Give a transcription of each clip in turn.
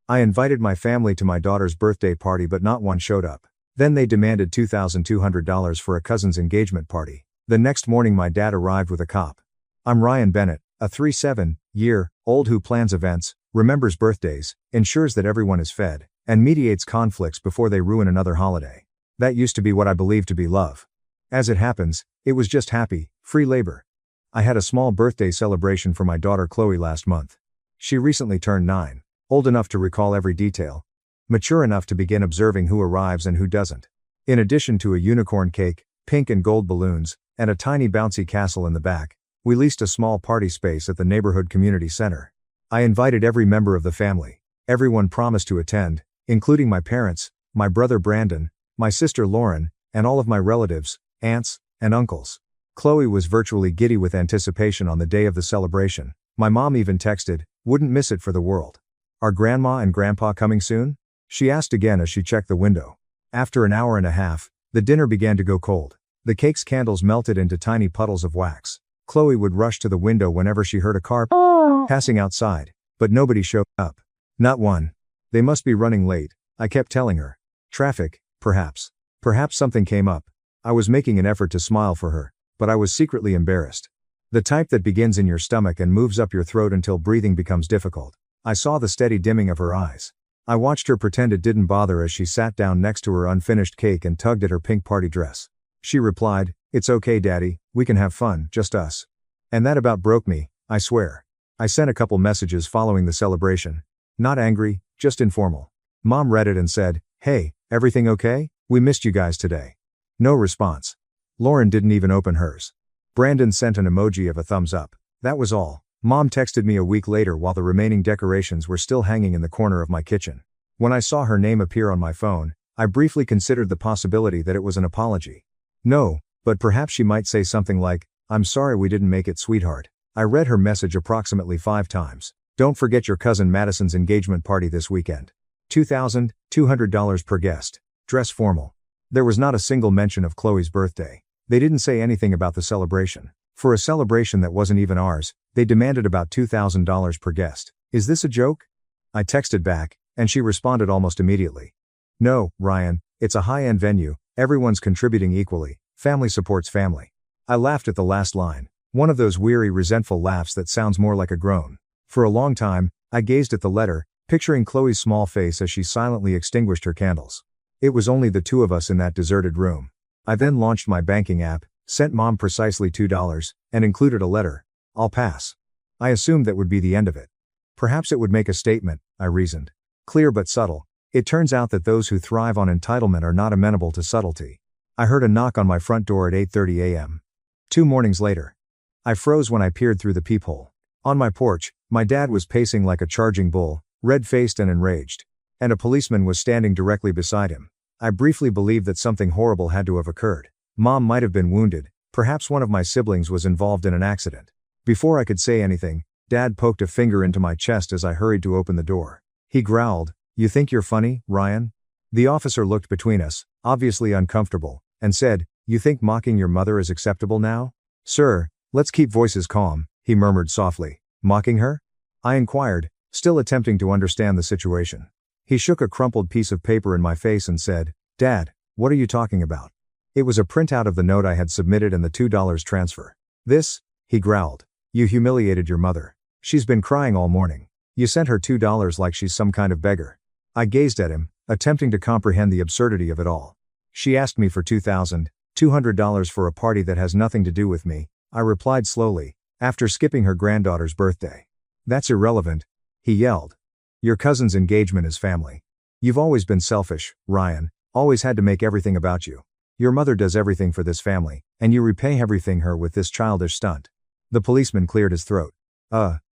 I invited my family to my daughter's birthday party but not one showed up. Then they demanded $2,200 for a cousin's engagement party. The next morning my dad arrived with a cop. I'm Ryan Bennett, a 37-year-old who plans events, remembers birthdays, ensures that everyone is fed, and mediates conflicts before they ruin another holiday. That used to be what I believed to be love. As it happens, it was just happy, free labor. I had a small birthday celebration for my daughter Chloe last month. She recently turned 9, old enough to recall every detail, mature enough to begin observing who arrives and who doesn't. In addition to a unicorn cake, pink and gold balloons, and a tiny bouncy castle in the back, we leased a small party space at the neighborhood community center. I invited every member of the family. Everyone promised to attend, including my parents, my brother Brandon, my sister Lauren, and all of my relatives, aunts, and uncles. Chloe was virtually giddy with anticipation on the day of the celebration. My mom even texted, "Wouldn't miss it for the world. Are grandma and grandpa coming soon?" She asked again as she checked the window. After an hour and a half, the dinner began to go cold. The cake's candles melted into tiny puddles of wax. Chloe would rush to the window whenever she heard a car passing outside, but nobody showed up. Not one. They must be running late, I kept telling her. Traffic, perhaps. Perhaps something came up. I was making an effort to smile for her, but I was secretly embarrassed. The type that begins in your stomach and moves up your throat until breathing becomes difficult. I saw the steady dimming of her eyes. I watched her pretend it didn't bother as she sat down next to her unfinished cake and tugged at her pink party dress. She replied, "It's okay, Daddy, we can have fun, just us." And that about broke me, I swear. I sent a couple messages following the celebration. Not angry, just informal. Mom read it and said, "Hey, everything okay? We missed you guys today." No response. Lauren didn't even open hers. Brandon sent an emoji of a thumbs up. That was all. Mom texted me a week later while the remaining decorations were still hanging in the corner of my kitchen. When I saw her name appear on my phone, I briefly considered the possibility that it was an apology. No, but perhaps she might say something like, "I'm sorry we didn't make it, sweetheart." I read her message approximately 5 times. "Don't forget your cousin Madison's engagement party this weekend. $2,200 per guest. Dress formal." There was not a single mention of Chloe's birthday. They didn't say anything about the celebration. For a celebration that wasn't even ours, they demanded about $2,000 per guest. Is this a joke? I texted back, and she responded almost immediately. "No, Ryan, it's a high-end venue, everyone's contributing equally, family supports family." I laughed at the last line, one of those weary, resentful laughs that sounds more like a groan. For a long time, I gazed at the letter, picturing Chloe's small face as she silently extinguished her candles. It was only the two of us in that deserted room. I then launched my banking app, sent Mom precisely $2, and included a letter. "I'll pass." I assumed that would be the end of it. Perhaps it would make a statement, I reasoned. Clear but subtle. It turns out that those who thrive on entitlement are not amenable to subtlety. I heard a knock on my front door at 8:30 a.m. 2 mornings later. I froze when I peered through the peephole. On my porch, my dad was pacing like a charging bull, red-faced and enraged. And a policeman was standing directly beside him. I briefly believed that something horrible had to have occurred. Mom might have been wounded, perhaps one of my siblings was involved in an accident. Before I could say anything, Dad poked a finger into my chest as I hurried to open the door. He growled, "You think you're funny, Ryan?" The officer looked between us, obviously uncomfortable, and said, "You think mocking your mother is acceptable now?" "Sir, let's keep voices calm," he murmured softly. "Mocking her?" I inquired, still attempting to understand the situation. He shook a crumpled piece of paper in my face and said, "Dad, what are you talking about?" It was a printout of the note I had submitted and the $2 transfer. "This," he growled. "You humiliated your mother. She's been crying all morning. You sent her $2 like she's some kind of beggar." I gazed at him, attempting to comprehend the absurdity of it all. "She asked me for $2,200 for a party that has nothing to do with me," I replied slowly, "after skipping her granddaughter's birthday." "That's irrelevant," he yelled. "Your cousin's engagement is family. You've always been selfish, Ryan, always had to make everything about you. Your mother does everything for this family, and you repay everything her with this childish stunt." The policeman cleared his throat.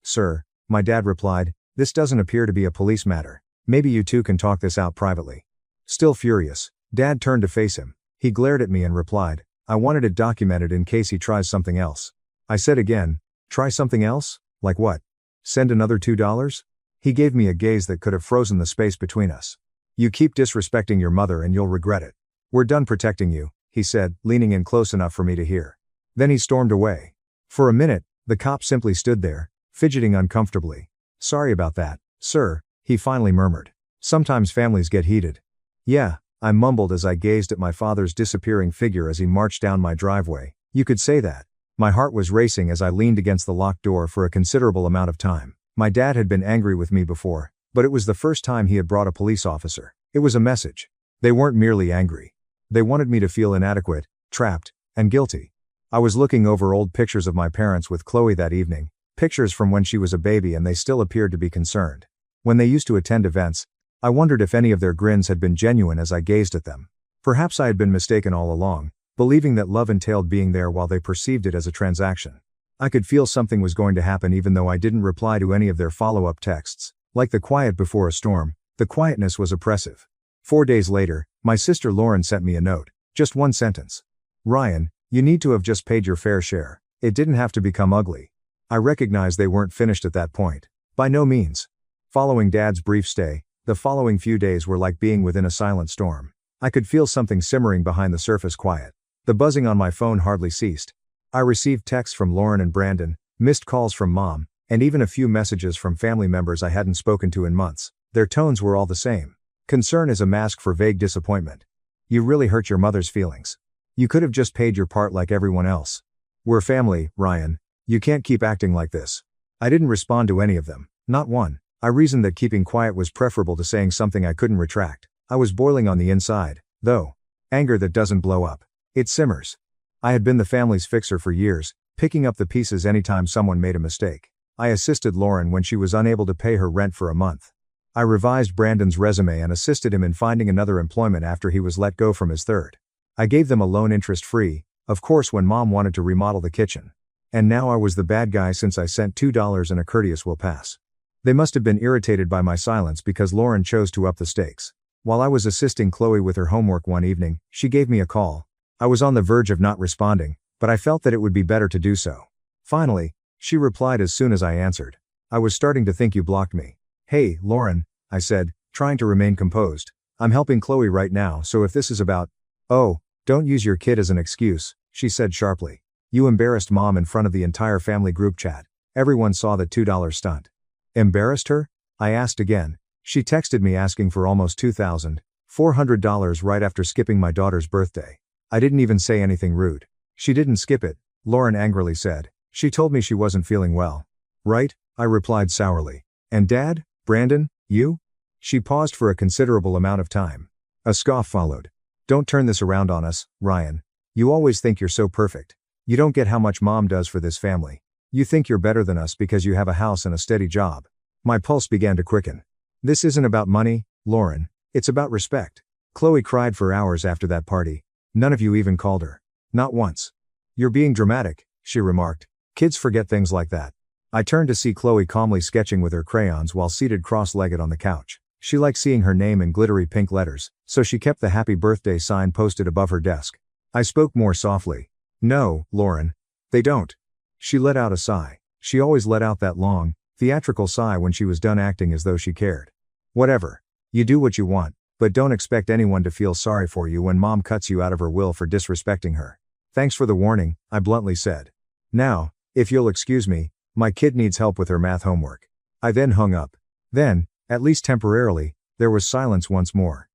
Sir," my dad replied, "this doesn't appear to be a police matter. Maybe you two can talk this out privately." Still furious, Dad turned to face him. He glared at me and replied, "I wanted it documented in case he tries something else." I said again, "Try something else? Like what? Send another $2? He gave me a gaze that could have frozen the space between us. "You keep disrespecting your mother and you'll regret it. We're done protecting you," he said, leaning in close enough for me to hear. Then he stormed away. For a minute, the cop simply stood there, fidgeting uncomfortably. "Sorry about that, sir," he finally murmured. Sometimes families get heated. Yeah, I mumbled as I gazed at my father's disappearing figure as he marched down my driveway. You could say that. My heart was racing as I leaned against the locked door for a considerable amount of time. My dad had been angry with me before, but it was the first time he had brought a police officer. It was a message. They weren't merely angry. They wanted me to feel inadequate, trapped, and guilty. I was looking over old pictures of my parents with Chloe that evening, pictures from when she was a baby, and they still appeared to be concerned. When they used to attend events, I wondered if any of their grins had been genuine as I gazed at them. Perhaps I had been mistaken all along, believing that love entailed being there while they perceived it as a transaction. I could feel something was going to happen even though I didn't reply to any of their follow-up texts. Like the quiet before a storm, the quietness was oppressive. 4 days later, my sister Lauren sent me a note. Just one sentence. Ryan, you need to have just paid your fair share. It didn't have to become ugly. I recognized they weren't finished at that point. By no means. Following Dad's brief stay, the following few days were like being within a silent storm. I could feel something simmering behind the surface quiet. The buzzing on my phone hardly ceased. I received texts from Lauren and Brandon, missed calls from Mom, and even a few messages from family members I hadn't spoken to in months. Their tones were all the same. Concern is a mask for vague disappointment. You really hurt your mother's feelings. You could have just paid your part like everyone else. We're family, Ryan. You can't keep acting like this. I didn't respond to any of them. Not one. I reasoned that keeping quiet was preferable to saying something I couldn't retract. I was boiling on the inside, though. Anger that doesn't blow up. It simmers. I had been the family's fixer for years, picking up the pieces anytime someone made a mistake. I assisted Lauren when she was unable to pay her rent for a month. I revised Brandon's resume and assisted him in finding another employment after he was let go from his third. I gave them a loan interest-free, of course, when Mom wanted to remodel the kitchen. And now I was the bad guy since I sent $2 and a courteous will pass. They must have been irritated by my silence because Lauren chose to up the stakes. While I was assisting Chloe with her homework one evening, she gave me a call. I was on the verge of not responding, but I felt that it would be better to do so. Finally, she replied as soon as I answered. I was starting to think you blocked me. Hey, Lauren, I said, trying to remain composed. I'm helping Chloe right now, so if this is about... Oh, don't use your kid as an excuse, she said sharply. You embarrassed Mom in front of the entire family group chat. Everyone saw that $2 stunt. Embarrassed her? I asked again. She texted me asking for almost $2,400 right after skipping my daughter's birthday. I didn't even say anything rude. She didn't skip it, Lauren angrily said. She told me she wasn't feeling well. Right? I replied sourly. And Dad? Brandon? You? She paused for a considerable amount of time. A scoff followed. Don't turn this around on us, Ryan. You always think you're so perfect. You don't get how much Mom does for this family. You think you're better than us because you have a house and a steady job. My pulse began to quicken. This isn't about money, Lauren. It's about respect. Chloe cried for hours after that party. None of you even called her. Not once. You're being dramatic, she remarked. Kids forget things like that. I turned to see Chloe calmly sketching with her crayons while seated cross-legged on the couch. She liked seeing her name in glittery pink letters, so she kept the happy birthday sign posted above her desk. I spoke more softly. No, Lauren. They don't. She let out a sigh. She always let out that long, theatrical sigh when she was done acting as though she cared. Whatever. You do what you want, but don't expect anyone to feel sorry for you when Mom cuts you out of her will for disrespecting her. Thanks for the warning, I bluntly said. Now, if you'll excuse me, my kid needs help with her math homework. I then hung up. Then, at least temporarily, there was silence once more.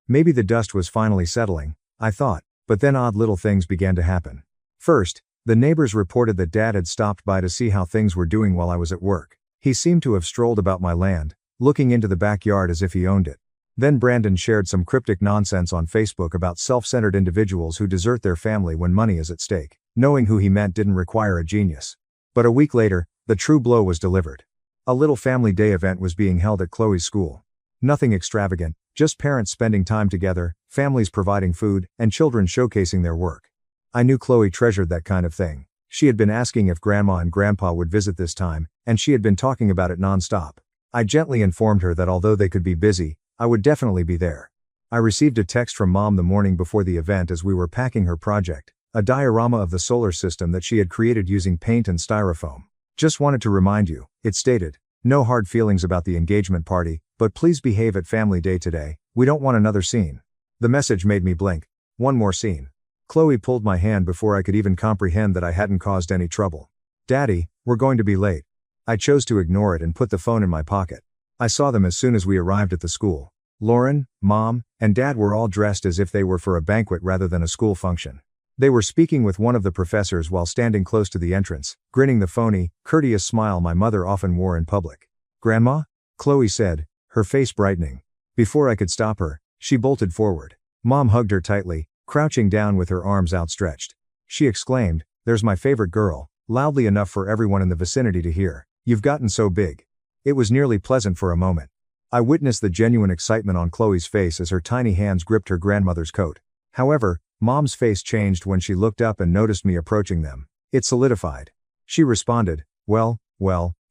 Maybe the dust was finally settling, I thought, but then odd little things began to happen. First, the neighbors reported that Dad had stopped by to see how things were doing while I was at work. He seemed to have strolled about my land, looking into the backyard as if he owned it. Then Brandon shared some cryptic nonsense on Facebook about self-centered individuals who desert their family when money is at stake. Knowing who he meant didn't require a genius. But a week later, the true blow was delivered. A little family day event was being held at Chloe's school. Nothing extravagant, just parents spending time together, families providing food, and children showcasing their work. I knew Chloe treasured that kind of thing. She had been asking if Grandma and Grandpa would visit this time, and she had been talking about it non-stop. I gently informed her that although they could be busy, I would definitely be there. I received a text from Mom the morning before the event as we were packing her project, a diorama of the solar system that she had created using paint and styrofoam. Just wanted to remind you, it stated, no hard feelings about the engagement party, but please behave at family day today, we don't want another scene. The message made me blink. One more scene. Chloe pulled my hand before I could even comprehend that I hadn't caused any trouble. Daddy, we're going to be late. I chose to ignore it and put the phone in my pocket. I saw them as soon as we arrived at the school. Lauren, Mom, and Dad were all dressed as if they were for a banquet rather than a school function. They were speaking with one of the professors while standing close to the entrance, grinning the phony, courteous smile my mother often wore in public. "Grandma?" Chloe said, her face brightening. Before I could stop her, she bolted forward. Mom hugged her tightly, crouching down with her arms outstretched. She exclaimed, "There's my favorite girl," loudly enough for everyone in the vicinity to hear. "You've gotten so big." It was nearly pleasant for a moment. I witnessed the genuine excitement on Chloe's face as her tiny hands gripped her grandmother's coat. However, Mom's face changed when she looked up and noticed me approaching them. It solidified. She responded, well,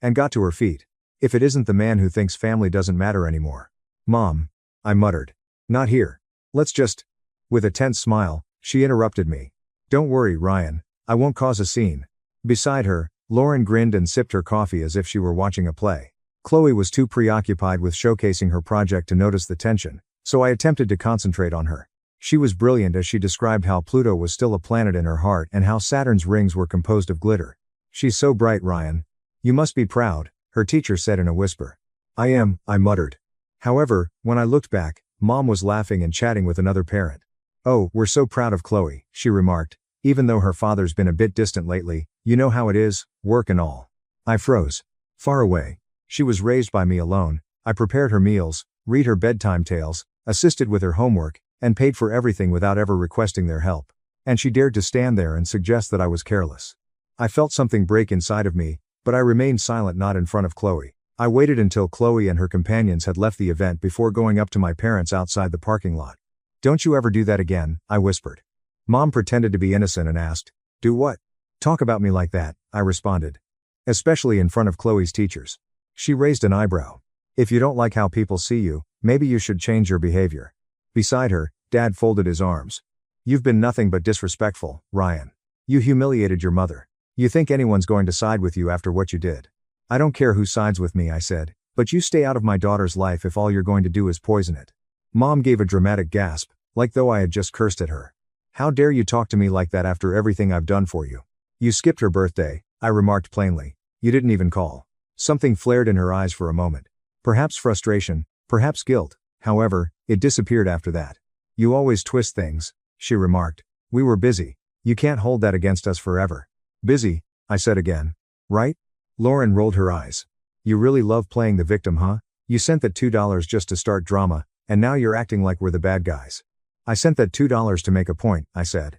and got to her feet. "If it isn't the man who thinks family doesn't matter anymore." "Mom," I muttered. "Not here. Let's just..." With a tense smile, she interrupted me. "Don't worry, Ryan. I won't cause a scene." Beside her, Lauren grinned and sipped her coffee as if she were watching a play. Chloe was too preoccupied with showcasing her project to notice the tension, so I attempted to concentrate on her. She was brilliant as she described how Pluto was still a planet in her heart and how Saturn's rings were composed of glitter. "She's so bright, Ryan. You must be proud," her teacher said in a whisper. "I am," I muttered. However, when I looked back, Mom was laughing and chatting with another parent. "Oh, we're so proud of Chloe," she remarked, "even though her father's been a bit distant lately, you know how it is, work and all." I froze. Far away. She was raised by me alone. I prepared her meals, read her bedtime tales, assisted with her homework, and paid for everything without ever requesting their help. And she dared to stand there and suggest that I was careless. I felt something break inside of me, but I remained silent, not in front of Chloe. I waited until Chloe and her companions had left the event before going up to my parents outside the parking lot. "Don't you ever do that again," I whispered. Mom pretended to be innocent and asked, "Do what?" "Talk about me like that," I responded. "Especially in front of Chloe's teachers." She raised an eyebrow. "If you don't like how people see you, maybe you should change your behavior." Beside her, Dad folded his arms. "You've been nothing but disrespectful, Ryan. You humiliated your mother. You think anyone's going to side with you after what you did?" "I don't care who sides with me," I said, "but you stay out of my daughter's life if all you're going to do is poison it." Mom gave a dramatic gasp, like though I had just cursed at her. "How dare you talk to me like that after everything I've done for you?" "You skipped her birthday," I remarked plainly. "You didn't even call." Something flared in her eyes for a moment. Perhaps frustration, perhaps guilt. However, it disappeared after that. "You always twist things," she remarked. "We were busy. You can't hold that against us forever." "Busy," I said again. "Right?" Lauren rolled her eyes. "You really love playing the victim, huh? You sent that $2 just to start drama, and now you're acting like we're the bad guys." "I sent that $2 to make a point," I said.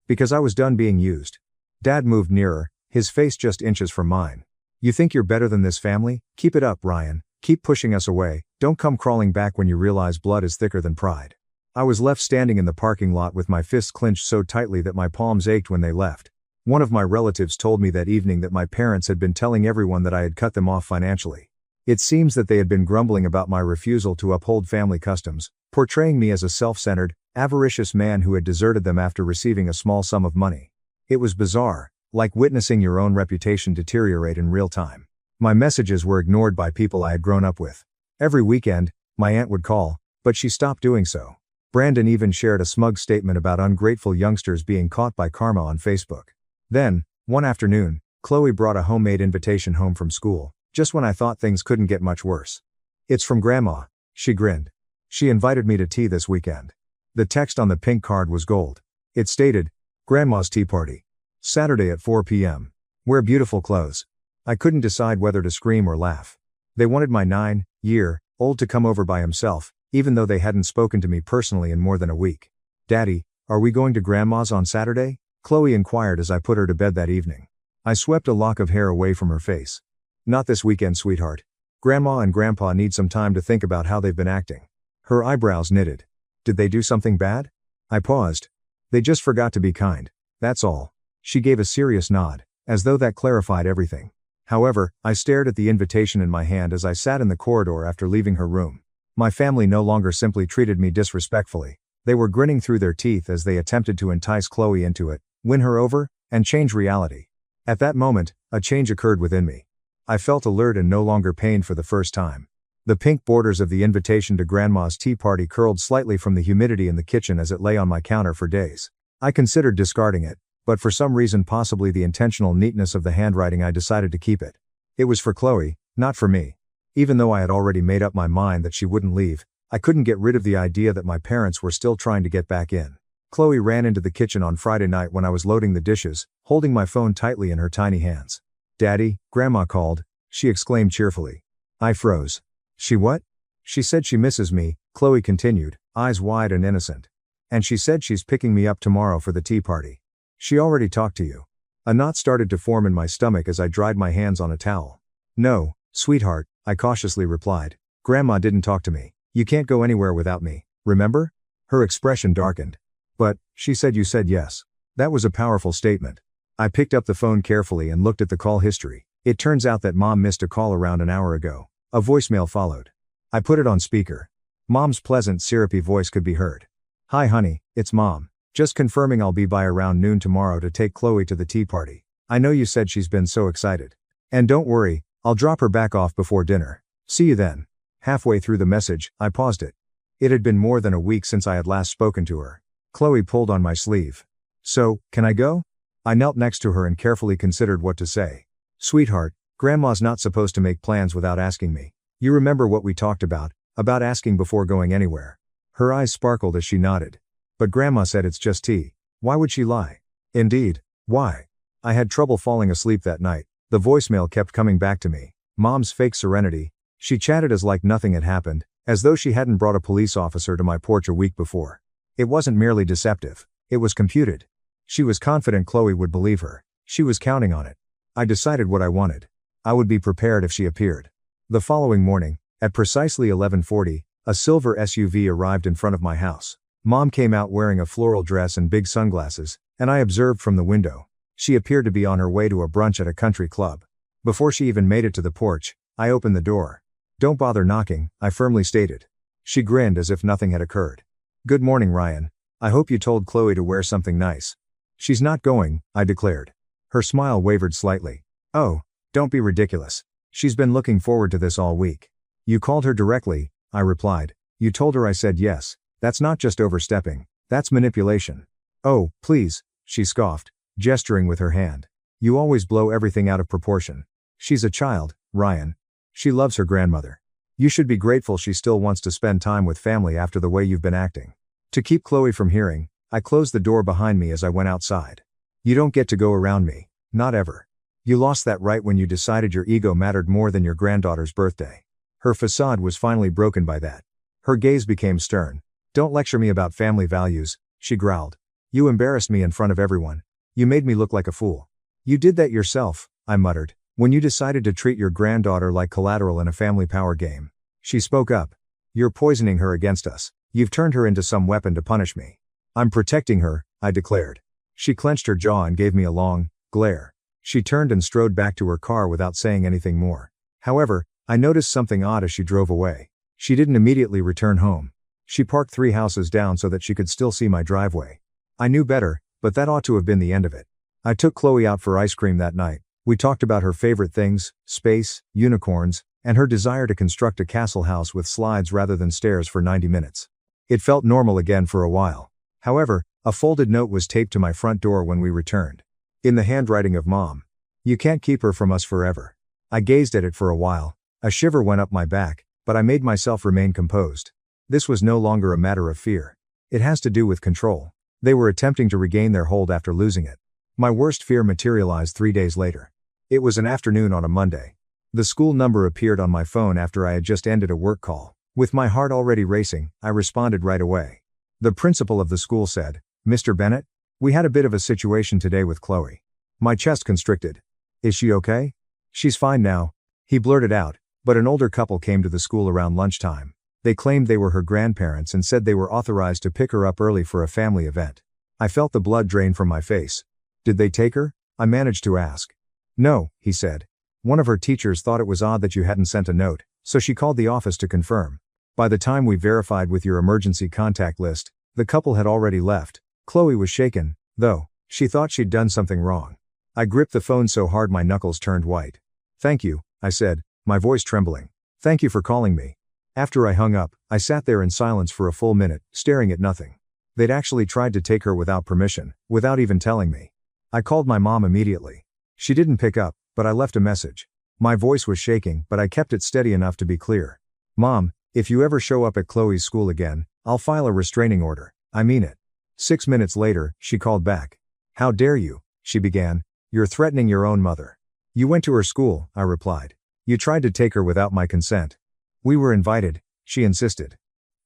"Because I was done being used." Dad moved nearer, his face just inches from mine. "You think you're better than this family? Keep it up, Ryan. Keep pushing us away. Don't come crawling back when you realize blood is thicker than pride." I was left standing in the parking lot with my fists clenched so tightly that my palms ached when they left. One of my relatives told me that evening that my parents had been telling everyone that I had cut them off financially. It seems that they had been grumbling about my refusal to uphold family customs, portraying me as a self-centered, avaricious man who had deserted them after receiving a small sum of money. It was bizarre, like witnessing your own reputation deteriorate in real time. My messages were ignored by people I had grown up with. Every weekend, my aunt would call, but she stopped doing so. Brandon even shared a smug statement about ungrateful youngsters being caught by karma on Facebook. Then, one afternoon, Chloe brought a homemade invitation home from school, just when I thought things couldn't get much worse. "It's from Grandma," she grinned. "She invited me to tea this weekend." The text on the pink card was gold. It stated, "Grandma's tea party. Saturday at 4 p.m. Wear beautiful clothes." I couldn't decide whether to scream or laugh. They wanted my 9-year-old to come over by himself, even though they hadn't spoken to me personally in more than a week. "Daddy, are we going to Grandma's on Saturday?" Chloe inquired as I put her to bed that evening. I swept a lock of hair away from her face. "Not this weekend, sweetheart. Grandma and Grandpa need some time to think about how they've been acting." Her eyebrows knitted. "Did they do something bad?" I paused. "They just forgot to be kind. That's all." She gave a serious nod, as though that clarified everything. However, I stared at the invitation in my hand as I sat in the corridor after leaving her room. My family no longer simply treated me disrespectfully. They were grinning through their teeth as they attempted to entice Chloe into it, win her over, and change reality. At that moment, a change occurred within me. I felt alert and no longer pained for the first time. The pink borders of the invitation to Grandma's tea party curled slightly from the humidity in the kitchen as it lay on my counter for days. I considered discarding it, but for some reason, possibly the intentional neatness of the handwriting, I decided to keep it. It was for Chloe, not for me. Even though I had already made up my mind that she wouldn't leave, I couldn't get rid of the idea that my parents were still trying to get back in. Chloe ran into the kitchen on Friday night when I was loading the dishes, holding my phone tightly in her tiny hands. "Daddy, Grandma called," she exclaimed cheerfully. I froze. "She what?" "She said she misses me," Chloe continued, eyes wide and innocent. "And she said she's picking me up tomorrow for the tea party." "She already talked to you?" A knot started to form in my stomach as I dried my hands on a towel. "No, sweetheart," I cautiously replied. "Grandma didn't talk to me. You can't go anywhere without me, remember?" Her expression darkened. "But, she said you said yes." That was a powerful statement. I picked up the phone carefully and looked at the call history. It turns out that Mom missed a call around an hour ago. A voicemail followed. I put it on speaker. Mom's pleasant, syrupy voice could be heard. "Hi honey, it's Mom. Just confirming I'll be by around noon tomorrow to take Chloe to the tea party. I know you said she's been so excited. And don't worry, I'll drop her back off before dinner. See you then." Halfway through the message, I paused it. It had been more than a week since I had last spoken to her. Chloe pulled on my sleeve. "So, can I go?" I knelt next to her and carefully considered what to say. "Sweetheart, Grandma's not supposed to make plans without asking me. You remember what we talked about asking before going anywhere." Her eyes sparkled as she nodded. "But Grandma said it's just tea. Why would she lie?" "Indeed, why?" I had trouble falling asleep that night. The voicemail kept coming back to me. Mom's fake serenity. She chatted as like nothing had happened, as though she hadn't brought a police officer to my porch a week before. It wasn't merely deceptive. It was computed. She was confident Chloe would believe her. She was counting on it. I decided what I wanted. I would be prepared if she appeared. The following morning, at precisely 11:40, a silver SUV arrived in front of my house. Mom came out wearing a floral dress and big sunglasses, and I observed from the window. She appeared to be on her way to a brunch at a country club. Before she even made it to the porch, I opened the door. "Don't bother knocking," I firmly stated. She grinned as if nothing had occurred. "Good morning, Ryan. I hope you told Chloe to wear something nice." "She's not going," I declared. Her smile wavered slightly. "Oh, don't be ridiculous. She's been looking forward to this all week." "You called her directly," I replied. "You told her I said yes. That's not just overstepping. That's manipulation." "Oh, please," she scoffed, gesturing with her hand. "You always blow everything out of proportion. She's a child, Ryan. She loves her grandmother. You should be grateful she still wants to spend time with family after the way you've been acting." To keep Chloe from hearing, I closed the door behind me as I went outside. "You don't get to go around me. Not ever. You lost that right when you decided your ego mattered more than your granddaughter's birthday." Her facade was finally broken by that. Her gaze became stern. "Don't lecture me about family values," she growled. "You embarrassed me in front of everyone. You made me look like a fool." "You did that yourself," I muttered, "when you decided to treat your granddaughter like collateral in a family power game." She spoke up. "You're poisoning her against us. You've turned her into some weapon to punish me." "I'm protecting her," I declared. She clenched her jaw and gave me a long glare. She turned and strode back to her car without saying anything more. However, I noticed something odd as she drove away. She didn't immediately return home. She parked 3 houses down so that she could still see my driveway. I knew better, but that ought to have been the end of it. I took Chloe out for ice cream that night. We talked about her favorite things, space, unicorns, and her desire to construct a castle house with slides rather than stairs for 90 minutes. It felt normal again for a while. However, a folded note was taped to my front door when we returned. In the handwriting of Mom. "You can't keep her from us forever." I gazed at it for a while. A shiver went up my back, but I made myself remain composed. This was no longer a matter of fear. It has to do with control. They were attempting to regain their hold after losing it. My worst fear materialized 3 days later. It was an afternoon on a Monday. The school number appeared on my phone after I had just ended a work call. With my heart already racing, I responded right away. The principal of the school said, "Mr. Bennett, we had a bit of a situation today with Chloe." My chest constricted. "Is she okay?" "She's fine now," he blurted out, but an older couple came to the school around lunchtime. They claimed they were her grandparents and said they were authorized to pick her up early for a family event. I felt the blood drain from my face. "Did they take her?" I managed to ask. "No," he said. "One of her teachers thought it was odd that you hadn't sent a note, so she called the office to confirm. By the time we verified with your emergency contact list, the couple had already left." Chloe was shaken, though. She thought she'd done something wrong. I gripped the phone so hard my knuckles turned white. "Thank you," I said, my voice trembling. "Thank you for calling me." After I hung up, I sat there in silence for a full minute, staring at nothing. They'd actually tried to take her without permission, without even telling me. I called my mom immediately. She didn't pick up, but I left a message. My voice was shaking, but I kept it steady enough to be clear. Mom, if you ever show up at Chloe's school again, I'll file a restraining order. I mean it. 6 minutes later, she called back. How dare you, she began. You're threatening your own mother. You went to her school, I replied. You tried to take her without my consent. We were invited, she insisted.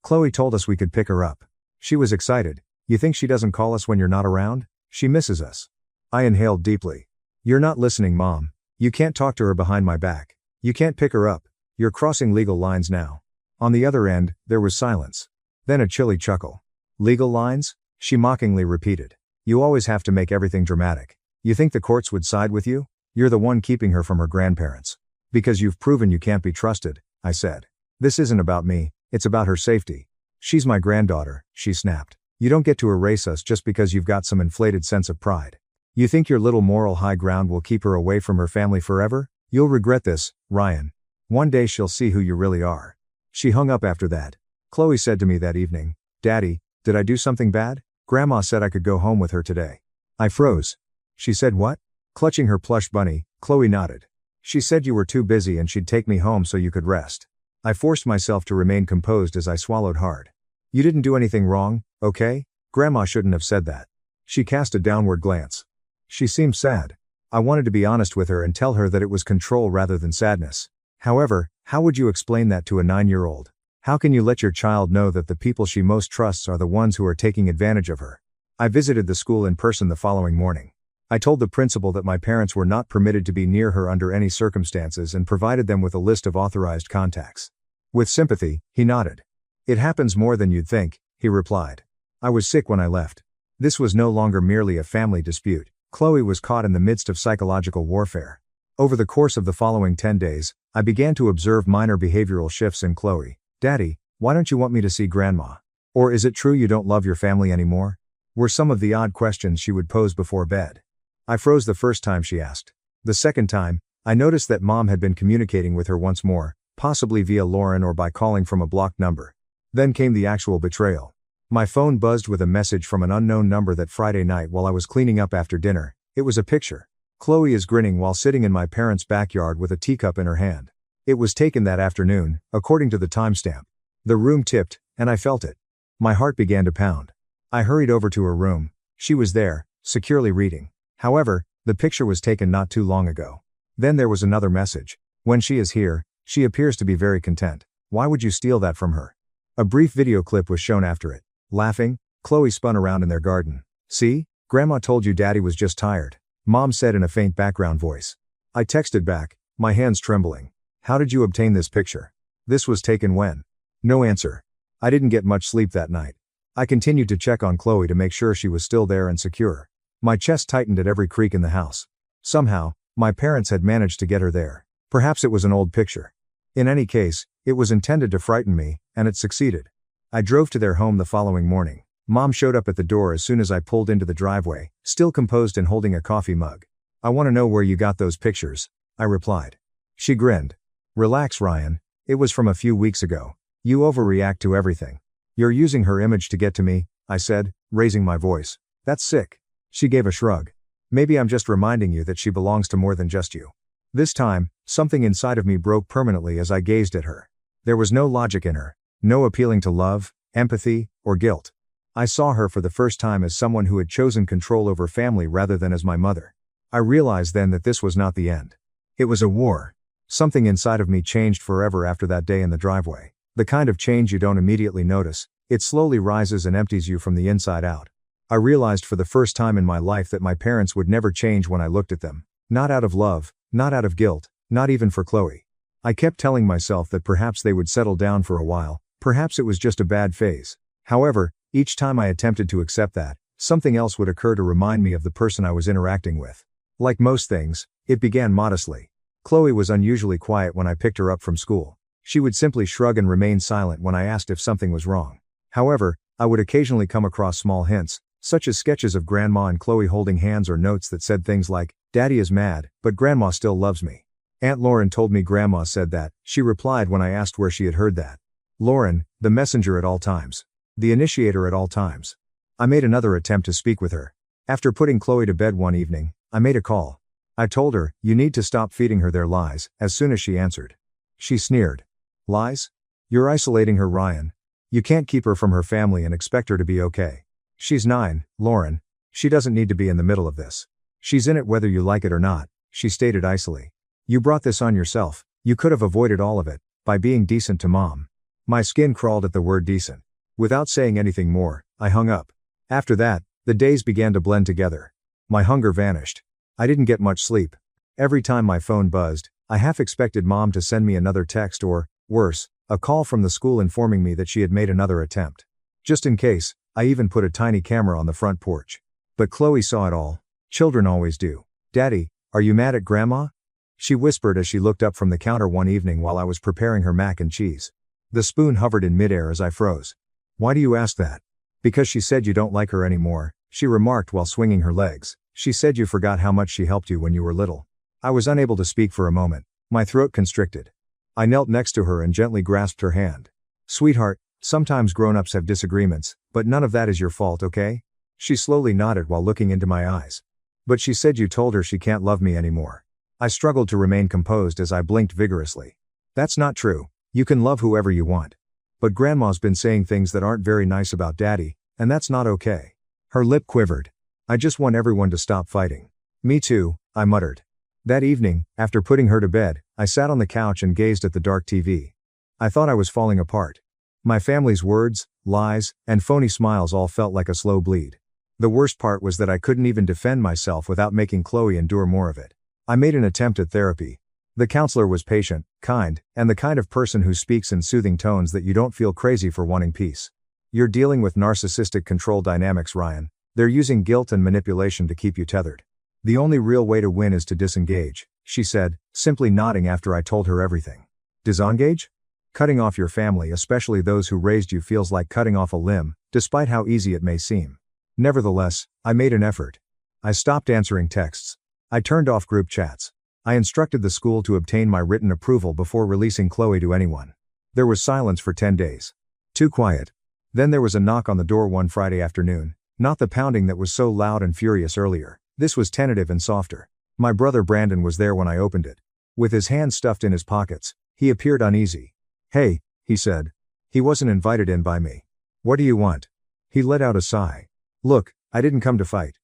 Chloe told us we could pick her up. She was excited. You think she doesn't call us when you're not around? She misses us. I inhaled deeply. You're not listening, Mom. You can't talk to her behind my back. You can't pick her up. You're crossing legal lines now. On the other end, there was silence. Then a chilly chuckle. Legal lines? She mockingly repeated. You always have to make everything dramatic. You think the courts would side with you? You're the one keeping her from her grandparents. Because you've proven you can't be trusted, I said. This isn't about me, it's about her safety. She's my granddaughter, she snapped. You don't get to erase us just because you've got some inflated sense of pride. You think your little moral high ground will keep her away from her family forever? You'll regret this, Ryan. One day she'll see who you really are. She hung up after that. Chloe said to me that evening, Daddy, did I do something bad? Grandma said I could go home with her today. I froze. She said what? Clutching her plush bunny, Chloe nodded. She said you were too busy and she'd take me home so you could rest. I forced myself to remain composed as I swallowed hard. You didn't do anything wrong, okay? Grandma shouldn't have said that. She cast a downward glance. She seemed sad. I wanted to be honest with her and tell her that it was control rather than sadness. However, how would you explain that to a 9-year-old? How can you let your child know that the people she most trusts are the ones who are taking advantage of her? I visited the school in person the following morning. I told the principal that my parents were not permitted to be near her under any circumstances and provided them with a list of authorized contacts. With sympathy, he nodded. It happens more than you'd think, he replied. I was sick when I left. This was no longer merely a family dispute. Chloe was caught in the midst of psychological warfare. Over the course of the following 10 days, I began to observe minor behavioral shifts in Chloe. Daddy, why don't you want me to see Grandma? Or is it true you don't love your family anymore? Were some of the odd questions she would pose before bed. I froze the first time she asked. The second time, I noticed that Mom had been communicating with her once more, possibly via Lauren or by calling from a blocked number. Then came the actual betrayal. My phone buzzed with a message from an unknown number that Friday night while I was cleaning up after dinner. It was a picture. Chloe is grinning while sitting in my parents' backyard with a teacup in her hand. It was taken that afternoon, according to the timestamp. The room tipped, and I felt it. My heart began to pound. I hurried over to her room. She was there, securely reading. However, the picture was taken not too long ago. Then there was another message. When she is here, she appears to be very content. Why would you steal that from her? A brief video clip was shown after it. Laughing, Chloe spun around in their garden. See? Grandma told you Daddy was just tired, Mom said in a faint background voice. I texted back, my hands trembling. How did you obtain this picture? This was taken when? No answer. I didn't get much sleep that night. I continued to check on Chloe to make sure she was still there and secure. My chest tightened at every creak in the house. Somehow, my parents had managed to get her there. Perhaps it was an old picture. In any case, it was intended to frighten me, and it succeeded. I drove to their home the following morning. Mom showed up at the door as soon as I pulled into the driveway, still composed and holding a coffee mug. I want to know where you got those pictures, I replied. She grinned. Relax, Ryan. It was from a few weeks ago. You overreact to everything. You're using her image to get to me, I said, raising my voice. That's sick. She gave a shrug. Maybe I'm just reminding you that she belongs to more than just you. This time, something inside of me broke permanently as I gazed at her. There was no logic in her, no appealing to love, empathy, or guilt. I saw her for the first time as someone who had chosen control over family rather than as my mother. I realized then that this was not the end. It was a war. Something inside of me changed forever after that day in the driveway. The kind of change you don't immediately notice, it slowly rises and empties you from the inside out. I realized for the first time in my life that my parents would never change when I looked at them. Not out of love, not out of guilt, not even for Chloe. I kept telling myself that perhaps they would settle down for a while, perhaps it was just a bad phase. However, each time I attempted to accept that, something else would occur to remind me of the person I was interacting with. Like most things, it began modestly. Chloe was unusually quiet when I picked her up from school. She would simply shrug and remain silent when I asked if something was wrong. However, I would occasionally come across small hints, such as sketches of Grandma and Chloe holding hands or notes that said things like, Daddy is mad, but Grandma still loves me. Aunt Lauren told me Grandma said that, she replied when I asked where she had heard that. Lauren, the messenger at all times. The initiator at all times. I made another attempt to speak with her. After putting Chloe to bed one evening, I made a call. I told her, you need to stop feeding her their lies, as soon as she answered. She sneered. Lies? You're isolating her, Ryan. You can't keep her from her family and expect her to be okay. She's 9, Lauren. She doesn't need to be in the middle of this. She's in it whether you like it or not, she stated icily. You brought this on yourself. You could have avoided all of it, by being decent to Mom. My skin crawled at the word decent. Without saying anything more, I hung up. After that, the days began to blend together. My hunger vanished. I didn't get much sleep. Every time my phone buzzed, I half expected Mom to send me another text or, worse, a call from the school informing me that she had made another attempt. Just in case, I even put a tiny camera on the front porch. But Chloe saw it all. Children always do. Daddy, are you mad at Grandma? She whispered as she looked up from the counter one evening while I was preparing her mac and cheese. The spoon hovered in midair as I froze. Why do you ask that? Because she said you don't like her anymore, she remarked while swinging her legs. She said you forgot how much she helped you when you were little. I was unable to speak for a moment, my throat constricted. I knelt next to her and gently grasped her hand. Sweetheart, sometimes grown-ups have disagreements, but none of that is your fault, okay? She slowly nodded while looking into my eyes. But she said you told her she can't love me anymore. I struggled to remain composed as I blinked vigorously. That's not true. You can love whoever you want. But Grandma's been saying things that aren't very nice about Daddy, and that's not okay. Her lip quivered. I just want everyone to stop fighting. Me too, I muttered. That evening, after putting her to bed, I sat on the couch and gazed at the dark TV. I thought I was falling apart. My family's words, lies, and phony smiles all felt like a slow bleed. The worst part was that I couldn't even defend myself without making Chloe endure more of it. I made an attempt at therapy. The counselor was patient, kind, and the kind of person who speaks in soothing tones that you don't feel crazy for wanting peace. You're dealing with narcissistic control dynamics, Ryan. They're using guilt and manipulation to keep you tethered. The only real way to win is to disengage, she said, simply nodding after I told her everything. Disengage? Cutting off your family, especially those who raised you, feels like cutting off a limb, despite how easy it may seem. Nevertheless, I made an effort. I stopped answering texts. I turned off group chats. I instructed the school to obtain my written approval before releasing Chloe to anyone. There was silence for 10 days. Too quiet. Then there was a knock on the door one Friday afternoon, not the pounding that was so loud and furious earlier. This was tentative and softer. My brother Brandon was there when I opened it. With his hands stuffed in his pockets, he appeared uneasy. Hey, he said. He wasn't invited in by me. What do you want? He let out a sigh. Look, I didn't come to fight.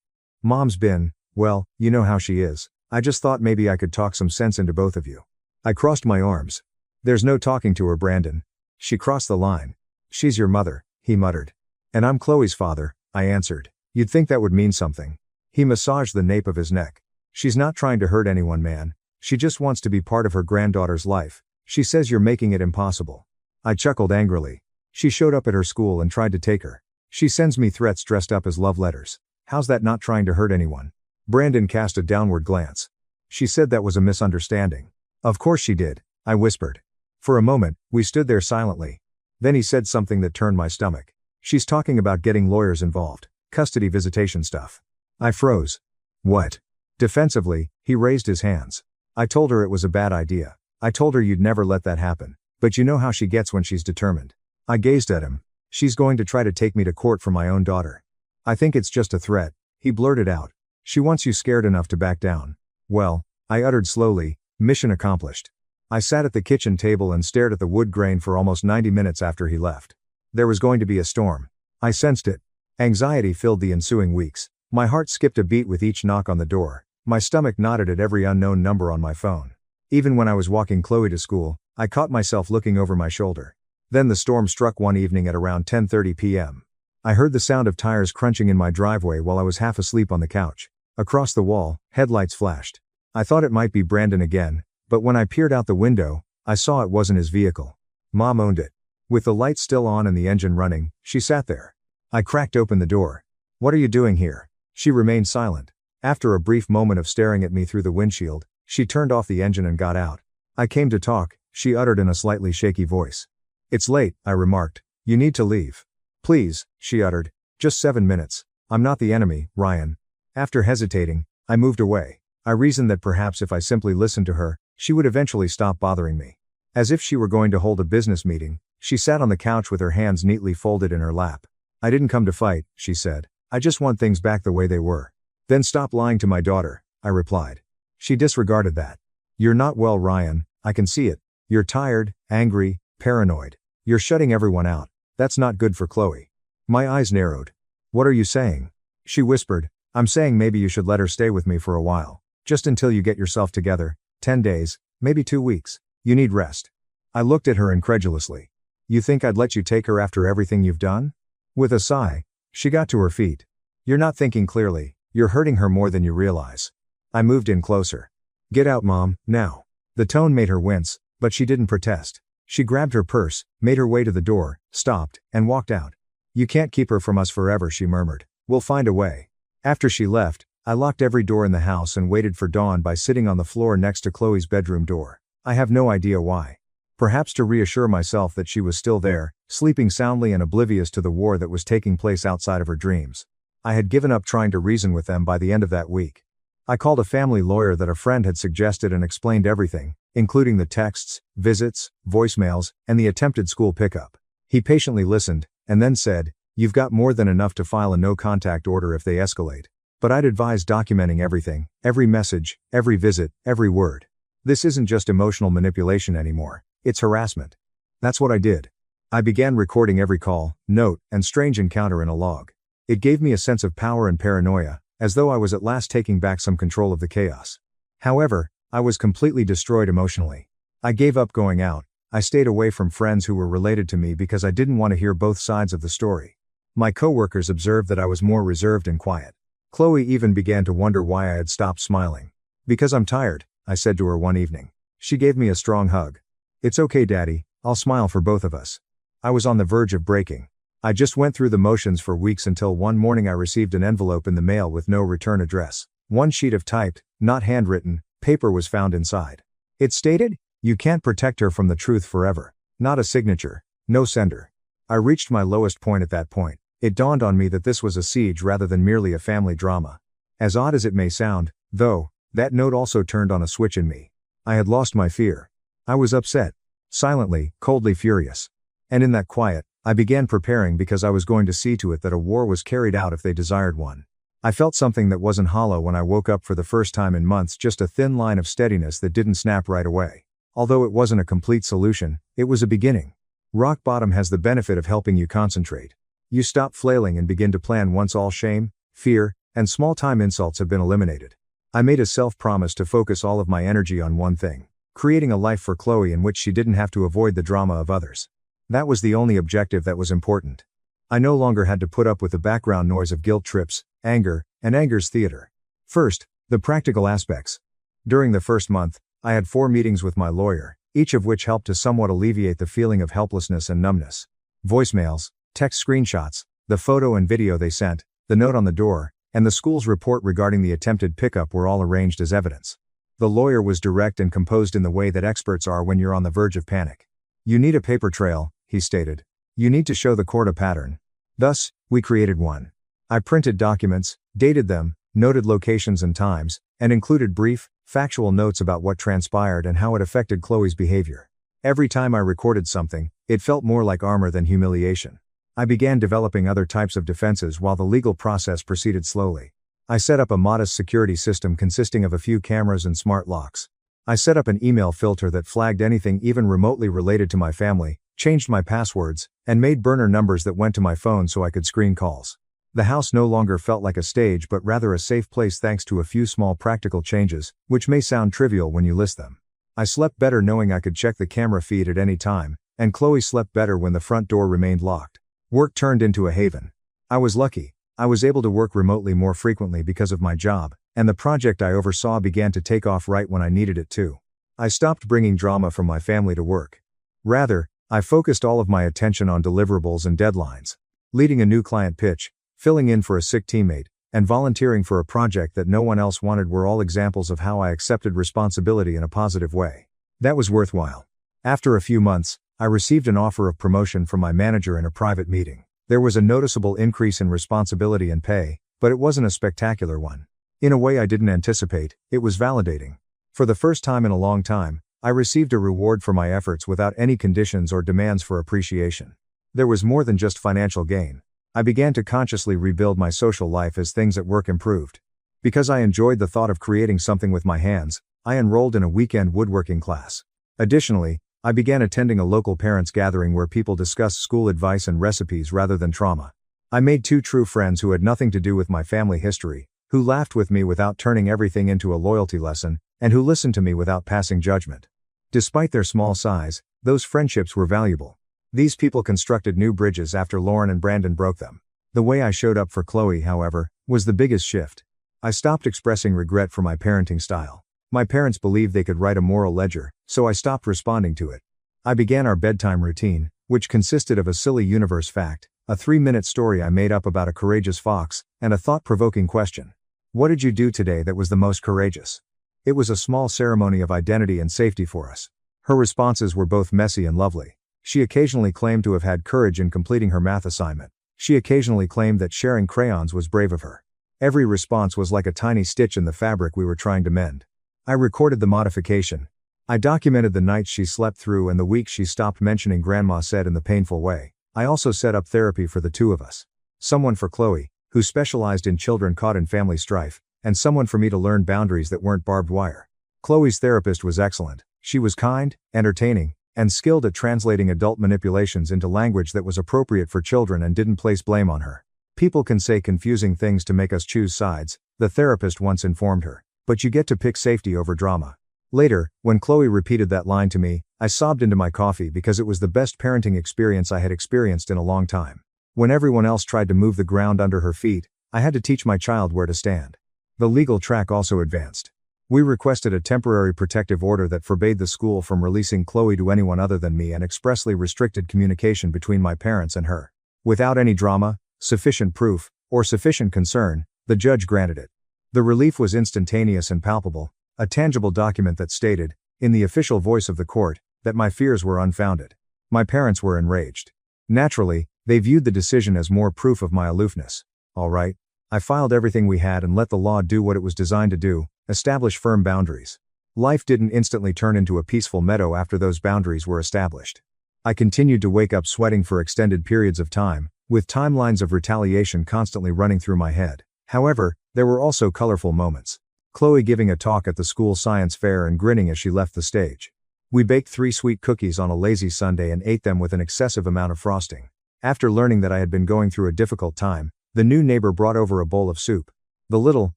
Mom's been, well, you know how she is. I just thought maybe I could talk some sense into both of you. I crossed my arms. There's no talking to her, Brandon. She crossed the line. She's your mother, he muttered. And I'm Chloe's father, I answered. You'd think that would mean something. He massaged the nape of his neck. She's not trying to hurt anyone, man. She just wants to be part of her granddaughter's life. She says you're making it impossible. I chuckled angrily. She showed up at her school and tried to take her. She sends me threats dressed up as love letters. How's that not trying to hurt anyone? Brandon cast a downward glance. She said that was a misunderstanding. Of course she did, I whispered. For a moment, we stood there silently. Then he said something that turned my stomach. She's talking about getting lawyers involved. Custody visitation stuff. I froze. What? Defensively, he raised his hands. I told her it was a bad idea. I told her you'd never let that happen. But you know how she gets when she's determined. I gazed at him. She's going to try to take me to court for my own daughter. I think it's just a threat, he blurted out. She wants you scared enough to back down. Well, I uttered slowly, mission accomplished. I sat at the kitchen table and stared at the wood grain for almost 90 minutes after he left. There was going to be a storm. I sensed it. Anxiety filled the ensuing weeks. My heart skipped a beat with each knock on the door. My stomach knotted at every unknown number on my phone. Even when I was walking Chloe to school, I caught myself looking over my shoulder. Then the storm struck one evening at around 10:30 p.m. I heard the sound of tires crunching in my driveway while I was half asleep on the couch. Across the wall, headlights flashed. I thought it might be Brandon again, but when I peered out the window, I saw it wasn't his vehicle. Mom owned it. With the lights still on and the engine running, she sat there. I cracked open the door. What are you doing here? She remained silent. After a brief moment of staring at me through the windshield, she turned off the engine and got out. I came to talk, she uttered in a slightly shaky voice. It's late, I remarked. You need to leave. Please, she uttered. Just 7 minutes. I'm not the enemy, Ryan. After hesitating, I moved away. I reasoned that perhaps if I simply listened to her, she would eventually stop bothering me. As if she were going to hold a business meeting, she sat on the couch with her hands neatly folded in her lap. I didn't come to fight, she said. I just want things back the way they were. Then stop lying to my daughter, I replied. She disregarded that. You're not well, Ryan, I can see it. You're tired, angry, paranoid. You're shutting everyone out. That's not good for Chloe. My eyes narrowed. What are you saying? She whispered, I'm saying maybe you should let her stay with me for a while. Just until you get yourself together, 10 days, maybe 2 weeks. You need rest. I looked at her incredulously. You think I'd let you take her after everything you've done? With a sigh, she got to her feet. You're not thinking clearly, you're hurting her more than you realize. I moved in closer. Get out, Mom, now. The tone made her wince, but she didn't protest. She grabbed her purse, made her way to the door, stopped, and walked out. You can't keep her from us forever, she murmured. We'll find a way. After she left, I locked every door in the house and waited for dawn by sitting on the floor next to Chloe's bedroom door. I have no idea why. Perhaps to reassure myself that she was still there, sleeping soundly and oblivious to the war that was taking place outside of her dreams. I had given up trying to reason with them by the end of that week. I called a family lawyer that a friend had suggested and explained everything, including the texts, visits, voicemails, and the attempted school pickup. He patiently listened, and then said, You've got more than enough to file a no-contact order if they escalate. But I'd advise documenting everything, every message, every visit, every word. This isn't just emotional manipulation anymore, it's harassment. That's what I did. I began recording every call, note, and strange encounter in a log. It gave me a sense of power and paranoia, as though I was at last taking back some control of the chaos. However, I was completely destroyed emotionally. I gave up going out. I stayed away from friends who were related to me because I didn't want to hear both sides of the story. My coworkers observed that I was more reserved and quiet. Chloe even began to wonder why I had stopped smiling. Because I'm tired, I said to her one evening. She gave me a strong hug. It's okay, Daddy, I'll smile for both of us. I was on the verge of breaking. I just went through the motions for weeks until one morning I received an envelope in the mail with no return address. One sheet of typed, not handwritten, paper was found inside. It stated, You can't protect her from the truth forever. Not a signature. No sender. I reached my lowest point at that point. It dawned on me that this was a siege rather than merely a family drama. As odd as it may sound, though, that note also turned on a switch in me. I had lost my fear. I was upset. Silently, coldly furious. And in that quiet, I began preparing because I was going to see to it that a war was carried out if they desired one. I felt something that wasn't hollow when I woke up for the first time in months, just a thin line of steadiness that didn't snap right away. Although it wasn't a complete solution, it was a beginning. Rock bottom has the benefit of helping you concentrate. You stop flailing and begin to plan once all shame, fear, and small-time insults have been eliminated. I made a self-promise to focus all of my energy on one thing, creating a life for Chloe in which she didn't have to avoid the drama of others. That was the only objective that was important. I no longer had to put up with the background noise of guilt trips, anger, and anger's theater. First, the practical aspects. During the first month, I had 4 meetings with my lawyer, each of which helped to somewhat alleviate the feeling of helplessness and numbness. Voicemails, text screenshots, the photo and video they sent, the note on the door, and the school's report regarding the attempted pickup were all arranged as evidence. The lawyer was direct and composed in the way that experts are when you're on the verge of panic. You need a paper trail, he stated. You need to show the court a pattern. Thus, we created one. I printed documents, dated them, noted locations and times, and included brief, factual notes about what transpired and how it affected Chloe's behavior. Every time I recorded something, it felt more like armor than humiliation. I began developing other types of defenses while the legal process proceeded slowly. I set up a modest security system consisting of a few cameras and smart locks. I set up an email filter that flagged anything even remotely related to my family, changed my passwords, and made burner numbers that went to my phone so I could screen calls. The house no longer felt like a stage but rather a safe place thanks to a few small practical changes, which may sound trivial when you list them. I slept better knowing I could check the camera feed at any time, and Chloe slept better when the front door remained locked. Work turned into a haven. I was lucky. I was able to work remotely more frequently because of my job, and the project I oversaw began to take off right when I needed it to. I stopped bringing drama from my family to work. Rather, I focused all of my attention on deliverables and deadlines. Leading a new client pitch, filling in for a sick teammate, and volunteering for a project that no one else wanted were all examples of how I accepted responsibility in a positive way. That was worthwhile. After a few months, I received an offer of promotion from my manager in a private meeting. There was a noticeable increase in responsibility and pay, but it wasn't a spectacular one. In a way I didn't anticipate, it was validating. For the first time in a long time, I received a reward for my efforts without any conditions or demands for appreciation. There was more than just financial gain. I began to consciously rebuild my social life as things at work improved. Because I enjoyed the thought of creating something with my hands, I enrolled in a weekend woodworking class. Additionally, I began attending a local parents' gathering where people discussed school advice and recipes rather than trauma. I made 2 true friends who had nothing to do with my family history, who laughed with me without turning everything into a loyalty lesson, and who listened to me without passing judgment. Despite their small size, those friendships were valuable. These people constructed new bridges after Lauren and Brandon broke them. The way I showed up for Chloe, however, was the biggest shift. I stopped expressing regret for my parenting style. My parents believed they could write a moral ledger, so I stopped responding to it. I began our bedtime routine, which consisted of a silly universe fact, a 3-minute story I made up about a courageous fox, and a thought-provoking question. What did you do today that was the most courageous? It was a small ceremony of identity and safety for us. Her responses were both messy and lovely. She occasionally claimed to have had courage in completing her math assignment. She occasionally claimed that sharing crayons was brave of her. Every response was like a tiny stitch in the fabric we were trying to mend. I recorded the modification. I documented the nights she slept through and the weeks she stopped mentioning Grandma said in the painful way. I also set up therapy for the 2 of us. Someone for Chloe, who specialized in children caught in family strife, and someone for me to learn boundaries that weren't barbed wire. Chloe's therapist was excellent. She was kind, entertaining, and skilled at translating adult manipulations into language that was appropriate for children and didn't place blame on her. People can say confusing things to make us choose sides, the therapist once informed her, but you get to pick safety over drama. Later, when Chloe repeated that line to me, I sobbed into my coffee because it was the best parenting experience I had experienced in a long time. When everyone else tried to move the ground under her feet, I had to teach my child where to stand. The legal track also advanced. We requested a temporary protective order that forbade the school from releasing Chloe to anyone other than me and expressly restricted communication between my parents and her. Without any drama, sufficient proof, or sufficient concern, the judge granted it. The relief was instantaneous and palpable, a tangible document that stated, in the official voice of the court, that my fears were unfounded. My parents were enraged. Naturally, they viewed the decision as more proof of my aloofness. All right, I filed everything we had and let the law do what it was designed to do, establish firm boundaries. Life didn't instantly turn into a peaceful meadow after those boundaries were established. I continued to wake up sweating for extended periods of time, with timelines of retaliation constantly running through my head. However, there were also colorful moments. Chloe giving a talk at the school science fair and grinning as she left the stage. We baked 3 sweet cookies on a lazy Sunday and ate them with an excessive amount of frosting. After learning that I had been going through a difficult time, the new neighbor brought over a bowl of soup. The little,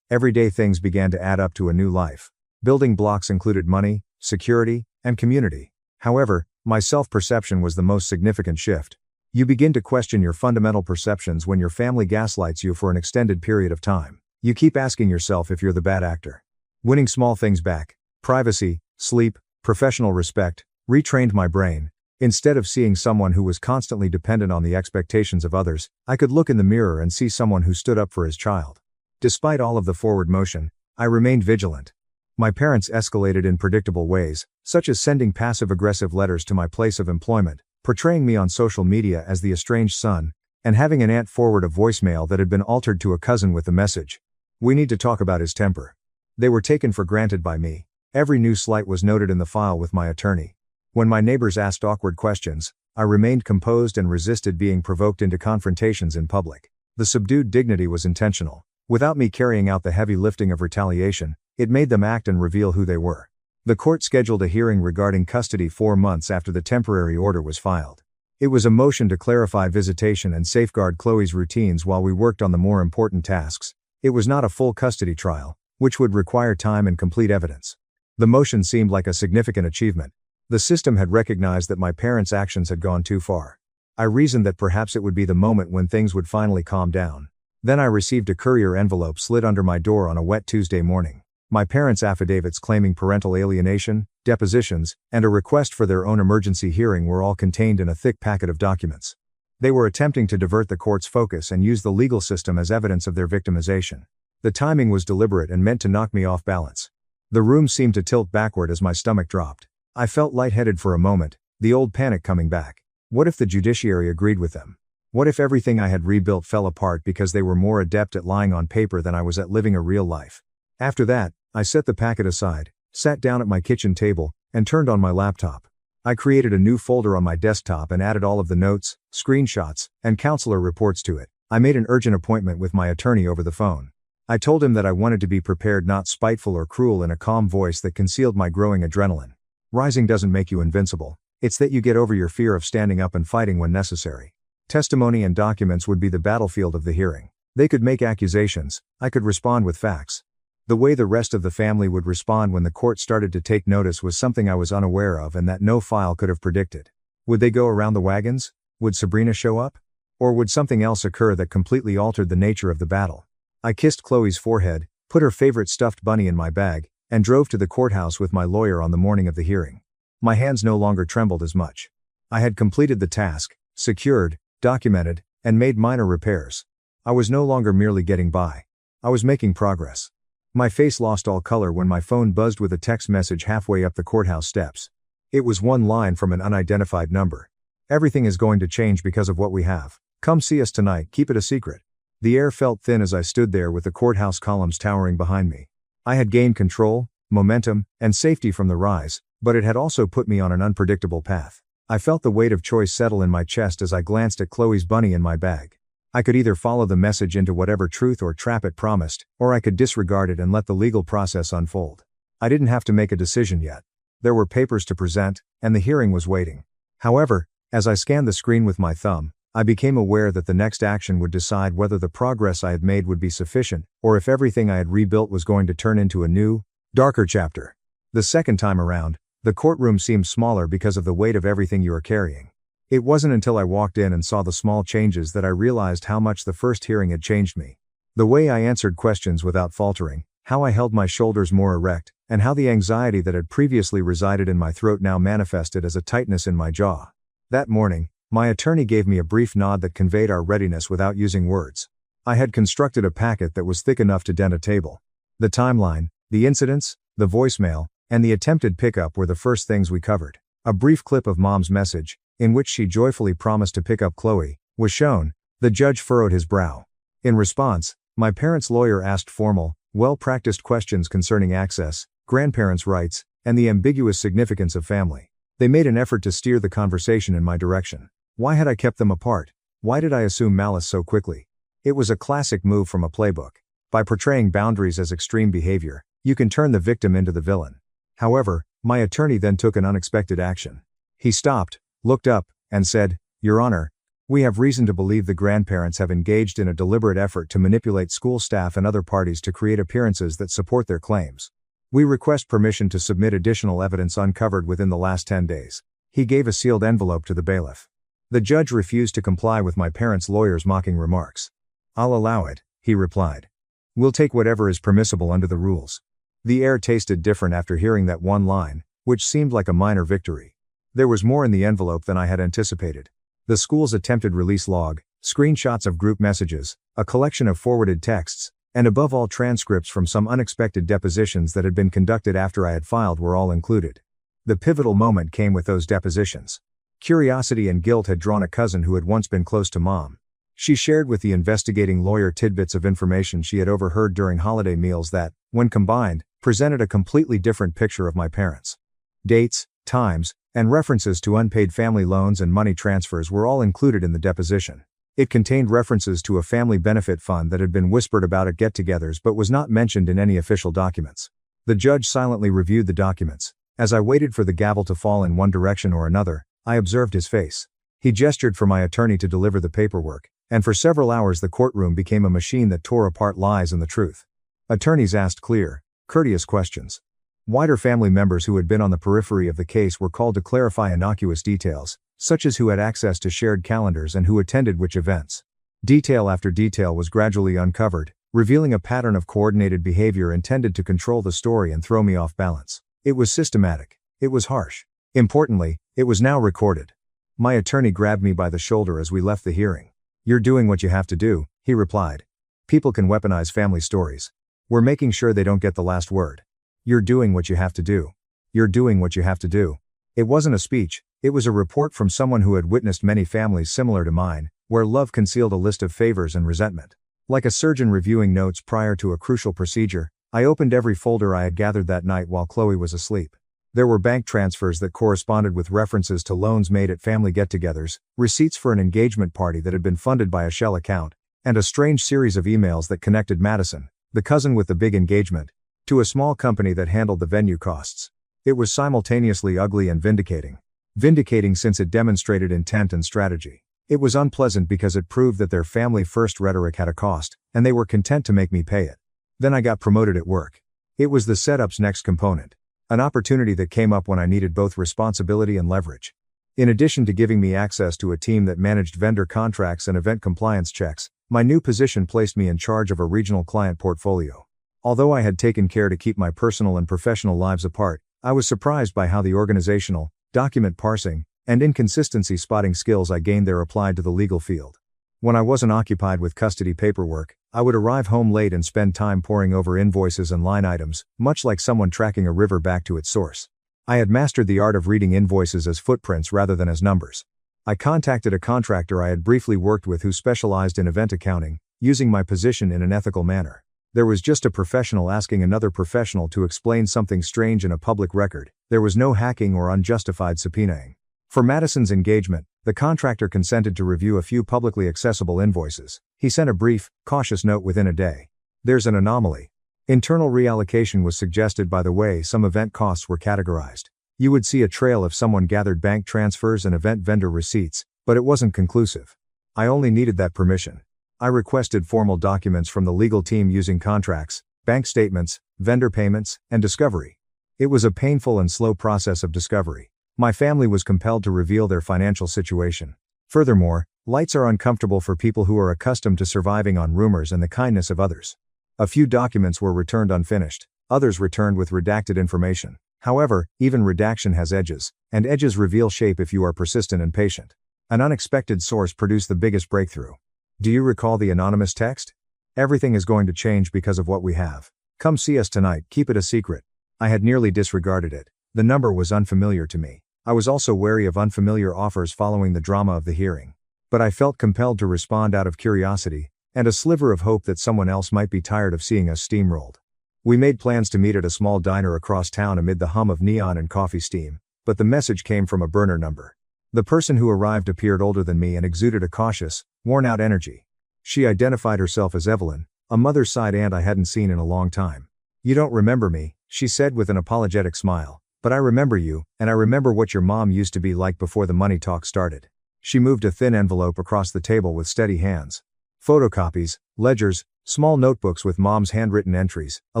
everyday things began to add up to a new life. Building blocks included money, security, and community. However, my self-perception was the most significant shift. You begin to question your fundamental perceptions when your family gaslights you for an extended period of time. You keep asking yourself if you're the bad actor. Winning small things back, privacy, sleep, professional respect, retrained my brain. Instead of seeing someone who was constantly dependent on the expectations of others, I could look in the mirror and see someone who stood up for his child. Despite all of the forward motion, I remained vigilant. My parents escalated in predictable ways, such as sending passive-aggressive letters to my place of employment, portraying me on social media as the estranged son, and having an aunt forward a voicemail that had been altered to a cousin with the message, "We need to talk about his temper." They were taken for granted by me. Every new slight was noted in the file with my attorney. When my neighbors asked awkward questions, I remained composed and resisted being provoked into confrontations in public. The subdued dignity was intentional. Without me carrying out the heavy lifting of retaliation, it made them act and reveal who they were. The court scheduled a hearing regarding custody 4 months after the temporary order was filed. It was a motion to clarify visitation and safeguard Chloe's routines while we worked on the more important tasks. It was not a full custody trial, which would require time and complete evidence. The motion seemed like a significant achievement. The system had recognized that my parents' actions had gone too far. I reasoned that perhaps it would be the moment when things would finally calm down. Then I received a courier envelope slid under my door on a wet Tuesday morning. My parents' affidavits claiming parental alienation, depositions, and a request for their own emergency hearing were all contained in a thick packet of documents. They were attempting to divert the court's focus and use the legal system as evidence of their victimization. The timing was deliberate and meant to knock me off balance. The room seemed to tilt backward as my stomach dropped. I felt lightheaded for a moment, the old panic coming back. What if the judiciary agreed with them? What if everything I had rebuilt fell apart because they were more adept at lying on paper than I was at living a real life? After that, I set the packet aside, sat down at my kitchen table, and turned on my laptop. I created a new folder on my desktop and added all of the notes, screenshots, and counselor reports to it. I made an urgent appointment with my attorney over the phone. I told him that I wanted to be prepared, not spiteful or cruel, in a calm voice that concealed my growing adrenaline. Rising doesn't make you invincible. It's that you get over your fear of standing up and fighting when necessary. Testimony and documents would be the battlefield of the hearing. They could make accusations, I could respond with facts. The way the rest of the family would respond when the court started to take notice was something I was unaware of and that no file could have predicted. Would they go around the wagons? Would Sabrina show up? Or would something else occur that completely altered the nature of the battle? I kissed Chloe's forehead, put her favorite stuffed bunny in my bag, and drove to the courthouse with my lawyer on the morning of the hearing. My hands no longer trembled as much. I had completed the task, secured, documented, and made minor repairs. I was no longer merely getting by. I was making progress. My face lost all color when my phone buzzed with a text message halfway up the courthouse steps. It was one line from an unidentified number. Everything is going to change because of what we have. Come see us tonight, keep it a secret. The air felt thin as I stood there with the courthouse columns towering behind me. I had gained control, momentum, and safety from the rise, but it had also put me on an unpredictable path. I felt the weight of choice settle in my chest as I glanced at Chloe's bunny in my bag. I could either follow the message into whatever truth or trap it promised, or I could disregard it and let the legal process unfold. I didn't have to make a decision yet. There were papers to present, and the hearing was waiting. However, as I scanned the screen with my thumb, I became aware that the next action would decide whether the progress I had made would be sufficient, or if everything I had rebuilt was going to turn into a new, darker chapter. The second time around, the courtroom seemed smaller because of the weight of everything you are carrying. It wasn't until I walked in and saw the small changes that I realized how much the first hearing had changed me. The way I answered questions without faltering, how I held my shoulders more erect, and how the anxiety that had previously resided in my throat now manifested as a tightness in my jaw. That morning, my attorney gave me a brief nod that conveyed our readiness without using words. I had constructed a packet that was thick enough to dent a table. The timeline, the incidents, the voicemail, and the attempted pickup were the first things we covered. A brief clip of Mom's message, in which she joyfully promised to pick up Chloe, was shown. The judge furrowed his brow. In response, my parents' lawyer asked formal, well-practiced questions concerning access, grandparents' rights, and the ambiguous significance of family. They made an effort to steer the conversation in my direction. Why had I kept them apart? Why did I assume malice so quickly? It was a classic move from a playbook. By portraying boundaries as extreme behavior, you can turn the victim into the villain. However, my attorney then took an unexpected action. He stopped, looked up, and said, "Your Honor, we have reason to believe the grandparents have engaged in a deliberate effort to manipulate school staff and other parties to create appearances that support their claims. We request permission to submit additional evidence uncovered within the last 10 days. He gave a sealed envelope to the bailiff. The judge refused to comply with my parents' lawyer's mocking remarks. "I'll allow it," he replied. "We'll take whatever is permissible under the rules." The air tasted different after hearing that one line, which seemed like a minor victory. There was more in the envelope than I had anticipated. The school's attempted release log, screenshots of group messages, a collection of forwarded texts, and above all transcripts from some unexpected depositions that had been conducted after I had filed were all included. The pivotal moment came with those depositions. Curiosity and guilt had drawn a cousin who had once been close to Mom. She shared with the investigating lawyer tidbits of information she had overheard during holiday meals that, when combined, presented a completely different picture of my parents. Dates, times, and references to unpaid family loans and money transfers were all included in the deposition. It contained references to a family benefit fund that had been whispered about at get-togethers but was not mentioned in any official documents. The judge silently reviewed the documents. As I waited for the gavel to fall in one direction or another, I observed his face. He gestured for my attorney to deliver the paperwork, and for several hours the courtroom became a machine that tore apart lies and the truth. Attorneys asked clear, courteous questions. Wider family members who had been on the periphery of the case were called to clarify innocuous details, such as who had access to shared calendars and who attended which events. Detail after detail was gradually uncovered, revealing a pattern of coordinated behavior intended to control the story and throw me off balance. It was systematic. It was harsh. Importantly, it was now recorded. My attorney grabbed me by the shoulder as we left the hearing. "You're doing what you have to do," he replied. "People can weaponize family stories. We're making sure they don't get the last word. You're doing what you have to do. You're doing what you have to do." It wasn't a speech, it was a report from someone who had witnessed many families similar to mine, where love concealed a list of favors and resentment. Like a surgeon reviewing notes prior to a crucial procedure, I opened every folder I had gathered that night while Chloe was asleep. There were bank transfers that corresponded with references to loans made at family get-togethers, receipts for an engagement party that had been funded by a shell account, and a strange series of emails that connected Madison, the cousin with the big engagement, to a small company that handled the venue costs. It was simultaneously ugly and vindicating. Vindicating since it demonstrated intent and strategy. It was unpleasant because it proved that their family-first rhetoric had a cost, and they were content to make me pay it. Then I got promoted at work. It was the setup's next component. An opportunity that came up when I needed both responsibility and leverage. In addition to giving me access to a team that managed vendor contracts and event compliance checks, my new position placed me in charge of a regional client portfolio. Although I had taken care to keep my personal and professional lives apart, I was surprised by how the organizational, document parsing, and inconsistency spotting skills I gained there applied to the legal field. When I wasn't occupied with custody paperwork, I would arrive home late and spend time poring over invoices and line items, much like someone tracking a river back to its source. I had mastered the art of reading invoices as footprints rather than as numbers. I contacted a contractor I had briefly worked with who specialized in event accounting, using my position in an ethical manner. There was just a professional asking another professional to explain something strange in a public record. There was no hacking or unjustified subpoenaing. For Madison's engagement, the contractor consented to review a few publicly accessible invoices. He sent a brief, cautious note within a day. There's an anomaly. Internal reallocation was suggested by the way some event costs were categorized. You would see a trail if someone gathered bank transfers and event vendor receipts, but it wasn't conclusive. I only needed that permission. I requested formal documents from the legal team using contracts, bank statements, vendor payments, and discovery. It was a painful and slow process of discovery. My family was compelled to reveal their financial situation. Furthermore, lights are uncomfortable for people who are accustomed to surviving on rumors and the kindness of others. A few documents were returned unfinished, others returned with redacted information. However, even redaction has edges, and edges reveal shape if you are persistent and patient. An unexpected source produced the biggest breakthrough. Do you recall the anonymous text? Everything is going to change because of what we have. Come see us tonight, keep it a secret. I had nearly disregarded it. The number was unfamiliar to me. I was also wary of unfamiliar offers following the drama of the hearing. But I felt compelled to respond out of curiosity, and a sliver of hope that someone else might be tired of seeing us steamrolled. We made plans to meet at a small diner across town amid the hum of neon and coffee steam, but the message came from a burner number. The person who arrived appeared older than me and exuded a cautious, worn-out energy. She identified herself as Evelyn, a mother's side aunt I hadn't seen in a long time. "You don't remember me," she said with an apologetic smile, "but I remember you, and I remember what your mom used to be like before the money talk started." She moved a thin envelope across the table with steady hands. Photocopies, ledgers, small notebooks with mom's handwritten entries, a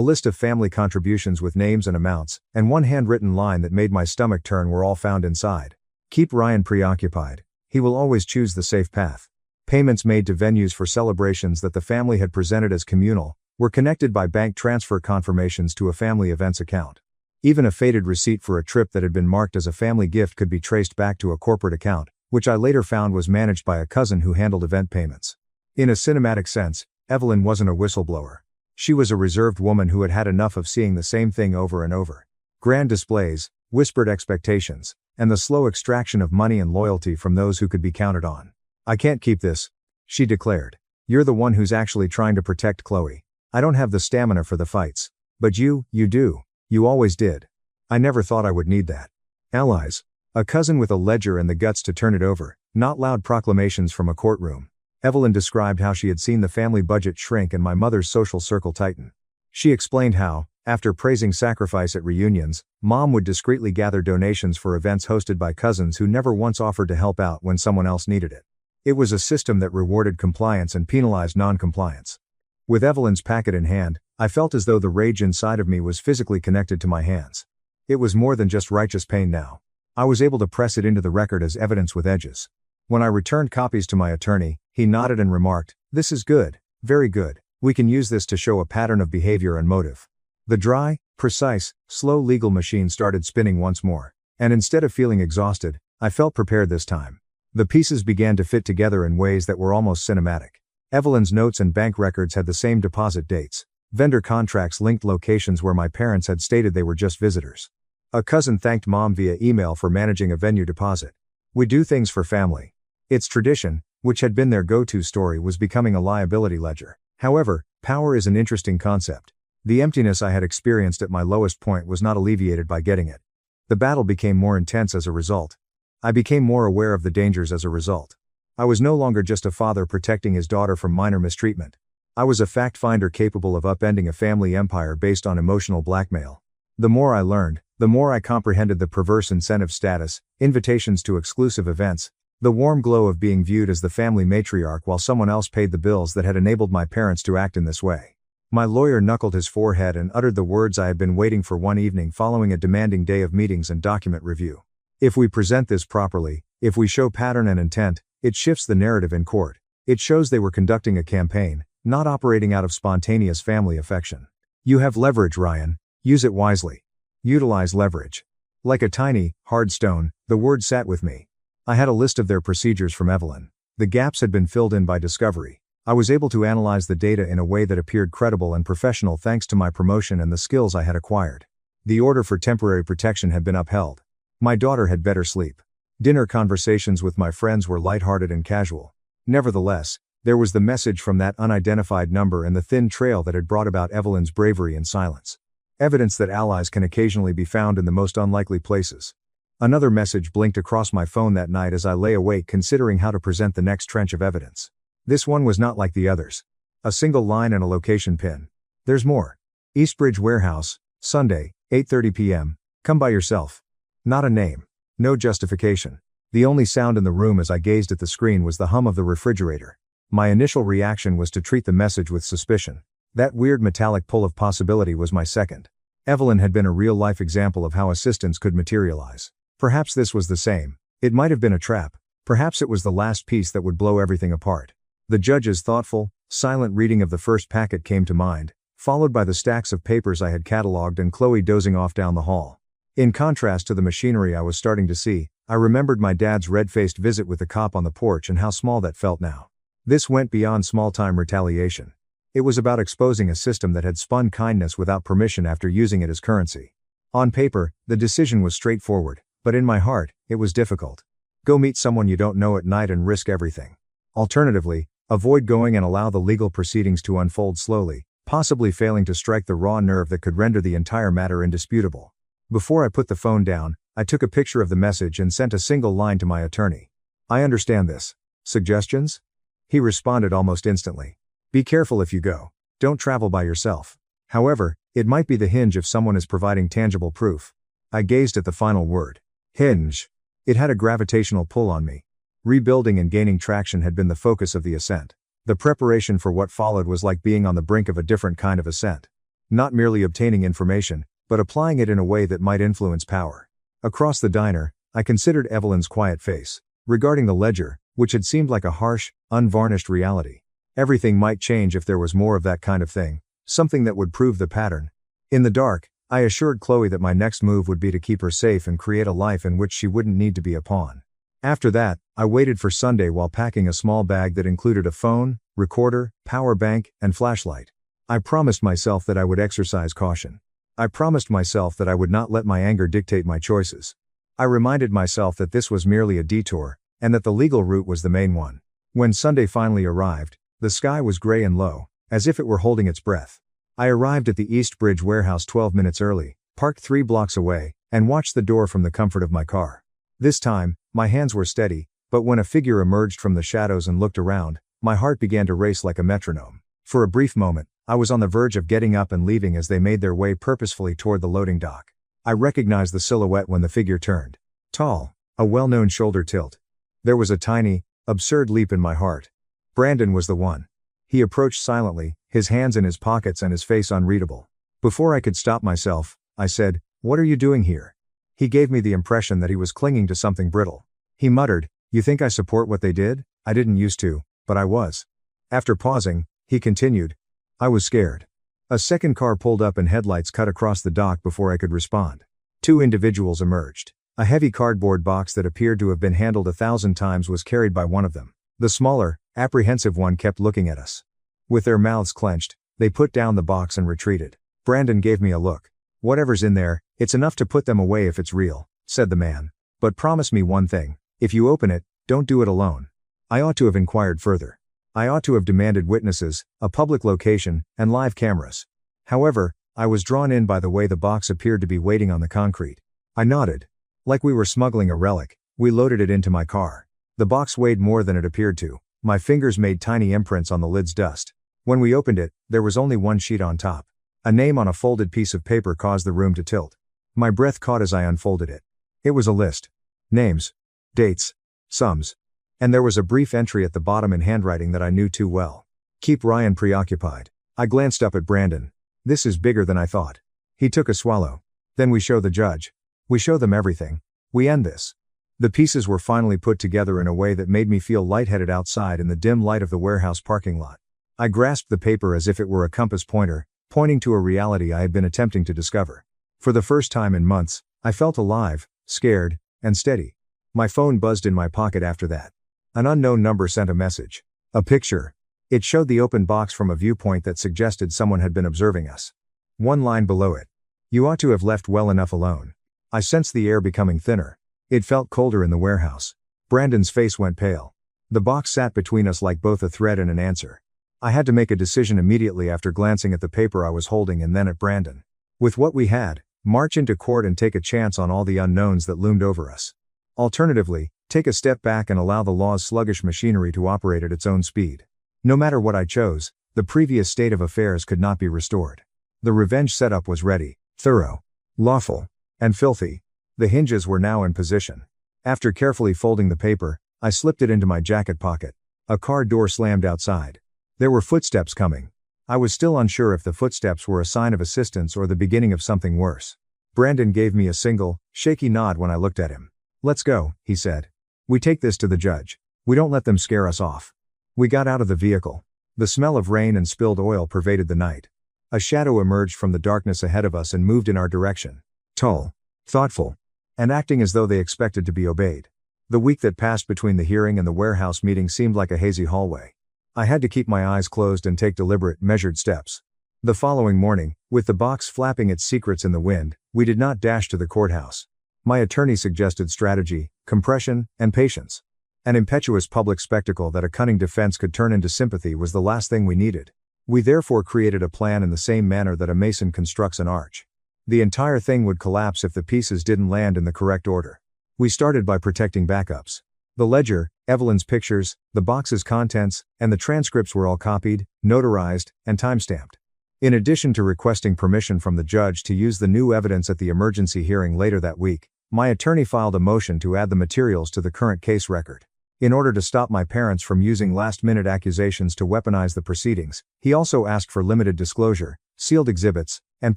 list of family contributions with names and amounts, and one handwritten line that made my stomach turn were all found inside. Keep Ryan preoccupied. He will always choose the safe path. Payments made to venues for celebrations that the family had presented as communal were connected by bank transfer confirmations to a family events account. Even a faded receipt for a trip that had been marked as a family gift could be traced back to a corporate account, which I later found was managed by a cousin who handled event payments. In a cinematic sense, Evelyn wasn't a whistleblower. She was a reserved woman who had had enough of seeing the same thing over and over. Grand displays, whispered expectations, and the slow extraction of money and loyalty from those who could be counted on. "I can't keep this," she declared. "You're the one who's actually trying to protect Chloe. I don't have the stamina for the fights. But you do. You always did. I never thought I would need that." Allies. A cousin with a ledger and the guts to turn it over, not loud proclamations from a courtroom. Evelyn described how she had seen the family budget shrink and my mother's social circle tighten. She explained how, after praising sacrifice at reunions, Mom would discreetly gather donations for events hosted by cousins who never once offered to help out when someone else needed it. It was a system that rewarded compliance and penalized non-compliance. With Evelyn's packet in hand, I felt as though the rage inside of me was physically connected to my hands. It was more than just righteous pain now. I was able to press it into the record as evidence with edges. When I returned copies to my attorney, he nodded and remarked, "This is good, very good. We can use this to show a pattern of behavior and motive." The dry, precise, slow legal machine started spinning once more, and instead of feeling exhausted, I felt prepared this time. The pieces began to fit together in ways that were almost cinematic. Evelyn's notes and bank records had the same deposit dates. Vendor contracts linked locations where my parents had stated they were just visitors. A cousin thanked Mom via email for managing a venue deposit. We do things for family. Its tradition, which had been their go-to story, was becoming a liability ledger. However, power is an interesting concept. The emptiness I had experienced at my lowest point was not alleviated by getting it. The battle became more intense as a result. I became more aware of the dangers as a result. I was no longer just a father protecting his daughter from minor mistreatment. I was a fact finder capable of upending a family empire based on emotional blackmail. The more I learned, the more I comprehended the perverse incentive status, invitations to exclusive events, the warm glow of being viewed as the family matriarch while someone else paid the bills that had enabled my parents to act in this way. My lawyer knuckled his forehead and uttered the words I had been waiting for one evening following a demanding day of meetings and document review. If we present this properly, if we show pattern and intent, it shifts the narrative in court. It shows they were conducting a campaign, not operating out of spontaneous family affection. You have leverage, Ryan. Use it wisely. Utilize leverage. Like a tiny, hard stone, the word sat with me. I had a list of their procedures from Evelyn. The gaps had been filled in by discovery. I was able to analyze the data in a way that appeared credible and professional thanks to my promotion and the skills I had acquired. The order for temporary protection had been upheld. My daughter had better sleep. Dinner conversations with my friends were lighthearted and casual. Nevertheless, there was the message from that unidentified number and the thin trail that had brought about Evelyn's bravery and silence. Evidence that allies can occasionally be found in the most unlikely places. Another message blinked across my phone that night as I lay awake considering how to present the next trench of evidence. This one was not like the others. A single line and a location pin. There's more. Eastbridge Warehouse, Sunday, 8:30 p.m. Come by yourself. Not a name. No justification. The only sound in the room as I gazed at the screen was the hum of the refrigerator. My initial reaction was to treat the message with suspicion. That weird metallic pull of possibility was my second. Evelyn had been a real-life example of how assistance could materialize. Perhaps this was the same. It might have been a trap. Perhaps it was the last piece that would blow everything apart. The judge's thoughtful, silent reading of the first packet came to mind, followed by the stacks of papers I had cataloged and Chloe dozing off down the hall. In contrast to the machinery I was starting to see, I remembered my dad's red-faced visit with the cop on the porch and how small that felt now. This went beyond small-time retaliation. It was about exposing a system that had spun kindness without permission after using it as currency. On paper, the decision was straightforward, but in my heart, it was difficult. Go meet someone you don't know at night and risk everything. Alternatively, avoid going and allow the legal proceedings to unfold slowly, possibly failing to strike the raw nerve that could render the entire matter indisputable. Before I put the phone down, I took a picture of the message and sent a single line to my attorney. I understand this. Suggestions? He responded almost instantly. Be careful if you go. Don't travel by yourself. However, it might be the hinge if someone is providing tangible proof. I gazed at the final word. Hinge. It had a gravitational pull on me. Rebuilding and gaining traction had been the focus of the ascent. The preparation for what followed was like being on the brink of a different kind of ascent. Not merely obtaining information, but applying it in a way that might influence power. Across the diner, I considered Evelyn's quiet face. Regarding the ledger, which had seemed like a harsh, unvarnished reality. Everything might change if there was more of that kind of thing, something that would prove the pattern. In the dark, I assured Chloe that my next move would be to keep her safe and create a life in which she wouldn't need to be a pawn. After that, I waited for Sunday while packing a small bag that included a phone, recorder, power bank, and flashlight. I promised myself that I would exercise caution. I promised myself that I would not let my anger dictate my choices. I reminded myself that this was merely a detour, and that the legal route was the main one. When Sunday finally arrived, the sky was gray and low, as if it were holding its breath. I arrived at the Eastbridge Warehouse 12 minutes early, parked 3 blocks away, and watched the door from the comfort of my car. This time, my hands were steady, but when a figure emerged from the shadows and looked around, my heart began to race like a metronome. For a brief moment, I was on the verge of getting up and leaving as they made their way purposefully toward the loading dock. I recognized the silhouette when the figure turned. Tall, a well-known shoulder tilt. There was a tiny, absurd leap in my heart. Brandon was the one. He approached silently, his hands in his pockets and his face unreadable. Before I could stop myself, I said, "What are you doing here?" He gave me the impression that he was clinging to something brittle. He muttered, "You think I support what they did? I didn't used to, but I was." After pausing, he continued, "I was scared." A second car pulled up and headlights cut across the dock before I could respond. 2 individuals emerged. A heavy cardboard box that appeared to have been handled 1,000 times was carried by one of them. The smaller, apprehensive one kept looking at us. With their mouths clenched, they put down the box and retreated. Brandon gave me a look. "Whatever's in there, it's enough to put them away if it's real," said the man. "But promise me one thing. If you open it, don't do it alone." I ought to have inquired further. I ought to have demanded witnesses, a public location, and live cameras. However, I was drawn in by the way the box appeared to be waiting on the concrete. I nodded. Like we were smuggling a relic, we loaded it into my car. The box weighed more than it appeared to. My fingers made tiny imprints on the lid's dust. When we opened it, there was only one sheet on top. A name on a folded piece of paper caused the room to tilt. My breath caught as I unfolded it. It was a list. Names. Dates. Sums. And there was a brief entry at the bottom in handwriting that I knew too well. Keep Ryan preoccupied. I glanced up at Brandon. This is bigger than I thought. He took a swallow. Then we show the judge. We show them everything. We end this. The pieces were finally put together in a way that made me feel lightheaded outside in the dim light of the warehouse parking lot. I grasped the paper as if it were a compass pointer, pointing to a reality I had been attempting to discover. For the first time in months, I felt alive, scared, and steady. My phone buzzed in my pocket after that. An unknown number sent a message. A picture. It showed the open box from a viewpoint that suggested someone had been observing us. One line below it. You ought to have left well enough alone. I sensed the air becoming thinner. It felt colder in the warehouse. Brandon's face went pale. The box sat between us like both a threat and an answer. I had to make a decision immediately after glancing at the paper I was holding and then at Brandon. With what we had, march into court and take a chance on all the unknowns that loomed over us. Alternatively, take a step back and allow the law's sluggish machinery to operate at its own speed. No matter what I chose, the previous state of affairs could not be restored. The revenge setup was ready, thorough, lawful, and filthy. The hinges were now in position. After carefully folding the paper, I slipped it into my jacket pocket. A car door slammed outside. There were footsteps coming. I was still unsure if the footsteps were a sign of assistance or the beginning of something worse. Brandon gave me a single, shaky nod when I looked at him. Let's go, he said. We take this to the judge. We don't let them scare us off. We got out of the vehicle. The smell of rain and spilled oil pervaded the night. A shadow emerged from the darkness ahead of us and moved in our direction. Tall, thoughtful, and acting as though they expected to be obeyed. The week that passed between the hearing and the warehouse meeting seemed like a hazy hallway. I had to keep my eyes closed and take deliberate, measured steps. The following morning, with the box flapping its secrets in the wind, we did not dash to the courthouse. My attorney suggested strategy, compression, and patience. An impetuous public spectacle that a cunning defense could turn into sympathy was the last thing we needed. We therefore created a plan in the same manner that a mason constructs an arch. The entire thing would collapse if the pieces didn't land in the correct order. We started by protecting backups. The ledger, Evelyn's pictures, the box's contents, and the transcripts were all copied, notarized, and timestamped. In addition to requesting permission from the judge to use the new evidence at the emergency hearing later that week, my attorney filed a motion to add the materials to the current case record. In order to stop my parents from using last-minute accusations to weaponize the proceedings, he also asked for limited disclosure, sealed exhibits, and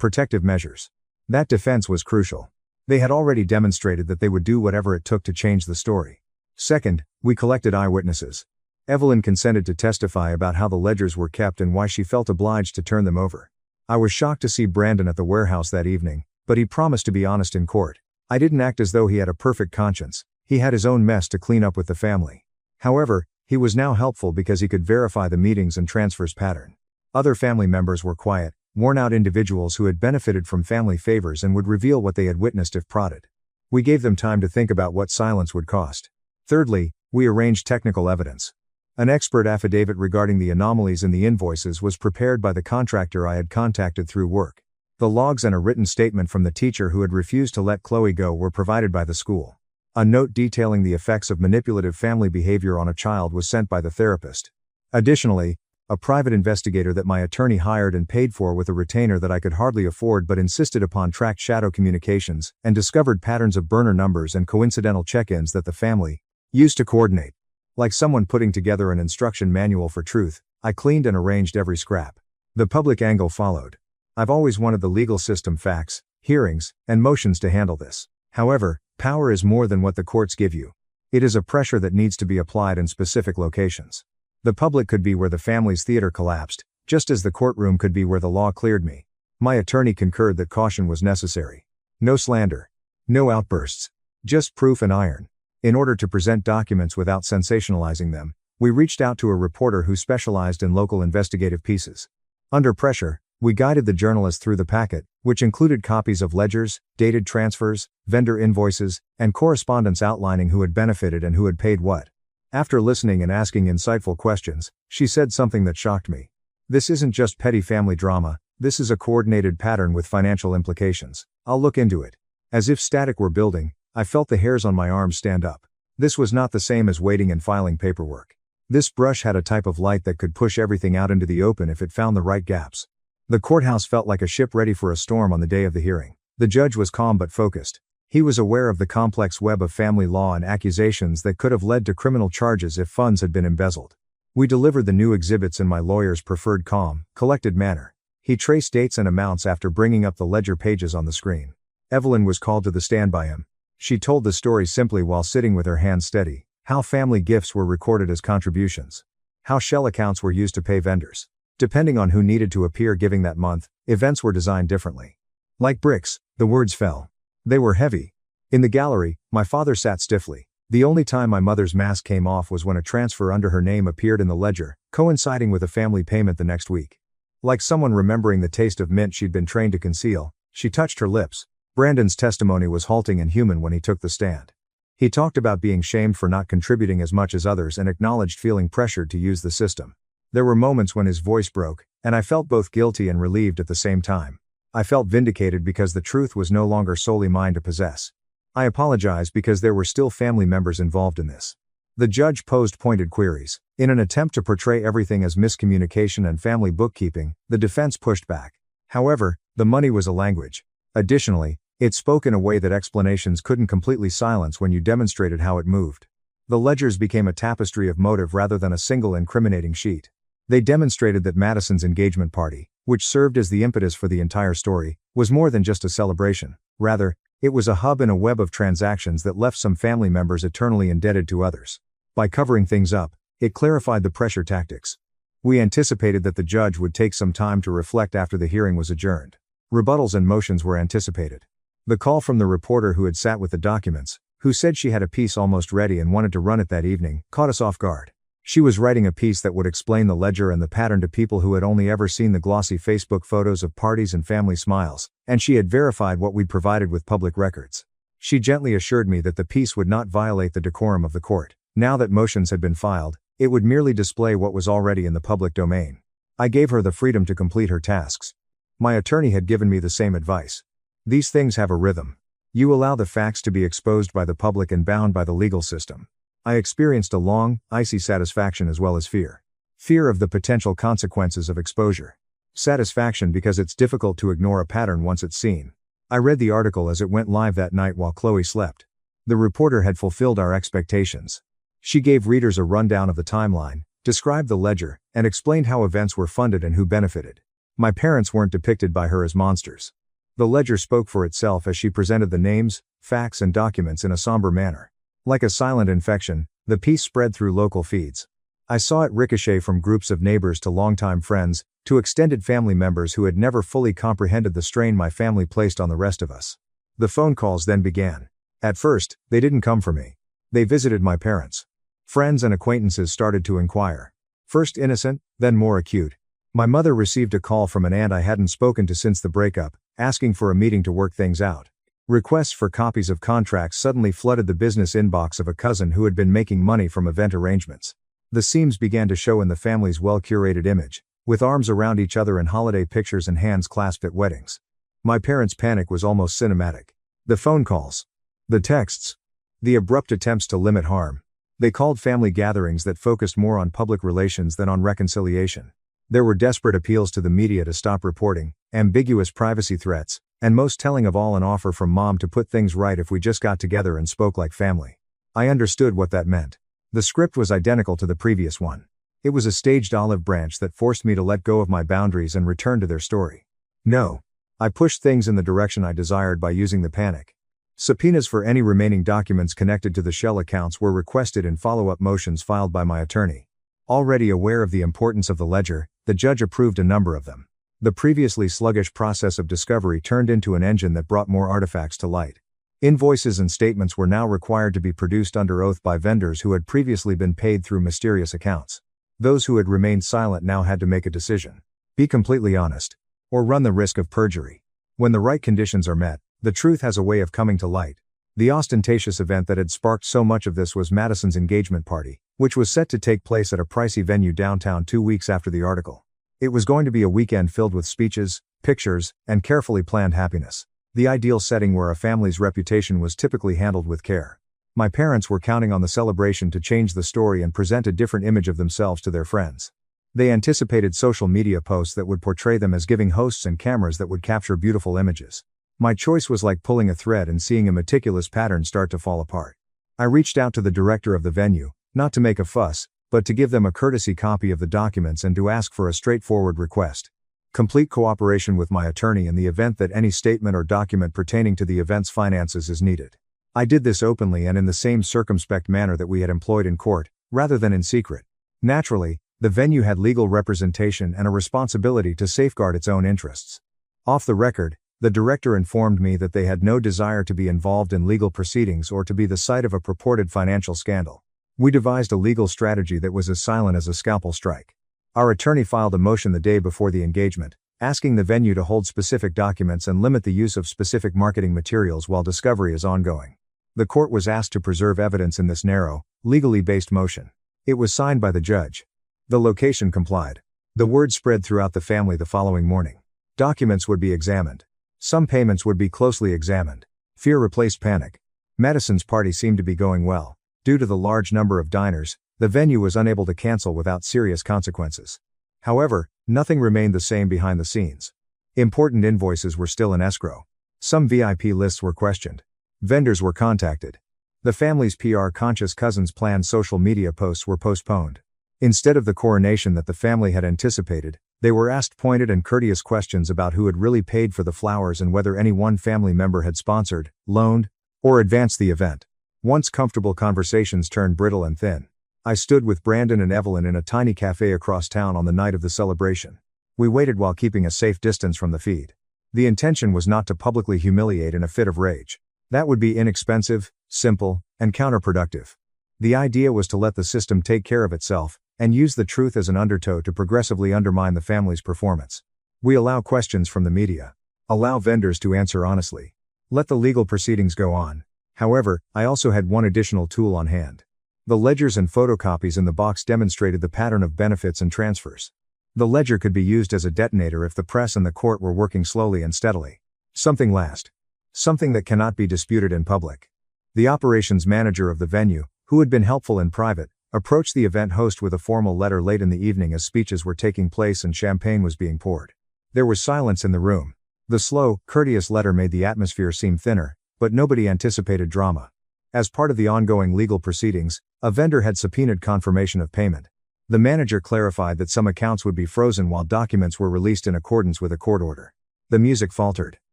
protective measures. That defense was crucial. They had already demonstrated that they would do whatever it took to change the story. Second, we collected eyewitnesses. Evelyn consented to testify about how the ledgers were kept and why she felt obliged to turn them over. I was shocked to see Brandon at the warehouse that evening, but he promised to be honest in court. I didn't act as though he had a perfect conscience. He had his own mess to clean up with the family. However, he was now helpful because he could verify the meetings and transfers pattern. Other family members were quiet, worn-out individuals who had benefited from family favors and would reveal what they had witnessed if prodded. We gave them time to think about what silence would cost. Thirdly, we arranged technical evidence. An expert affidavit regarding the anomalies in the invoices was prepared by the contractor I had contacted through work. The logs and a written statement from the teacher who had refused to let Chloe go were provided by the school. A note detailing the effects of manipulative family behavior on a child was sent by the therapist. Additionally, a private investigator that my attorney hired and paid for with a retainer that I could hardly afford but insisted upon tracked shadow communications and discovered patterns of burner numbers and coincidental check-ins that the family used to coordinate. Like someone putting together an instruction manual for truth, I cleaned and arranged every scrap. The public angle followed. I've always wanted the legal system, facts, hearings, and motions to handle this. However, power is more than what the courts give you. It is a pressure that needs to be applied in specific locations. The public could be where the family's theater collapsed, just as the courtroom could be where the law cleared me. My attorney concurred that caution was necessary. No slander. No outbursts. Just proof and iron. In order to present documents without sensationalizing them, we reached out to a reporter who specialized in local investigative pieces. Under pressure, we guided the journalist through the packet, which included copies of ledgers, dated transfers, vendor invoices, and correspondence outlining who had benefited and who had paid what. After listening and asking insightful questions, she said something that shocked me. This isn't just petty family drama, this is a coordinated pattern with financial implications. I'll look into it. As if static were building, I felt the hairs on my arms stand up. This was not the same as waiting and filing paperwork. This brush had a type of light that could push everything out into the open if it found the right gaps. The courthouse felt like a ship ready for a storm on the day of the hearing. The judge was calm but focused. He was aware of the complex web of family law and accusations that could have led to criminal charges if funds had been embezzled. We delivered the new exhibits in my lawyer's preferred calm, collected manner. He traced dates and amounts after bringing up the ledger pages on the screen. Evelyn was called to the stand by him. She told the story simply while sitting with her hands steady. How family gifts were recorded as contributions. How shell accounts were used to pay vendors. Depending on who needed to appear giving that month, events were designed differently. Like bricks, the words fell. They were heavy. In the gallery, my father sat stiffly. The only time my mother's mask came off was when a transfer under her name appeared in the ledger, coinciding with a family payment the next week. Like someone remembering the taste of mint she'd been trained to conceal, she touched her lips. Brandon's testimony was halting and human when he took the stand. He talked about being shamed for not contributing as much as others and acknowledged feeling pressured to use the system. There were moments when his voice broke, and I felt both guilty and relieved at the same time. I felt vindicated because the truth was no longer solely mine to possess. I apologized because there were still family members involved in this. The judge posed pointed queries. In an attempt to portray everything as miscommunication and family bookkeeping, the defense pushed back. However, the money was a language. Additionally, it spoke in a way that explanations couldn't completely silence when you demonstrated how it moved. The ledgers became a tapestry of motive rather than a single incriminating sheet. They demonstrated that Madison's engagement party, which served as the impetus for the entire story, was more than just a celebration. Rather, it was a hub in a web of transactions that left some family members eternally indebted to others. By covering things up, it clarified the pressure tactics. We anticipated that the judge would take some time to reflect after the hearing was adjourned. Rebuttals and motions were anticipated. The call from the reporter who had sat with the documents, who said she had a piece almost ready and wanted to run it that evening, caught us off guard. She was writing a piece that would explain the ledger and the pattern to people who had only ever seen the glossy Facebook photos of parties and family smiles, and she had verified what we'd provided with public records. She gently assured me that the piece would not violate the decorum of the court. Now that motions had been filed, it would merely display what was already in the public domain. I gave her the freedom to complete her tasks. My attorney had given me the same advice. These things have a rhythm. You allow the facts to be exposed by the public and bound by the legal system. I experienced a long, icy satisfaction as well as fear. Fear of the potential consequences of exposure. Satisfaction because it's difficult to ignore a pattern once it's seen. I read the article as it went live that night while Chloe slept. The reporter had fulfilled our expectations. She gave readers a rundown of the timeline, described the ledger, and explained how events were funded and who benefited. My parents weren't depicted by her as monsters. The ledger spoke for itself as she presented the names, facts, and documents in a somber manner. Like a silent infection, the piece spread through local feeds. I saw it ricochet from groups of neighbors to longtime friends, to extended family members who had never fully comprehended the strain my family placed on the rest of us. The phone calls then began. At first, they didn't come for me. They visited my parents. Friends and acquaintances started to inquire. First innocent, then more acute. My mother received a call from an aunt I hadn't spoken to since the breakup, asking for a meeting to work things out. Requests for copies of contracts suddenly flooded the business inbox of a cousin who had been making money from event arrangements. The seams began to show in the family's well-curated image, with arms around each other in holiday pictures and hands clasped at weddings. My parents' panic was almost cinematic. The phone calls. The texts. The abrupt attempts to limit harm. They called family gatherings that focused more on public relations than on reconciliation. There were desperate appeals to the media to stop reporting, ambiguous privacy threats, and most telling of all an offer from mom to put things right if we just got together and spoke like family. I understood what that meant. The script was identical to the previous one. It was a staged olive branch that forced me to let go of my boundaries and return to their story. No. I pushed things in the direction I desired by using the panic. Subpoenas for any remaining documents connected to the shell accounts were requested in follow-up motions filed by my attorney. Already aware of the importance of the ledger, the judge approved a number of them. The previously sluggish process of discovery turned into an engine that brought more artifacts to light. Invoices and statements were now required to be produced under oath by vendors who had previously been paid through mysterious accounts. Those who had remained silent now had to make a decision. Be completely honest, or run the risk of perjury. When the right conditions are met, the truth has a way of coming to light. The ostentatious event that had sparked so much of this was Madison's engagement party, which was set to take place at a pricey venue downtown 2 weeks after the article. It was going to be a weekend filled with speeches, pictures, and carefully planned happiness. The ideal setting where a family's reputation was typically handled with care. My parents were counting on the celebration to change the story and present a different image of themselves to their friends. They anticipated social media posts that would portray them as giving hosts and cameras that would capture beautiful images. My choice was like pulling a thread and seeing a meticulous pattern start to fall apart. I reached out to the director of the venue, not to make a fuss, but to give them a courtesy copy of the documents and to ask for a straightforward request. Complete cooperation with my attorney in the event that any statement or document pertaining to the event's finances is needed. I did this openly and in the same circumspect manner that we had employed in court, rather than in secret. Naturally, the venue had legal representation and a responsibility to safeguard its own interests. Off the record, the director informed me that they had no desire to be involved in legal proceedings or to be the site of a purported financial scandal. We devised a legal strategy that was as silent as a scalpel strike. Our attorney filed a motion the day before the engagement, asking the venue to hold specific documents and limit the use of specific marketing materials while discovery is ongoing. The court was asked to preserve evidence in this narrow, legally based motion. It was signed by the judge. The location complied. The word spread throughout the family the following morning. Documents would be examined. Some payments would be closely examined. Fear replaced panic. Madison's party seemed to be going well. Due to the large number of diners, the venue was unable to cancel without serious consequences. However, nothing remained the same behind the scenes. Important invoices were still in escrow. Some VIP lists were questioned. Vendors were contacted. The family's PR-conscious cousins' planned social media posts were postponed. Instead of the coronation that the family had anticipated, they were asked pointed and courteous questions about who had really paid for the flowers and whether any one family member had sponsored, loaned, or advanced the event. Once comfortable conversations turned brittle and thin. I stood with Brandon and Evelyn in a tiny cafe across town on the night of the celebration. We waited while keeping a safe distance from the feed. The intention was not to publicly humiliate in a fit of rage. That would be inexpensive, simple, and counterproductive. The idea was to let the system take care of itself, and use the truth as an undertow to progressively undermine the family's performance. We allow questions from the media. Allow vendors to answer honestly. Let the legal proceedings go on. However, I also had one additional tool on hand. The ledgers and photocopies in the box demonstrated the pattern of benefits and transfers. The ledger could be used as a detonator if the press and the court were working slowly and steadily. Something last. Something that cannot be disputed in public. The operations manager of the venue, who had been helpful in private, approached the event host with a formal letter late in the evening as speeches were taking place and champagne was being poured. There was silence in the room. The slow, courteous letter made the atmosphere seem thinner, but nobody anticipated drama. As part of the ongoing legal proceedings, a vendor had subpoenaed confirmation of payment. The manager clarified that some accounts would be frozen while documents were released in accordance with a court order. The music faltered.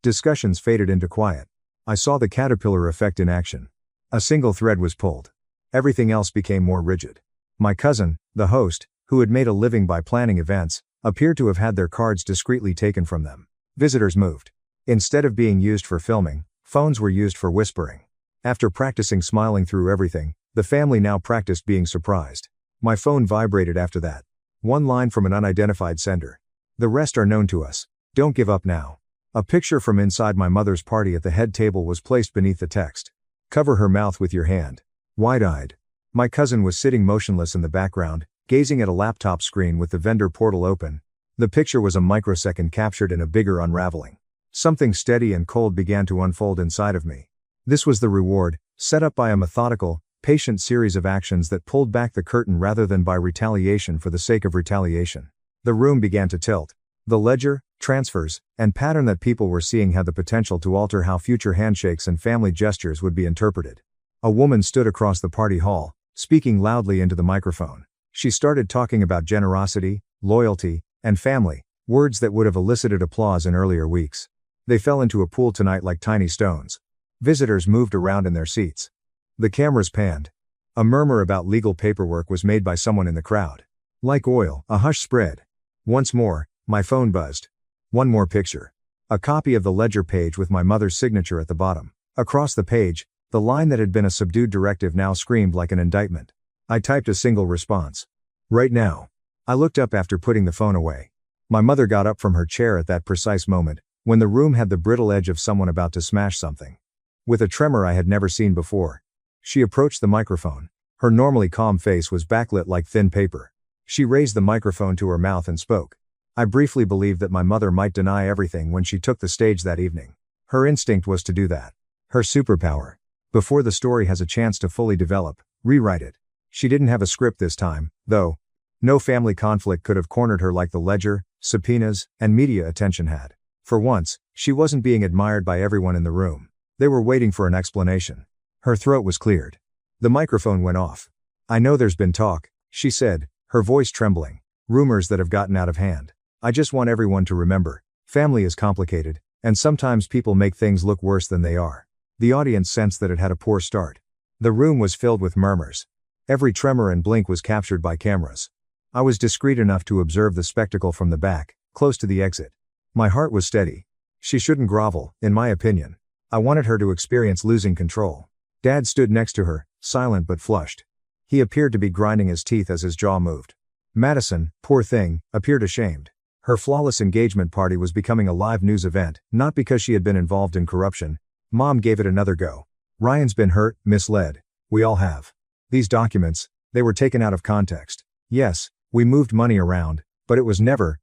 Discussions faded into quiet. I saw the caterpillar effect in action. A single thread was pulled. Everything else became more rigid. My cousin, the host, who had made a living by planning events, appeared to have had their cards discreetly taken from them. Visitors moved. Instead of being used for filming, phones were used for whispering. After practicing smiling through everything, the family now practiced being surprised. My phone vibrated after that. One line from an unidentified sender. The rest are known to us. Don't give up now. A picture from inside my mother's party at the head table was placed beneath the text. Cover her mouth with your hand. Wide-eyed. My cousin was sitting motionless in the background, gazing at a laptop screen with the vendor portal open. The picture was a microsecond captured in a bigger unraveling. Something steady and cold began to unfold inside of me. This was the reward, set up by a methodical, patient series of actions that pulled back the curtain rather than by retaliation for the sake of retaliation. The room began to tilt. The ledger, transfers, and pattern that people were seeing had the potential to alter how future handshakes and family gestures would be interpreted. A woman stood across the party hall, speaking loudly into the microphone. She started talking about generosity, loyalty, and family, words that would have elicited applause in earlier weeks. They fell into a pool tonight like tiny stones. Visitors moved around in their seats. The cameras panned. A murmur about legal paperwork was made by someone in the crowd. Like oil, a hush spread. Once more, my phone buzzed. One more picture. A copy of the ledger page with my mother's signature at the bottom. Across the page, the line that had been a subdued directive now screamed like an indictment. I typed a single response. Right now. I looked up after putting the phone away. My mother got up from her chair at that precise moment, when the room had the brittle edge of someone about to smash something. With a tremor I had never seen before, she approached the microphone. Her normally calm face was backlit like thin paper. She raised the microphone to her mouth and spoke. I briefly believed that my mother might deny everything when she took the stage that evening. Her instinct was to do that. Her superpower. Before the story has a chance to fully develop, rewrite it. She didn't have a script this time, though. No family conflict could have cornered her like the ledger, subpoenas, and media attention had. For once, she wasn't being admired by everyone in the room. They were waiting for an explanation. Her throat was cleared. The microphone went off. "I know there's been talk," she said, her voice trembling. "Rumors that have gotten out of hand. I just want everyone to remember, family is complicated, and sometimes people make things look worse than they are." The audience sensed that it had a poor start. The room was filled with murmurs. Every tremor and blink was captured by cameras. I was discreet enough to observe the spectacle from the back, close to the exit. My heart was steady. She shouldn't grovel, in my opinion. I wanted her to experience losing control. Dad stood next to her, silent but flushed. He appeared to be grinding his teeth as his jaw moved. Madison, poor thing, appeared ashamed. Her flawless engagement party was becoming a live news event, not because she had been involved in corruption. Mom gave it another go. "Ryan's been hurt, misled. We all have. These documents, they were taken out of context. Yes, we moved money around, but it was never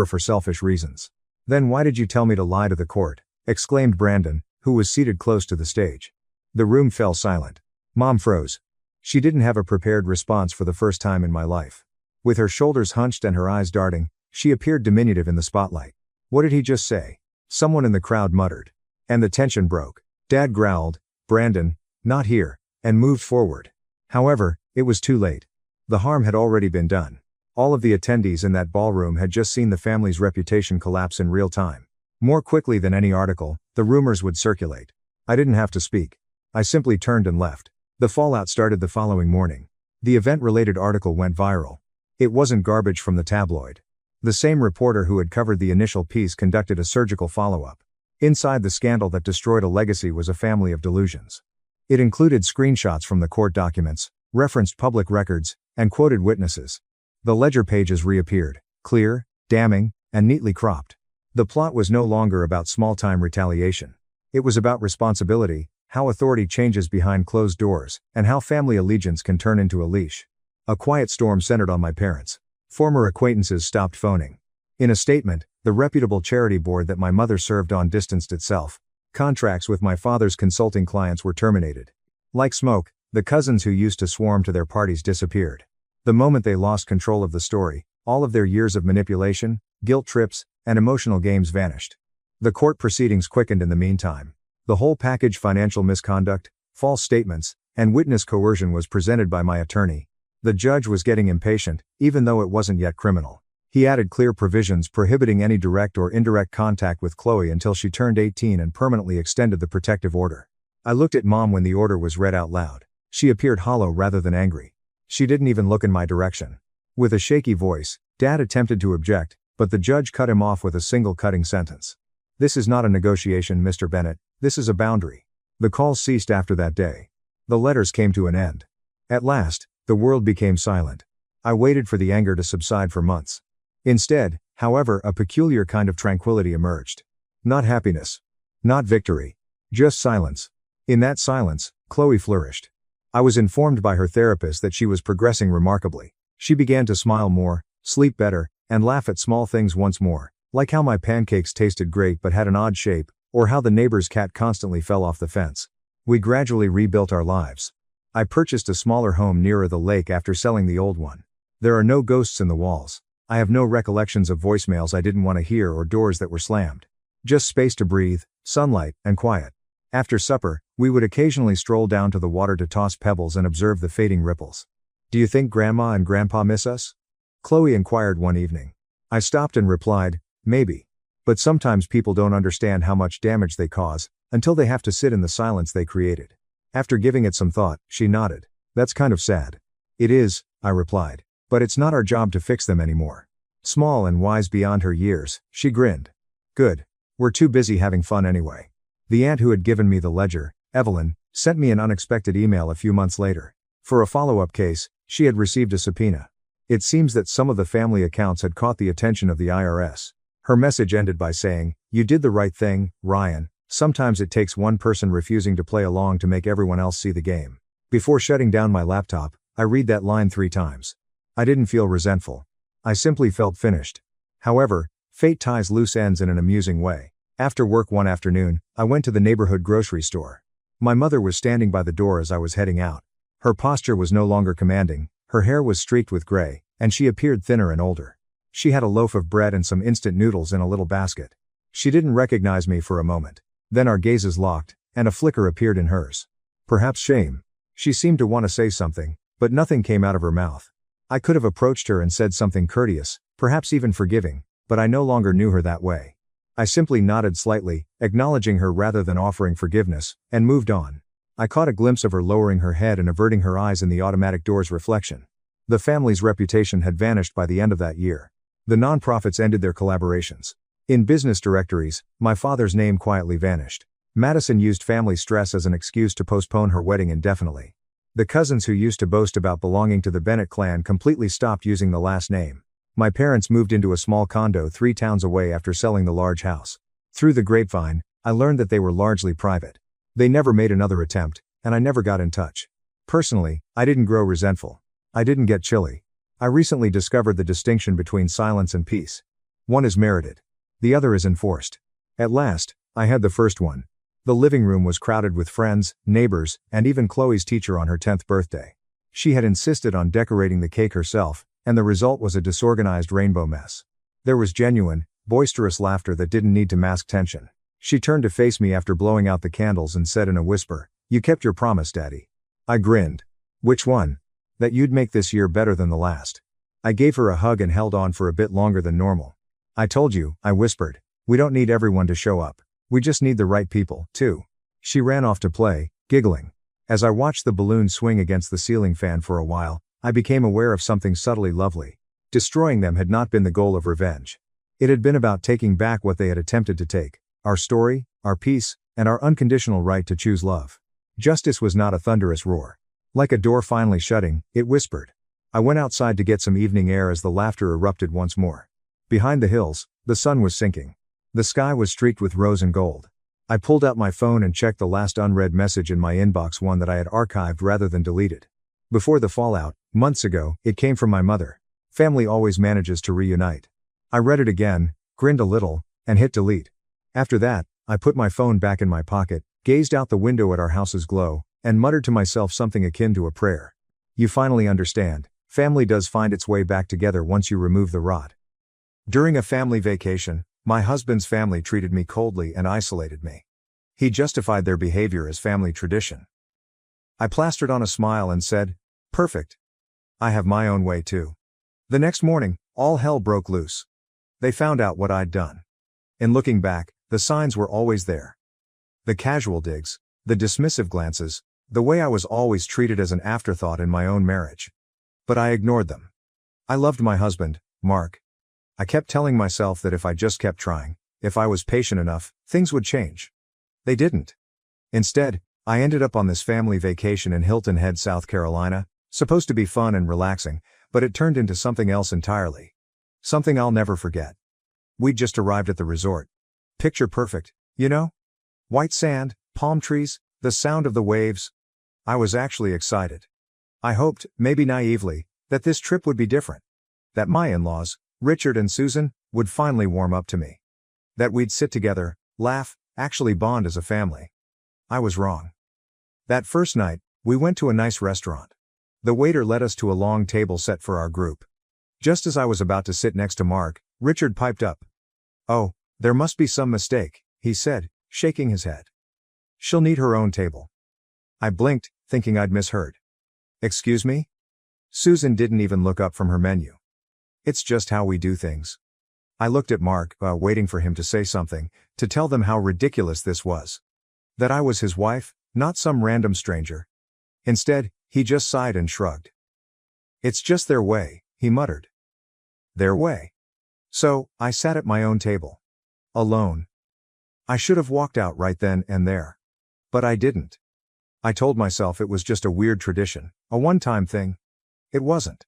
for selfish reasons." "Then why did you tell me to lie to the court?" exclaimed Brandon, who was seated close to the stage. The room fell silent. Mom froze. She didn't have a prepared response for the first time in my life. With her shoulders hunched and her eyes darting, she appeared diminutive in the spotlight. "What did he just say?" someone in the crowd muttered. And the tension broke. Dad growled, "Brandon, not here," and moved forward. However, it was too late. The harm had already been done. All of the attendees in that ballroom had just seen the family's reputation collapse in real time. More quickly than any article, the rumors would circulate. I didn't have to speak. I simply turned and left. The fallout started the following morning. The event-related article went viral. It wasn't garbage from the tabloid. The same reporter who had covered the initial piece conducted a surgical follow-up. Inside the scandal that destroyed a legacy was a family of delusions. It included screenshots from the court documents, referenced public records, and quoted witnesses. The ledger pages reappeared, clear, damning, and neatly cropped. The plot was no longer about small-time retaliation. It was about responsibility, how authority changes behind closed doors, and how family allegiance can turn into a leash. A quiet storm centered on my parents. Former acquaintances stopped phoning. In a statement, the reputable charity board that my mother served on distanced itself. Contracts with my father's consulting clients were terminated. Like smoke, the cousins who used to swarm to their parties disappeared. The moment they lost control of the story, all of their years of manipulation, guilt trips, and emotional games vanished. The court proceedings quickened in the meantime. The whole package: financial misconduct, false statements, and witness coercion was presented by my attorney. The judge was getting impatient, even though it wasn't yet criminal. He added clear provisions prohibiting any direct or indirect contact with Chloe until she turned 18 and permanently extended the protective order. I looked at Mom when the order was read out loud. She appeared hollow rather than angry. She didn't even look in my direction. With a shaky voice, Dad attempted to object, but the judge cut him off with a single cutting sentence. "This is not a negotiation, Mr. Bennett, this is a boundary." The calls ceased after that day. The letters came to an end. At last, the world became silent. I waited for the anger to subside for months. Instead, however, a peculiar kind of tranquility emerged. Not happiness. Not victory. Just silence. In that silence, Chloe flourished. I was informed by her therapist that she was progressing remarkably. She began to smile more, sleep better, and laugh at small things once more, like how my pancakes tasted great but had an odd shape, or how the neighbor's cat constantly fell off the fence. We gradually rebuilt our lives. I purchased a smaller home nearer the lake after selling the old one. There are no ghosts in the walls. I have no recollections of voicemails I didn't want to hear or doors that were slammed. Just space to breathe, sunlight, and quiet. After supper, we would occasionally stroll down to the water to toss pebbles and observe the fading ripples. "Do you think Grandma and Grandpa miss us?" Chloe inquired one evening. I stopped and replied, "Maybe. But sometimes people don't understand how much damage they cause, until they have to sit in the silence they created." After giving it some thought, she nodded. "That's kind of sad." "It is," I replied. "But it's not our job to fix them anymore." Small and wise beyond her years, she grinned. "Good. We're too busy having fun anyway." The aunt who had given me the ledger, Evelyn, sent me an unexpected email a few months later. For a follow-up case, she had received a subpoena. It seems that some of the family accounts had caught the attention of the IRS. Her message ended by saying, "You did the right thing, Ryan. Sometimes it takes one person refusing to play along to make everyone else see the game." Before shutting down my laptop, I read that line 3 times. I didn't feel resentful. I simply felt finished. However, fate ties loose ends in an amusing way. After work one afternoon, I went to the neighborhood grocery store. My mother was standing by the door as I was heading out. Her posture was no longer commanding, her hair was streaked with gray, and she appeared thinner and older. She had a loaf of bread and some instant noodles in a little basket. She didn't recognize me for a moment. Then our gazes locked, and a flicker appeared in hers. Perhaps shame. She seemed to want to say something, but nothing came out of her mouth. I could have approached her and said something courteous, perhaps even forgiving, but I no longer knew her that way. I simply nodded slightly, acknowledging her rather than offering forgiveness, and moved on. I caught a glimpse of her lowering her head and averting her eyes in the automatic door's reflection. The family's reputation had vanished by the end of that year. The nonprofits ended their collaborations. In business directories, my father's name quietly vanished. Madison used family stress as an excuse to postpone her wedding indefinitely. The cousins who used to boast about belonging to the Bennett clan completely stopped using the last name. My parents moved into a small condo 3 towns away after selling the large house. Through the grapevine, I learned that they were largely private. They never made another attempt, and I never got in touch. Personally, I didn't grow resentful. I didn't get chilly. I recently discovered the distinction between silence and peace. One is merited. The other is enforced. At last, I had the first one. The living room was crowded with friends, neighbors, and even Chloe's teacher on her 10th birthday. She had insisted on decorating the cake herself, and the result was a disorganized rainbow mess. There was genuine, boisterous laughter that didn't need to mask tension. She turned to face me after blowing out the candles and said in a whisper, "You kept your promise, Daddy." I grinned. "Which one?" "That you'd make this year better than the last." I gave her a hug and held on for a bit longer than normal. "I told you," I whispered. "We don't need everyone to show up. We just need the right people, too." She ran off to play, giggling. As I watched the balloon swing against the ceiling fan for a while, I became aware of something subtly lovely. Destroying them had not been the goal of revenge. It had been about taking back what they had attempted to take: our story, our peace, and our unconditional right to choose love. Justice was not a thunderous roar. Like a door finally shutting, it whispered. I went outside to get some evening air as the laughter erupted once more. Behind the hills, the sun was sinking. The sky was streaked with rose and gold. I pulled out my phone and checked the last unread message in my inbox, one that I had archived rather than deleted. Before the fallout, months ago, it came from my mother. "Family always manages to reunite." I read it again, grinned a little, and hit delete. After that, I put my phone back in my pocket, gazed out the window at our house's glow, and muttered to myself something akin to a prayer. You finally understand. Family does find its way back together once you remove the rot. During a family vacation, my husband's family treated me coldly and isolated me. He justified their behavior as family tradition. I plastered on a smile and said, "Perfect. I have my own way too." The next morning, all hell broke loose. They found out what I'd done. In looking back, the signs were always there. The casual digs, the dismissive glances, the way I was always treated as an afterthought in my own marriage. But I ignored them. I loved my husband, Mark. I kept telling myself that if I just kept trying, if I was patient enough, things would change. They didn't. Instead, I ended up on this family vacation in Hilton Head, South Carolina, supposed to be fun and relaxing, but it turned into something else entirely. Something I'll never forget. We'd just arrived at the resort. Picture perfect, you know? White sand, palm trees, the sound of the waves. I was actually excited. I hoped, maybe naively, that this trip would be different. That my in-laws, Richard and Susan, would finally warm up to me. That we'd sit together, laugh, actually bond as a family. I was wrong. That first night, we went to a nice restaurant. The waiter led us to a long table set for our group. Just as I was about to sit next to Mark, Richard piped up. "Oh, there must be some mistake," he said, shaking his head. "She'll need her own table." I blinked, thinking I'd misheard. "Excuse me?" Susan didn't even look up from her menu. "It's just how we do things." I looked at Mark, waiting for him to say something, to tell them how ridiculous this was. That I was his wife, not some random stranger. Instead, he just sighed and shrugged. "It's just their way," he muttered. Their way. So, I sat at my own table. Alone. I should have walked out right then and there. But I didn't. I told myself it was just a weird tradition, a one-time thing. It wasn't.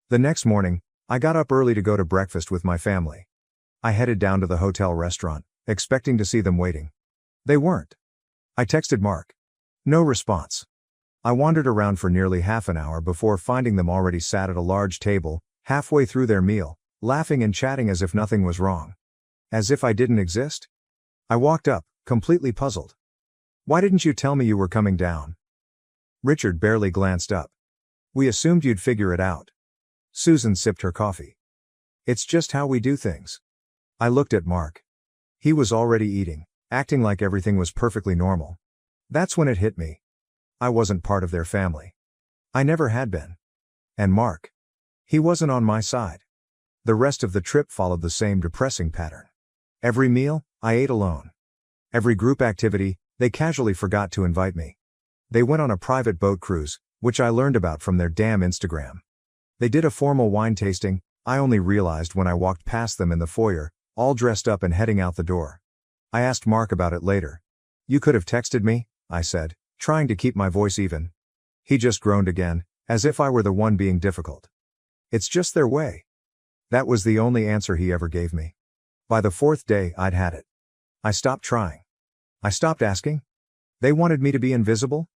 The next morning, I got up early to go to breakfast with my family. I headed down to the hotel restaurant, expecting to see them waiting. They weren't. I texted Mark. No response. I wandered around for nearly half an hour before finding them already sat at a large table, halfway through their meal, laughing and chatting as if nothing was wrong. As if I didn't exist? I walked up, completely puzzled. Why didn't you tell me you were coming down? Richard barely glanced up. We assumed you'd figure it out. Susan sipped her coffee. It's just how we do things. I looked at Mark. He was already eating, acting like everything was perfectly normal. That's when it hit me. I wasn't part of their family. I never had been. And Mark. He wasn't on my side. The rest of the trip followed the same depressing pattern. Every meal, I ate alone. Every group activity, they casually forgot to invite me. They went on a private boat cruise, which I learned about from their damn Instagram. They did a formal wine tasting, I only realized when I walked past them in the foyer, all dressed up and heading out the door. I asked Mark about it later. You could have texted me, I said, trying to keep my voice even. He just groaned again, as if I were the one being difficult. It's just their way. That was the only answer he ever gave me. By the fourth day, I'd had it. I stopped trying. I stopped asking. They wanted me to be invisible?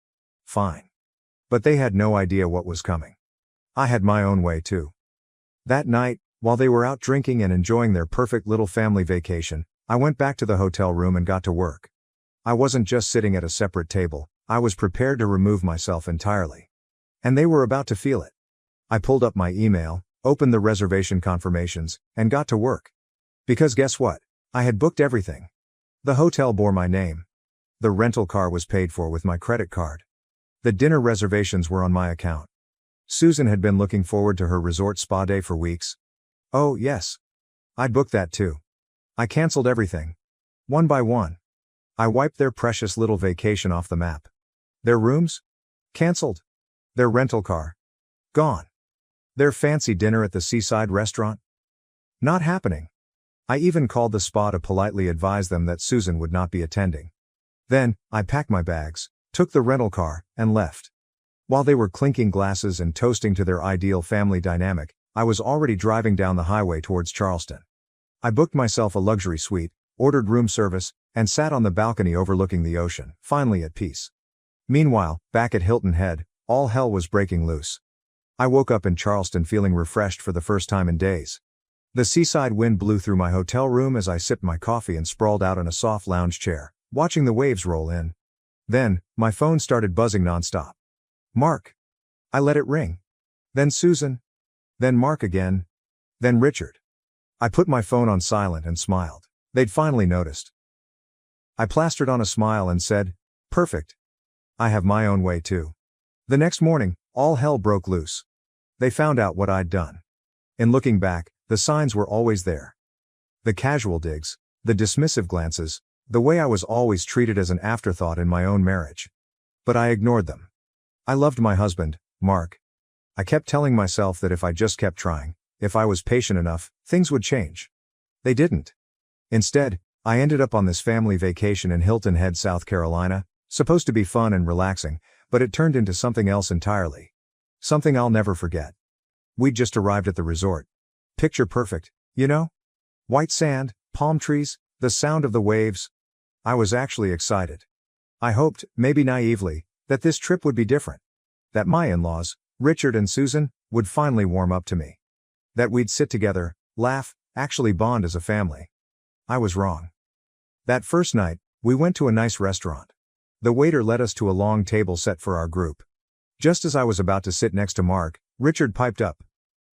Fine. But they had no idea what was coming. I had my own way too. That night, while they were out drinking and enjoying their perfect little family vacation, I went back to the hotel room and got to work. I wasn't just sitting at a separate table, I was prepared to remove myself entirely. And they were about to feel it. I pulled up my email, opened the reservation confirmations, and got to work. Because guess what? I had booked everything. The hotel bore my name. The rental car was paid for with my credit card. The dinner reservations were on my account. Susan had been looking forward to her resort spa day for weeks. Oh, yes. I'd booked that too. I canceled everything. One by one. I wiped their precious little vacation off the map. Their rooms? Canceled. Their rental car? Gone. Their fancy dinner at the seaside restaurant? Not happening. I even called the spa to politely advise them that Susan would not be attending. Then, I packed my bags, took the rental car, and left. While they were clinking glasses and toasting to their ideal family dynamic, I was already driving down the highway towards Charleston. I booked myself a luxury suite, ordered room service, and sat on the balcony overlooking the ocean, finally at peace. Meanwhile, back at Hilton Head, all hell was breaking loose. I woke up in Charleston feeling refreshed for the first time in days. The seaside wind blew through my hotel room as I sipped my coffee and sprawled out in a soft lounge chair, watching the waves roll in. Then, my phone started buzzing nonstop. Mark. I let it ring. Then Susan. Then Mark again. Then Richard. I put my phone on silent and smiled. They'd finally noticed. I plastered on a smile and said, perfect. I have my own way too. The next morning, all hell broke loose. They found out what I'd done. In looking back, the signs were always there. The casual digs, the dismissive glances, the way I was always treated as an afterthought in my own marriage. But I ignored them. I loved my husband, Mark. I kept telling myself that if I just kept trying, if I was patient enough, things would change. They didn't. Instead, I ended up on this family vacation in Hilton Head, South Carolina, supposed to be fun and relaxing, but it turned into something else entirely. Something I'll never forget. We'd just arrived at the resort. Picture perfect, you know? White sand, palm trees, the sound of the waves. I was actually excited. I hoped, maybe naively, that this trip would be different. That my in-laws, Richard and Susan, would finally warm up to me. That we'd sit together, laugh, actually bond as a family. I was wrong. That first night, we went to a nice restaurant. The waiter led us to a long table set for our group. Just as I was about to sit next to Mark, Richard piped up.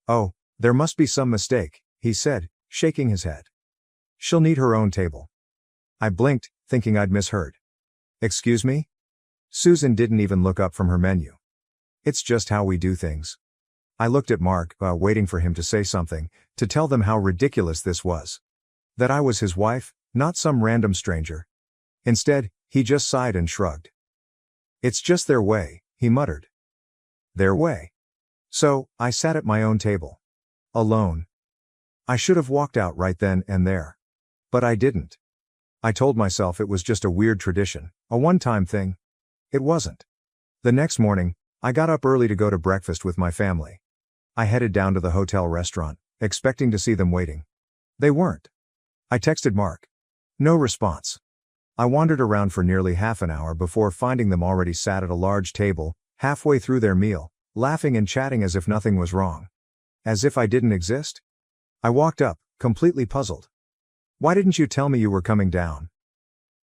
Oh, there must be some mistake, he said, shaking his head. She'll need her own table. I blinked, thinking I'd misheard. Excuse me? Susan didn't even look up from her menu. It's just how we do things. I looked at Mark, waiting for him to say something, to tell them how ridiculous this was. That I was his wife, not some random stranger. Instead, he just sighed and shrugged. It's just their way, he muttered. Their way. So, I sat at my own table. Alone. I should have walked out right then and there. But I didn't. I told myself it was just a weird tradition, a one-time thing. It wasn't. The next morning, I got up early to go to breakfast with my family. I headed down to the hotel restaurant, expecting to see them waiting. They weren't. I texted Mark. No response. I wandered around for nearly half an hour before finding them already sat at a large table, halfway through their meal, laughing and chatting as if nothing was wrong. As if I didn't exist? I walked up, completely puzzled. Why didn't you tell me you were coming down?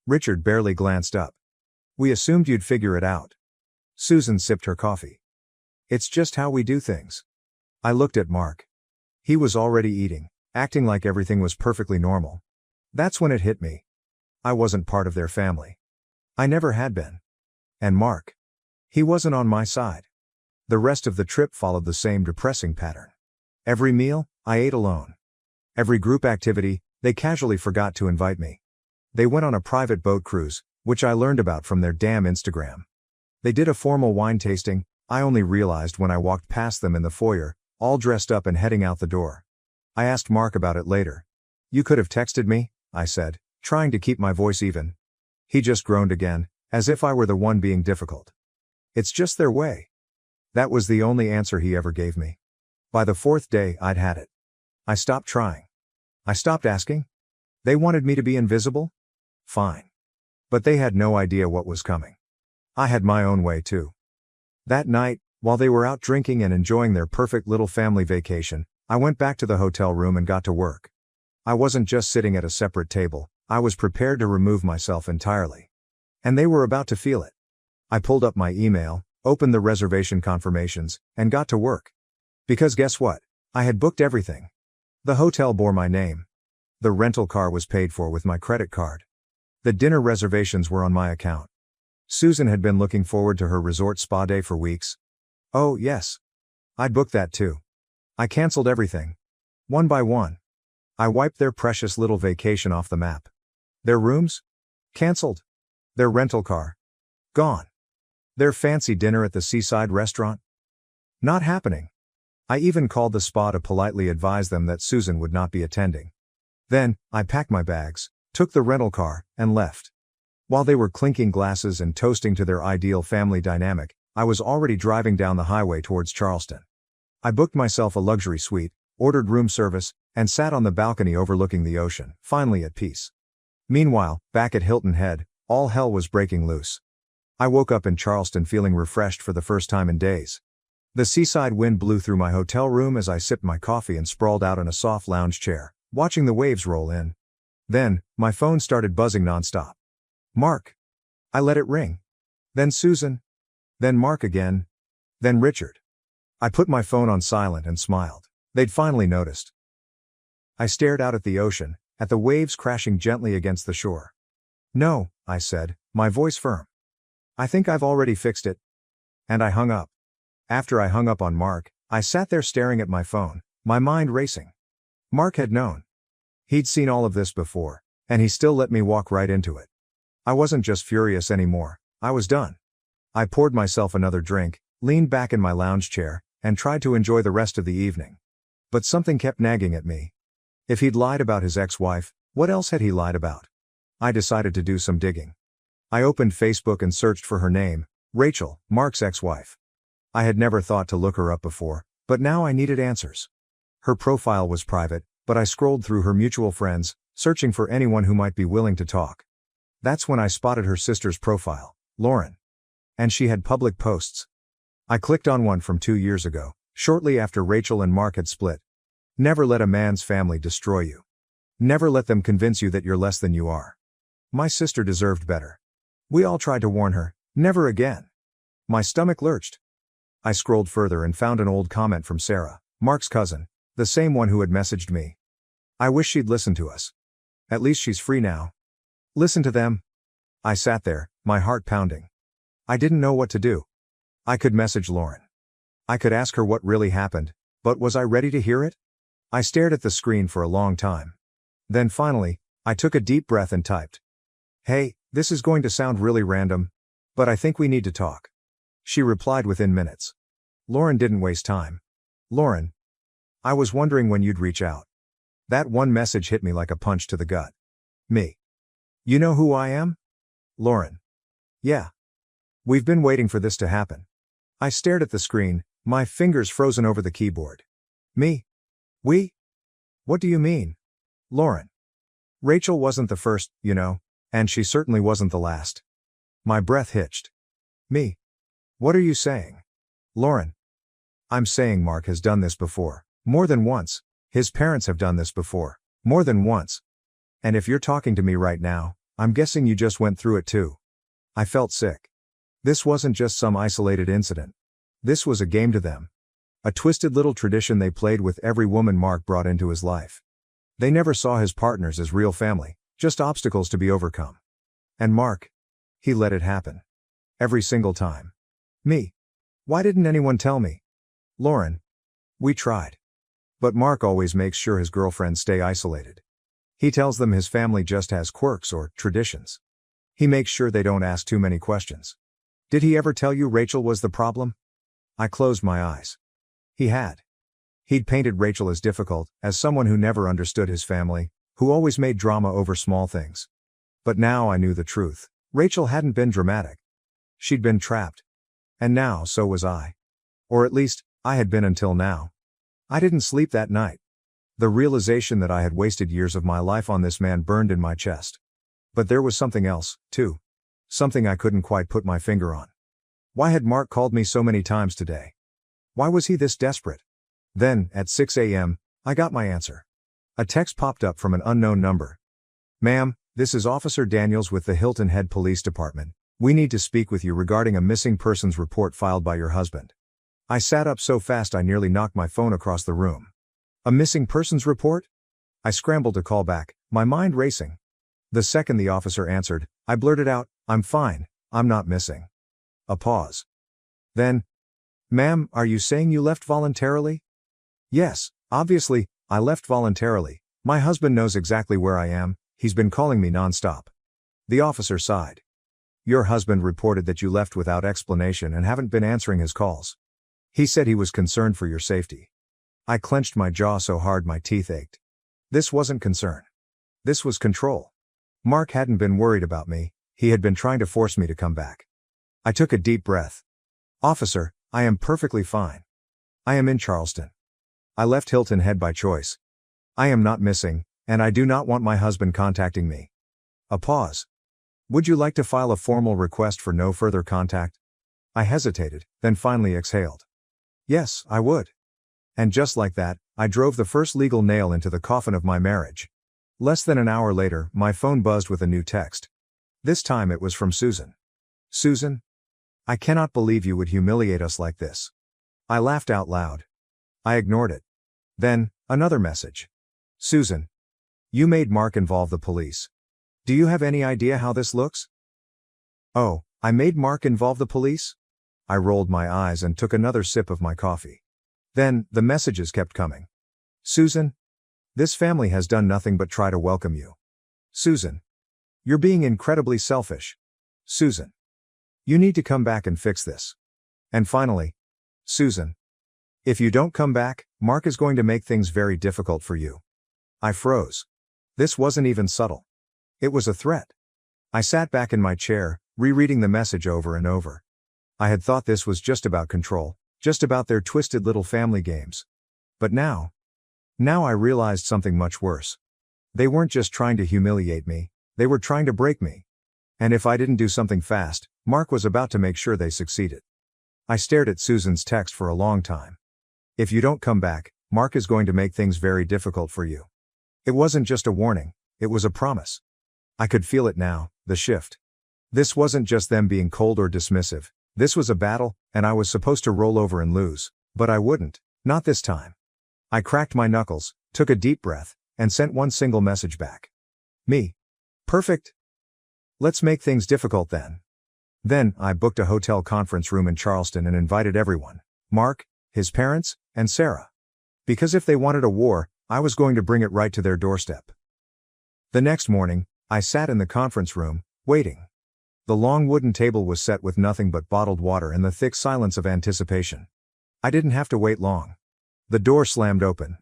Richard barely glanced up. We assumed you'd figure it out. Susan sipped her coffee. It's just how we do things. I looked at Mark. He was already eating, acting like everything was perfectly normal. That's when it hit me. I wasn't part of their family. I never had been. And Mark. He wasn't on my side. The rest of the trip followed the same depressing pattern. Every meal, I ate alone. Every group activity, they casually forgot to invite me. They went on a private boat cruise, which I learned about from their damn Instagram. They did a formal wine tasting, I only realized when I walked past them in the foyer, all dressed up and heading out the door. I asked Mark about it later. You could have texted me, I said, trying to keep my voice even. He just groaned again, as if I were the one being difficult. It's just their way. That was the only answer he ever gave me. By the fourth day, I'd had it. I stopped trying. I stopped asking. They wanted me to be invisible? Fine. But they had no idea what was coming. I had my own way too. That night, while they were out drinking and enjoying their perfect little family vacation, I went back to the hotel room and got to work. I wasn't just sitting at a separate table, I was prepared to remove myself entirely. And they were about to feel it. I pulled up my email, opened the reservation confirmations, and got to work. Because guess what? I had booked everything. The hotel bore my name. The rental car was paid for with my credit card. The dinner reservations were on my account. Susan had been looking forward to her resort spa day for weeks. Oh, yes. I'd booked that too. I canceled everything. One by one. I wiped their precious little vacation off the map. Their rooms? Canceled. Their rental car? Gone. Their fancy dinner at the seaside restaurant? Not happening. I even called the spa to politely advise them that Susan would not be attending. Then, I packed my bags, took the rental car, and left. While they were clinking glasses and toasting to their ideal family dynamic, I was already driving down the highway towards Charleston. I booked myself a luxury suite, ordered room service, and sat on the balcony overlooking the ocean, finally at peace. Meanwhile, back at Hilton Head, all hell was breaking loose. I woke up in Charleston feeling refreshed for the first time in days. The seaside wind blew through my hotel room as I sipped my coffee and sprawled out in a soft lounge chair, watching the waves roll in. Then, my phone started buzzing nonstop. Mark. I let it ring. Then Susan. Then Mark again. Then Richard. I put my phone on silent and smiled. They'd finally noticed. I stared out at the ocean, at the waves crashing gently against the shore. No, I said, my voice firm. I think I've already fixed it. And I hung up. After I hung up on Mark, I sat there staring at my phone, my mind racing. Mark had known. He'd seen all of this before, and he still let me walk right into it. I wasn't just furious anymore, I was done. I poured myself another drink, leaned back in my lounge chair, and tried to enjoy the rest of the evening. But something kept nagging at me. If he'd lied about his ex-wife, what else had he lied about? I decided to do some digging. I opened Facebook and searched for her name, Rachel, Mark's ex-wife. I had never thought to look her up before, but now I needed answers. Her profile was private, but I scrolled through her mutual friends, searching for anyone who might be willing to talk. That's when I spotted her sister's profile, Lauren. And she had public posts. I clicked on one from 2 years ago, shortly after Rachel and Mark had split. Never let a man's family destroy you. Never let them convince you that you're less than you are. My sister deserved better. We all tried to warn her, never again. My stomach lurched. I scrolled further and found an old comment from Sarah, Mark's cousin, the same one who had messaged me. I wish she'd listen to us. At least she's free now. Listen to them. I sat there, my heart pounding. I didn't know what to do. I could message Lauren. I could ask her what really happened, but was I ready to hear it? I stared at the screen for a long time. Then finally, I took a deep breath and typed. Hey, this is going to sound really random, but I think we need to talk. She replied within minutes. Lauren didn't waste time. Lauren. I was wondering when you'd reach out. That one message hit me like a punch to the gut. Me. You know who I am? Lauren. Yeah. We've been waiting for this to happen. I stared at the screen, my fingers frozen over the keyboard. Me? We? What do you mean? Lauren. Rachel wasn't the first, you know, and she certainly wasn't the last. My breath hitched. Me? What are you saying? Lauren. I'm saying Mark has done this before, more than once. His parents have done this before, more than once. And if you're talking to me right now, I'm guessing you just went through it too. I felt sick. This wasn't just some isolated incident. This was a game to them. A twisted little tradition they played with every woman Mark brought into his life. They never saw his partners as real family, just obstacles to be overcome. And Mark? He let it happen. Every single time. Me? Why didn't anyone tell me? Lauren? We tried. But Mark always makes sure his girlfriends stay isolated. He tells them his family just has quirks or traditions. He makes sure they don't ask too many questions. Did he ever tell you Rachel was the problem? I closed my eyes. He had. He'd painted Rachel as difficult, as someone who never understood his family, who always made drama over small things. But now I knew the truth. Rachel hadn't been dramatic. She'd been trapped. And now so was I. Or at least, I had been until now. I didn't sleep that night. The realization that I had wasted years of my life on this man burned in my chest. But there was something else, too. Something I couldn't quite put my finger on. Why had Mark called me so many times today? Why was he this desperate? Then, at 6 a.m., I got my answer. A text popped up from an unknown number. Ma'am, this is Officer Daniels with the Hilton Head Police Department. We need to speak with you regarding a missing persons report filed by your husband. I sat up so fast I nearly knocked my phone across the room. A missing persons report? I scrambled to call back, my mind racing. The second the officer answered, I blurted out, I'm fine, I'm not missing. A pause. Then, ma'am, are you saying you left voluntarily? Yes, obviously, I left voluntarily. My husband knows exactly where I am, he's been calling me non-stop. The officer sighed. Your husband reported that you left without explanation and haven't been answering his calls. He said he was concerned for your safety. I clenched my jaw so hard my teeth ached. This wasn't concern. This was control. Mark hadn't been worried about me, he had been trying to force me to come back. I took a deep breath. Officer, I am perfectly fine. I am in Charleston. I left Hilton Head by choice. I am not missing, and I do not want my husband contacting me. A pause. Would you like to file a formal request for no further contact? I hesitated, then finally exhaled. Yes, I would. And just like that, I drove the first legal nail into the coffin of my marriage. Less than an hour later, my phone buzzed with a new text. This time it was from Susan. Susan? I cannot believe you would humiliate us like this. I laughed out loud. I ignored it. Then, another message. Susan. You made Mark involve the police. Do you have any idea how this looks? Oh, I made Mark involve the police? I rolled my eyes and took another sip of my coffee. Then, the messages kept coming. Susan. This family has done nothing but try to welcome you. Susan. You're being incredibly selfish. Susan. You need to come back and fix this. And finally. Susan. If you don't come back, Mark is going to make things very difficult for you. I froze. This wasn't even subtle. It was a threat. I sat back in my chair, rereading the message over and over. I had thought this was just about control, just about their twisted little family games. But now I realized something much worse. They weren't just trying to humiliate me, they were trying to break me. And if I didn't do something fast, Mark was about to make sure they succeeded. I stared at Susan's text for a long time. If you don't come back, Mark is going to make things very difficult for you. It wasn't just a warning, it was a promise. I could feel it now, the shift. This wasn't just them being cold or dismissive, this was a battle, and I was supposed to roll over and lose, but I wouldn't, not this time. I cracked my knuckles, took a deep breath, and sent one single message back. Me. Perfect. Let's make things difficult then. Then, I booked a hotel conference room in Charleston and invited everyone. Mark, his parents, and Sarah. Because if they wanted a war, I was going to bring it right to their doorstep. The next morning, I sat in the conference room, waiting. The long wooden table was set with nothing but bottled water and the thick silence of anticipation. I didn't have to wait long. The door slammed open.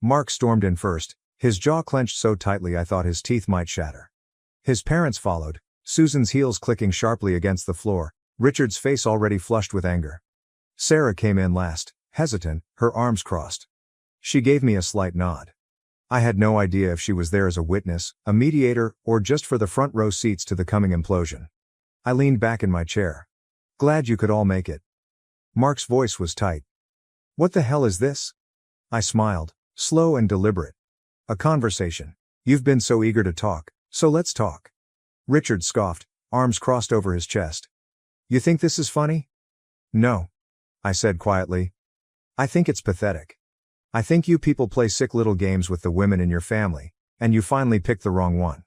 Mark stormed in first, his jaw clenched so tightly I thought his teeth might shatter. His parents followed, Susan's heels clicking sharply against the floor, Richard's face already flushed with anger. Sarah came in last, hesitant, her arms crossed. She gave me a slight nod. I had no idea if she was there as a witness, a mediator, or just for the front row seats to the coming implosion. I leaned back in my chair. Glad you could all make it. Mark's voice was tight. What the hell is this? I smiled, slow and deliberate. A conversation. You've been so eager to talk, so let's talk. Richard scoffed, arms crossed over his chest. You think this is funny? No. I said quietly. I think it's pathetic. I think you people play sick little games with the women in your family, and you finally picked the wrong one.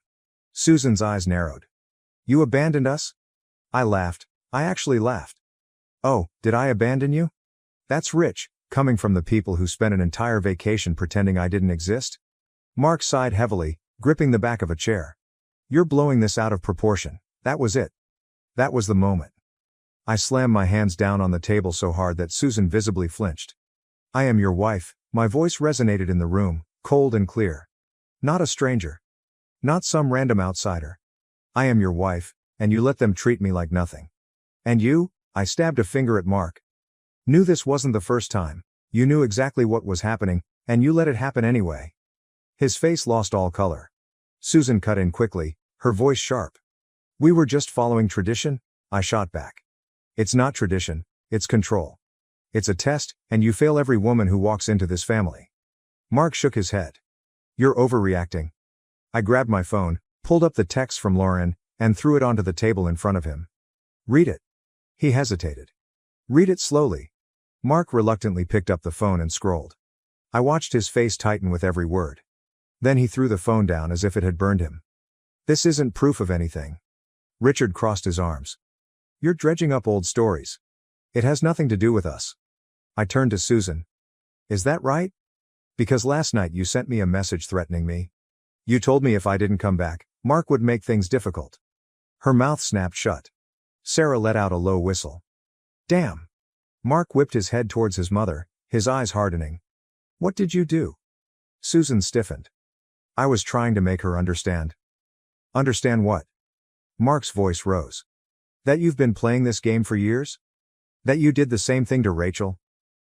Susan's eyes narrowed. You abandoned us? I laughed. I actually laughed. Oh, did I abandon you? That's rich, coming from the people who spent an entire vacation pretending I didn't exist. Mark sighed heavily, gripping the back of a chair. You're blowing this out of proportion. That was it. That was the moment. I slammed my hands down on the table so hard that Susan visibly flinched. I am your wife, my voice resonated in the room, cold and clear. Not a stranger. Not some random outsider. I am your wife, and you let them treat me like nothing. And you, I stabbed a finger at Mark. Knew this wasn't the first time, you knew exactly what was happening, and you let it happen anyway. His face lost all color. Susan cut in quickly, her voice sharp. We were just following tradition, I shot back. It's not tradition, it's control. It's a test, and you fail every woman who walks into this family. Mark shook his head. You're overreacting. I grabbed my phone, pulled up the text from Lauren, and threw it onto the table in front of him. Read it. He hesitated. Read it slowly. Mark reluctantly picked up the phone and scrolled. I watched his face tighten with every word. Then he threw the phone down as if it had burned him. This isn't proof of anything. Richard crossed his arms. You're dredging up old stories. It has nothing to do with us. I turned to Susan. Is that right? Because last night you sent me a message threatening me. You told me if I didn't come back, Mark would make things difficult. Her mouth snapped shut. Sarah let out a low whistle. Damn. Mark whipped his head towards his mother, his eyes hardening. What did you do? Susan stiffened. I was trying to make her understand. Understand what? Mark's voice rose. That you've been playing this game for years? That you did the same thing to Rachel?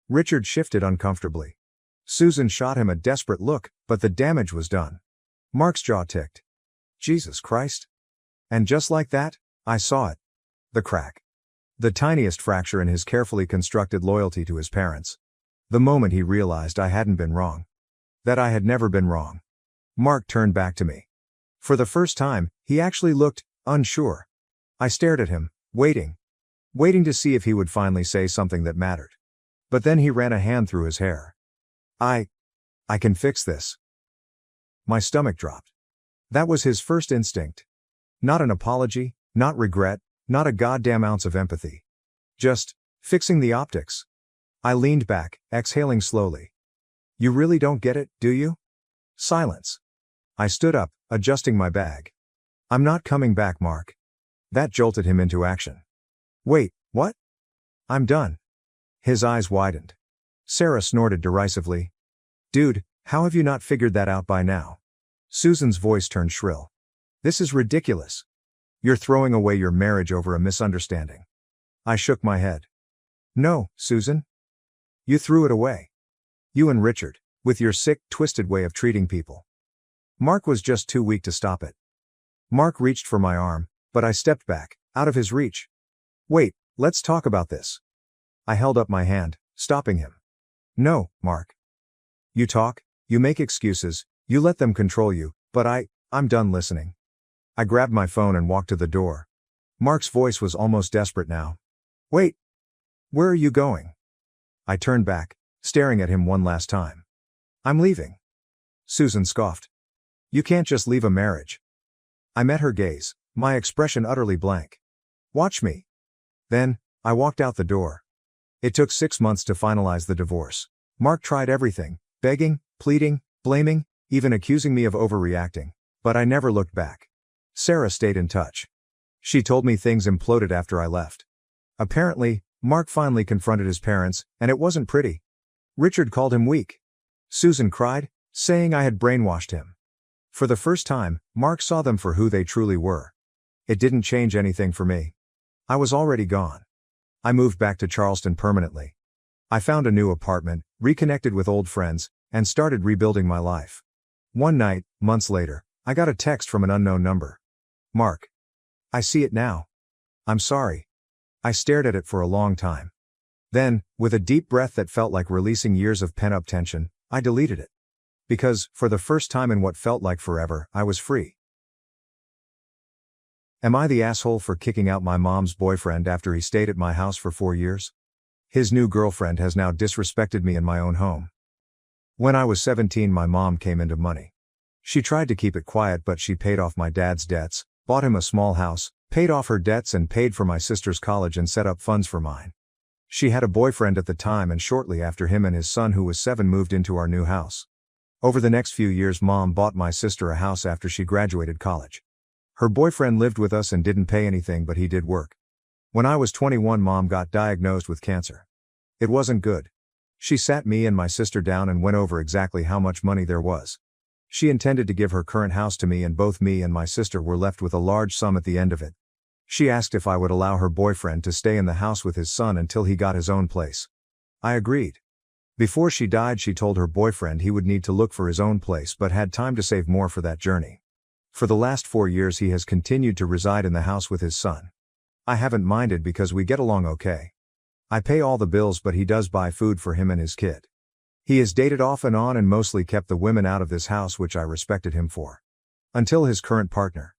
Richard shifted uncomfortably. Susan shot him a desperate look, but the damage was done. Mark's jaw ticked. Jesus Christ. And just like that, I saw it. The crack. The tiniest fracture in his carefully constructed loyalty to his parents. The moment he realized I hadn't been wrong. That I had never been wrong. Mark turned back to me. For the first time, he actually looked unsure. I stared at him, waiting to see if he would finally say something that mattered. But then he ran a hand through his hair. I can fix this. My stomach dropped. That was his first instinct. Not an apology, not regret, not a goddamn ounce of empathy. Just fixing the optics. I leaned back, exhaling slowly. You really don't get it, do you? Silence. I stood up, adjusting my bag. I'm not coming back, Mark. That jolted him into action. Wait, what? I'm done. His eyes widened. Sarah snorted derisively. Dude, how have you not figured that out by now? Susan's voice turned shrill. This is ridiculous. You're throwing away your marriage over a misunderstanding. I shook my head. No, Susan. You threw it away. You and Richard, with your sick, twisted way of treating people. Mark was just too weak to stop it. Mark reached for my arm, but I stepped back, out of his reach. Wait, let's talk about this. I held up my hand, stopping him. No, Mark. You talk, you make excuses, you let them control you, but I'm done listening. I grabbed my phone and walked to the door. Mark's voice was almost desperate now. Wait. Where are you going? I turned back, staring at him one last time. I'm leaving. Susan scoffed. You can't just leave a marriage. I met her gaze, my expression utterly blank. Watch me. Then, I walked out the door. It took 6 months to finalize the divorce. Mark tried everything, begging, pleading, blaming, even accusing me of overreacting, but I never looked back. Sarah stayed in touch. She told me things imploded after I left. Apparently, Mark finally confronted his parents, and it wasn't pretty. Richard called him weak. Susan cried, saying I had brainwashed him. For the first time, Mark saw them for who they truly were. It didn't change anything for me. I was already gone. I moved back to Charleston permanently. I found a new apartment, reconnected with old friends, and started rebuilding my life. One night, months later, I got a text from an unknown number. Mark. I see it now. I'm sorry. I stared at it for a long time. Then, with a deep breath that felt like releasing years of pent-up tension, I deleted it. Because, for the first time in what felt like forever, I was free. Am I the asshole for kicking out my mom's boyfriend after he stayed at my house for 4 years? His new girlfriend has now disrespected me in my own home. When I was 17, my mom came into money. She tried to keep it quiet, but she paid off my dad's debts, bought him a small house, paid off her debts, and paid for my sister's college and set up funds for mine. She had a boyfriend at the time, and shortly after, him and his son, who was 7, moved into our new house. Over the next few years, Mom bought my sister a house after she graduated college. Her boyfriend lived with us and didn't pay anything, but he did work. When I was 21, Mom got diagnosed with cancer. It wasn't good. She sat me and my sister down and went over exactly how much money there was. She intended to give her current house to me, and both me and my sister were left with a large sum at the end of it. She asked if I would allow her boyfriend to stay in the house with his son until he got his own place. I agreed. Before she died, she told her boyfriend he would need to look for his own place but had time to save more for that journey. For the last 4 years, he has continued to reside in the house with his son. I haven't minded because we get along okay. I pay all the bills, but he does buy food for him and his kid. He has dated off and on and mostly kept the women out of this house, which I respected him for. Until his current partner.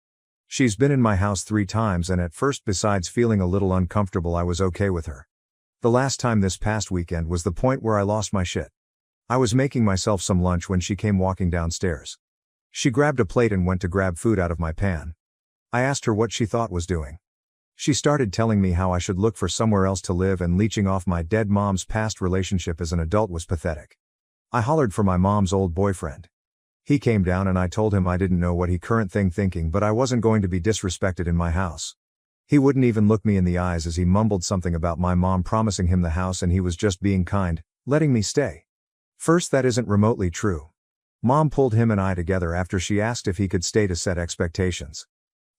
She's been in my house 3 times, and at first, besides feeling a little uncomfortable, I was okay with her. The last time, this past weekend, was the point where I lost my shit. I was making myself some lunch when she came walking downstairs. She grabbed a plate and went to grab food out of my pan. I asked her what she thought was doing. She started telling me how I should look for somewhere else to live, and leeching off my dead mom's past relationship as an adult was pathetic. I hollered for my mom's old boyfriend. He came down and I told him I didn't know what he current thinking, but I wasn't going to be disrespected in my house. He wouldn't even look me in the eyes as he mumbled something about my mom promising him the house and he was just being kind, letting me stay. First, that isn't remotely true. Mom pulled him and I together after she asked if he could stay to set expectations.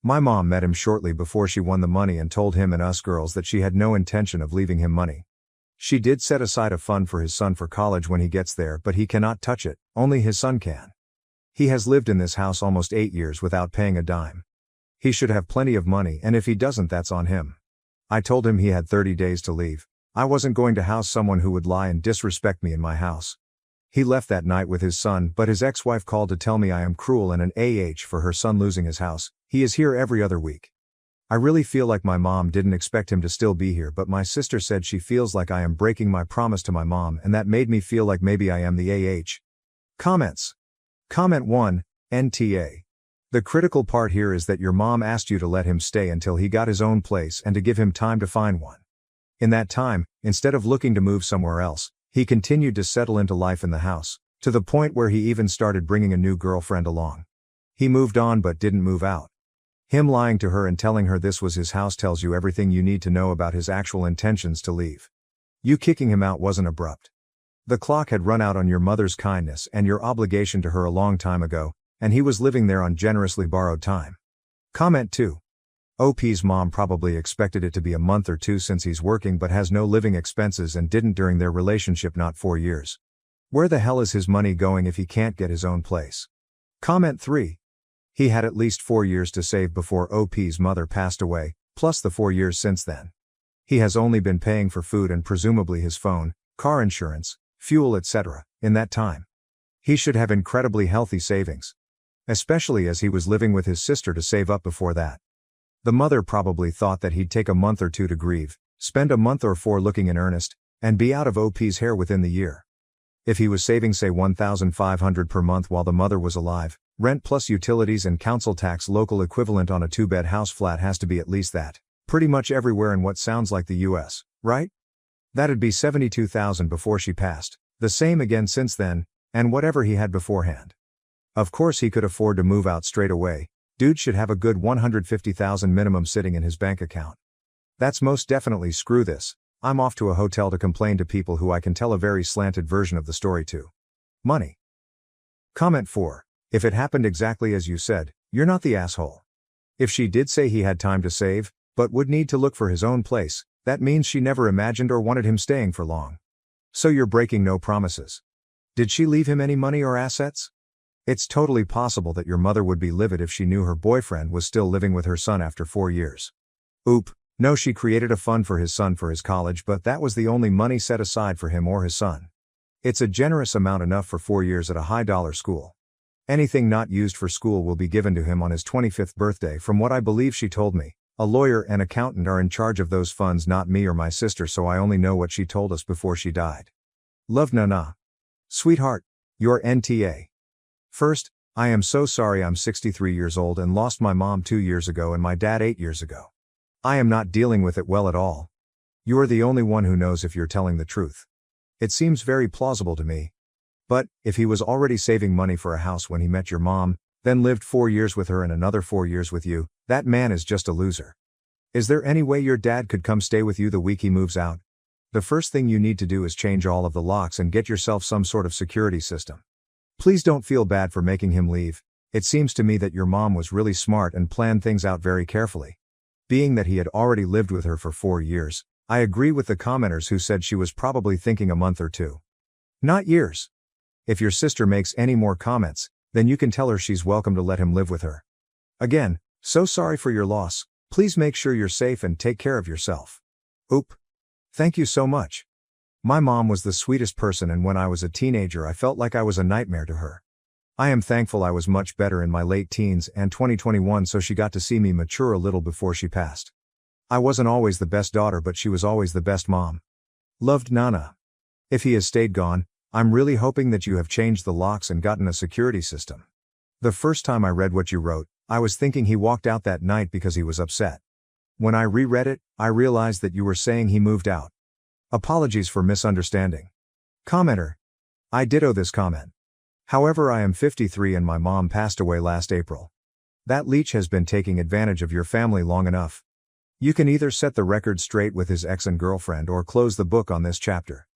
My mom met him shortly before she won the money and told him and us girls that she had no intention of leaving him money. She did set aside a fund for his son for college when he gets there, but he cannot touch it, only his son can. He has lived in this house almost 8 years without paying a dime. He should have plenty of money, and if he doesn't, that's on him. I told him he had 30 days to leave. I wasn't going to house someone who would lie and disrespect me in my house. He left that night with his son, but his ex-wife called to tell me I am cruel and an for her son losing his house. He is here every other week. I really feel like my mom didn't expect him to still be here, but my sister said she feels like I am breaking my promise to my mom, and that made me feel like maybe I am the Comments. Comment 1, NTA. The critical part here is that your mom asked you to let him stay until he got his own place and to give him time to find one. In that time, instead of looking to move somewhere else, he continued to settle into life in the house, to the point where he even started bringing a new girlfriend along. He moved on but didn't move out. Him lying to her and telling her this was his house tells you everything you need to know about his actual intentions to leave. You kicking him out wasn't abrupt. The clock had run out on your mother's kindness and your obligation to her a long time ago, and he was living there on generously borrowed time. Comment 2. OP's mom probably expected it to be a month or 2 since he's working but has no living expenses and didn't during their relationship, not 4 years. Where the hell is his money going if he can't get his own place? Comment 3. He had at least 4 years to save before OP's mother passed away, plus the 4 years since then. He has only been paying for food and presumably his phone, car insurance, fuel, etc. in that time. He should have incredibly healthy savings. Especially as he was living with his sister to save up before that. The mother probably thought that he'd take a month or 2 to grieve, spend a month or 4 looking in earnest, and be out of OP's hair within the year. If he was saving say $1,500 per month while the mother was alive, rent plus utilities and council tax local equivalent on a 2-bed house flat has to be at least that. Pretty much everywhere in what sounds like the US, right? That'd be $72,000 before she passed, the same again since then, and whatever he had beforehand. Of course he could afford to move out straight away. Dude should have a good $150,000 minimum sitting in his bank account. That's most definitely screw this. I'm off to a hotel to complain to people who I can tell a very slanted version of the story to. Money. Comment 4. If it happened exactly as you said, you're not the asshole. If she did say he had time to save, but would need to look for his own place, that means she never imagined or wanted him staying for long. So you're breaking no promises. Did she leave him any money or assets? It's totally possible that your mother would be livid if she knew her boyfriend was still living with her son after 4 years. Oop, no, she created a fund for his son for his college, but that was the only money set aside for him or his son. It's a generous amount, enough for 4 years at a high-dollar school. Anything not used for school will be given to him on his 25th birthday. From what I believe she told me, a lawyer and accountant are in charge of those funds, not me or my sister, so I only know what she told us before she died. Love, Nana. Sweetheart, your NTA. First, I am so sorry. I'm 63 years old and lost my mom 2 years ago and my dad 8 years ago. I am not dealing with it well at all. You are the only one who knows if you're telling the truth. It seems very plausible to me. But, if he was already saving money for a house when he met your mom, then lived 4 years with her and another 4 years with you, that man is just a loser. Is there any way your dad could come stay with you the week he moves out? The first thing you need to do is change all of the locks and get yourself some sort of security system. Please don't feel bad for making him leave. It seems to me that your mom was really smart and planned things out very carefully. Being that he had already lived with her for 4 years, I agree with the commenters who said she was probably thinking a month or two. Not years. If your sister makes any more comments, then you can tell her she's welcome to let him live with her. Again, so sorry for your loss. Please make sure you're safe and take care of yourself. Oop. Thank you so much. My mom was the sweetest person, and when I was a teenager I felt like I was a nightmare to her. I am thankful I was much better in my late teens and 2021, so she got to see me mature a little before she passed. I wasn't always the best daughter, but she was always the best mom. Loved, Nana. If he has stayed gone, I'm really hoping that you have changed the locks and gotten a security system. The first time I read what you wrote, I was thinking he walked out that night because he was upset. When I reread it, I realized that you were saying he moved out. Apologies for misunderstanding. Commenter. I ditto this comment. However, I am 53 and my mom passed away last April. That leech has been taking advantage of your family long enough. You can either set the record straight with his ex and girlfriend or close the book on this chapter.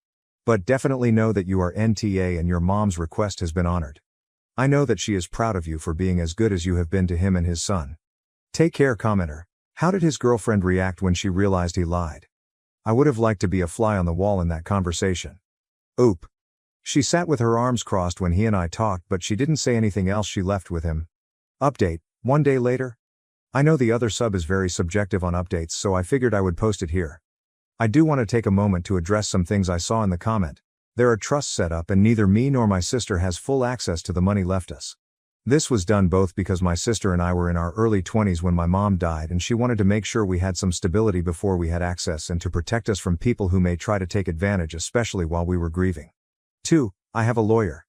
But definitely know that you are NTA and your mom's request has been honored. I know that she is proud of you for being as good as you have been to him and his son. Take care, commenter. How did his girlfriend react when she realized he lied? I would have liked to be a fly on the wall in that conversation. Oop. She sat with her arms crossed when he and I talked, but she didn't say anything else. She left with him. Update, 1 day later. I know the other sub is very subjective on updates, so I figured I would post it here. I do want to take a moment to address some things I saw in the comment. There are trusts set up and neither me nor my sister has full access to the money left us. This was done both because my sister and I were in our early 20s when my mom died, and she wanted to make sure we had some stability before we had access and to protect us from people who may try to take advantage, especially while we were grieving. 2. I have a lawyer.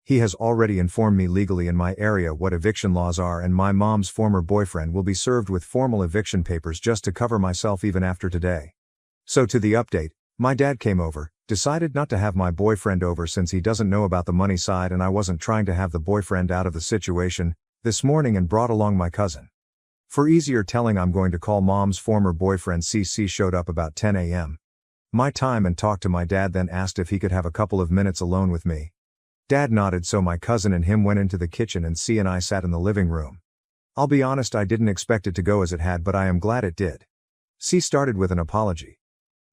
He has already informed me legally in my area what eviction laws are, and my mom's former boyfriend will be served with formal eviction papers just to cover myself even after today. So to the update, my dad came over, decided not to have my boyfriend over since he doesn't know about the money side and I wasn't trying to have the boyfriend out of the situation, this morning, and brought along my cousin. For easier telling, I'm going to call mom's former boyfriend. CC showed up about 10 a.m. my time and talked to my dad, then asked if he could have a couple of minutes alone with me. Dad nodded, so my cousin and him went into the kitchen and C and I sat in the living room. I'll be honest, I didn't expect it to go as it had, but I am glad it did. C started with an apology.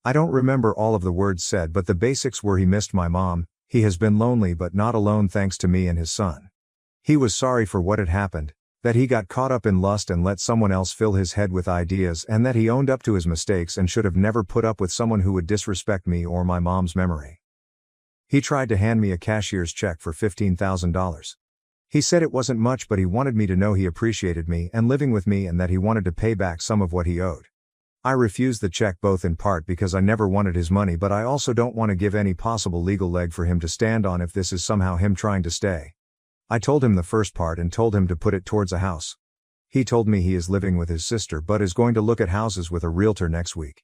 I don't remember all of the words said, but the basics were he missed my mom, he has been lonely but not alone thanks to me and his son. He was sorry for what had happened, that he got caught up in lust and let someone else fill his head with ideas, and that he owned up to his mistakes and should have never put up with someone who would disrespect me or my mom's memory. He tried to hand me a cashier's check for $15,000. He said it wasn't much, but he wanted me to know he appreciated me and living with me and that he wanted to pay back some of what he owed. I refused the check, both in part because I never wanted his money, but I also don't want to give any possible legal leg for him to stand on if this is somehow him trying to stay. I told him the first part and told him to put it towards a house. He told me he is living with his sister but is going to look at houses with a realtor next week.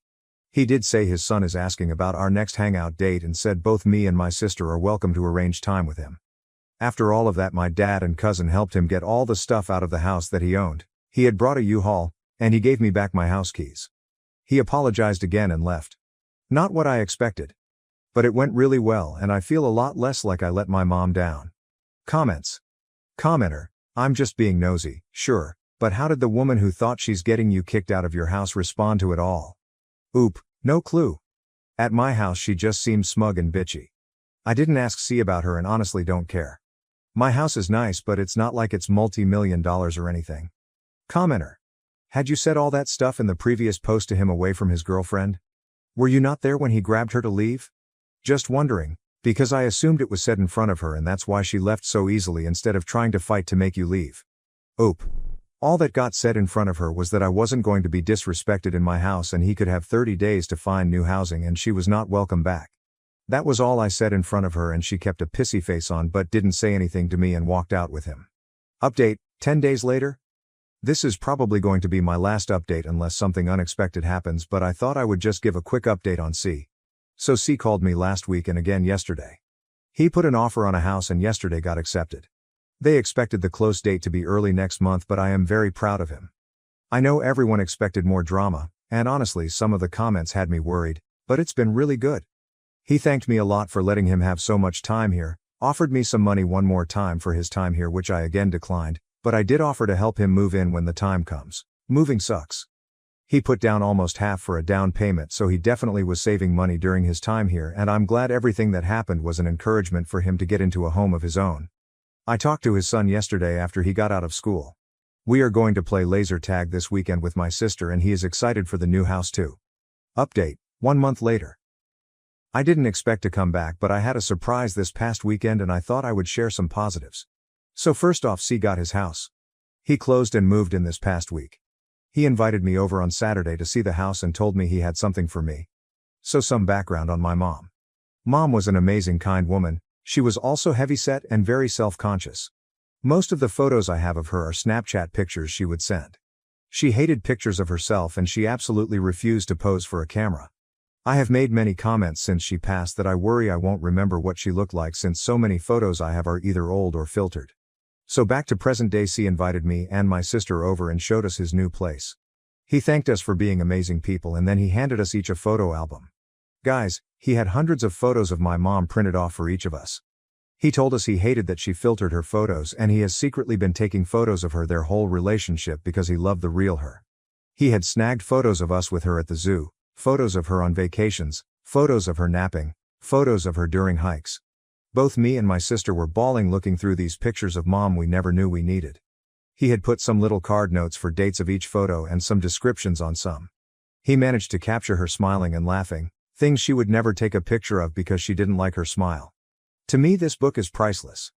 He did say his son is asking about our next hangout date and said both me and my sister are welcome to arrange time with him. After all of that, my dad and cousin helped him get all the stuff out of the house that he owned. He had brought a U-Haul, and he gave me back my house keys. He apologized again and left. Not what I expected. But it went really well and I feel a lot less like I let my mom down. Comments. Commenter, I'm just being nosy, sure, but how did the woman who thought she's getting you kicked out of your house respond to it all? Oop, no clue. At my house she just seemed smug and bitchy. I didn't ask C about her and honestly don't care. My house is nice, but it's not like it's multi-million dollars or anything. Commenter. Had you said all that stuff in the previous post to him away from his girlfriend? Were you not there when he grabbed her to leave? Just wondering, Because I assumed it was said in front of her and that's why she left so easily instead of trying to fight to make you leave. Oop. All that got said in front of her was that I wasn't going to be disrespected in my house and he could have 30 days to find new housing and she was not welcome back. That was all I said in front of her and she kept a pissy face on but didn't say anything to me and walked out with him. Update, 10 days later? This is probably going to be my last update unless something unexpected happens, but I thought I would just give a quick update on C. So C called me last week and again yesterday. He put an offer on a house and yesterday got accepted. They expected the close date to be early next month, but I am very proud of him. I know everyone expected more drama, and honestly some of the comments had me worried, but it's been really good. He thanked me a lot for letting him have so much time here, offered me some money one more time for his time here which I again declined, but I did offer to help him move in when the time comes. Moving sucks. He put down almost half for a down payment, so he definitely was saving money during his time here, and I'm glad everything that happened was an encouragement for him to get into a home of his own. I talked to his son yesterday after he got out of school. We are going to play laser tag this weekend with my sister and he is excited for the new house too. Update, 1 month later. I didn't expect to come back, but I had a surprise this past weekend and I thought I would share some positives. So first off, C got his house. He closed and moved in this past week. He invited me over on Saturday to see the house and told me he had something for me. So some background on my mom. Mom was an amazing, kind woman. She was also heavyset and very self-conscious. Most of the photos I have of her are Snapchat pictures she would send. She hated pictures of herself and she absolutely refused to pose for a camera. I have made many comments since she passed that I worry I won't remember what she looked like since so many photos I have are either old or filtered. So back to present day, C invited me and my sister over and showed us his new place. He thanked us for being amazing people and then he handed us each a photo album. Guys, he had hundreds of photos of my mom printed off for each of us. He told us he hated that she filtered her photos and he has secretly been taking photos of her their whole relationship because he loved the real her. He had snagged photos of us with her at the zoo, photos of her on vacations, photos of her napping, photos of her during hikes. Both me and my sister were bawling looking through these pictures of mom we never knew we needed. He had put some little card notes for dates of each photo and some descriptions on some. He managed to capture her smiling and laughing, things she would never take a picture of because she didn't like her smile. To me, this book is priceless.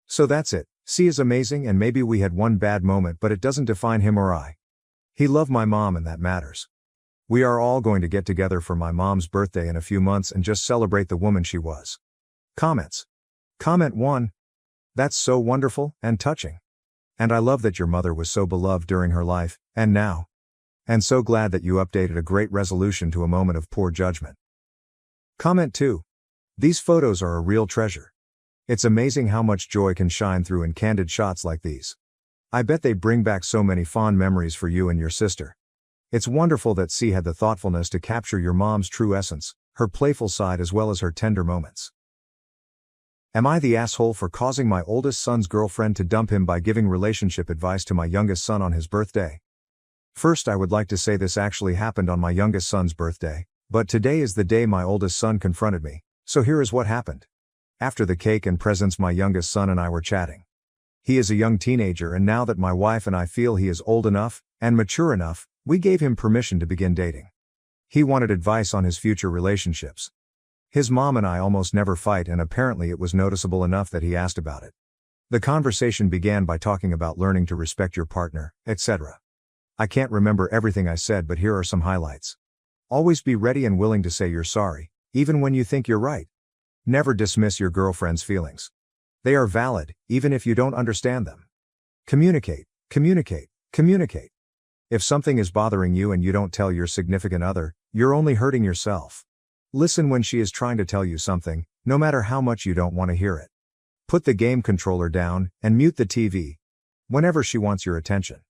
So that's it. C is amazing and maybe we had one bad moment, but it doesn't define him or I. He loved my mom and that matters. We are all going to get together for my mom's birthday in a few months and just celebrate the woman she was. Comments. Comment 1. That's so wonderful and touching. And I love that your mother was so beloved during her life, and now. And so glad that you updated a great resolution to a moment of poor judgment. Comment 2. These photos are a real treasure. It's amazing how much joy can shine through in candid shots like these. I bet they bring back so many fond memories for you and your sister. It's wonderful that C had the thoughtfulness to capture your mom's true essence, her playful side as well as her tender moments. Am I the asshole for causing my oldest son's girlfriend to dump him by giving relationship advice to my youngest son on his birthday? First, I would like to say this actually happened on my youngest son's birthday, but today is the day my oldest son confronted me, so here is what happened. After the cake and presents, my youngest son and I were chatting. He is a young teenager and now that my wife and I feel he is old enough and mature enough, we gave him permission to begin dating. He wanted advice on his future relationships. His mom and I almost never fight and apparently it was noticeable enough that he asked about it. The conversation began by talking about learning to respect your partner, etc. I can't remember everything I said, but here are some highlights. Always be ready and willing to say you're sorry, even when you think you're right. Never dismiss your girlfriend's feelings. They are valid, even if you don't understand them. Communicate, communicate, communicate. If something is bothering you and you don't tell your significant other, you're only hurting yourself. Listen when she is trying to tell you something, no matter how much you don't want to hear it. Put the game controller down and mute the TV whenever she wants your attention.